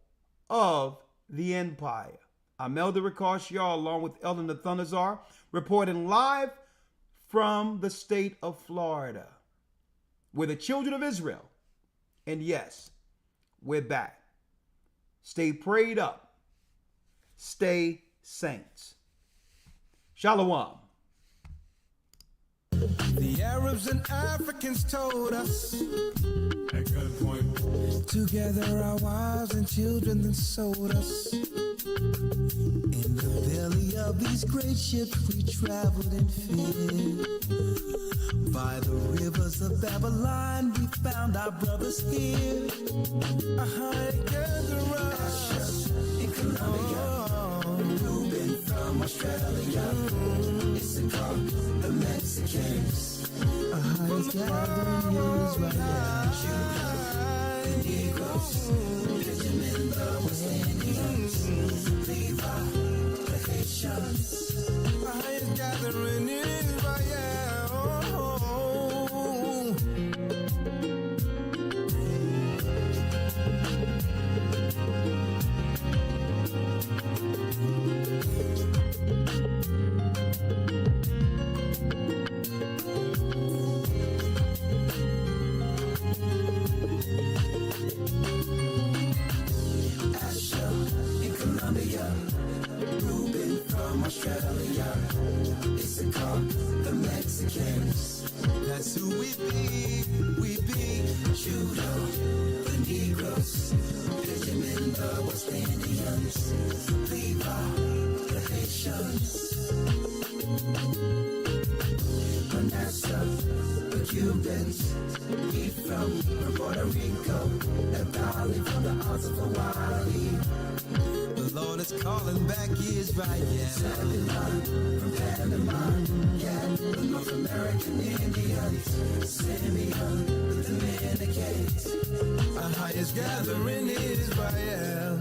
of the empire. I'm Elder Rikash Yar along with Elder Nathanael reporting live from the state of Florida. We're the children of Israel. And yes, we're back. Stay prayed up. Stay saints. Shalom. The Arabs and Africans told us, a good point. Together our wives and children then sold us. In the belly of these great ships we traveled in fear. By the rivers of Babylon we found our brothers here. Asha in Colombia, Reuben from Australia, Issachar, the Mexicans, AHAYAH's gathering Israel, Judah, the Negroes, Benjamin, the West Indians, Levi, the Haitians, AHAYAH's gathering Israel. Reuben from Australia, Issachar, the Mexicans. That's who we be. We be Judah, the Negroes, Benjamin, the West Indians, Levi, the Haitians, Manasseh, the Cubans, Ephraim from Puerto Rico, Naphtali from the Isles of Hawaii. The Lord is calling back Israel. Zebulon from Panama, Gad, the North American Indians, Simeon, the Dominicans. AHAYAH's gathering Israel.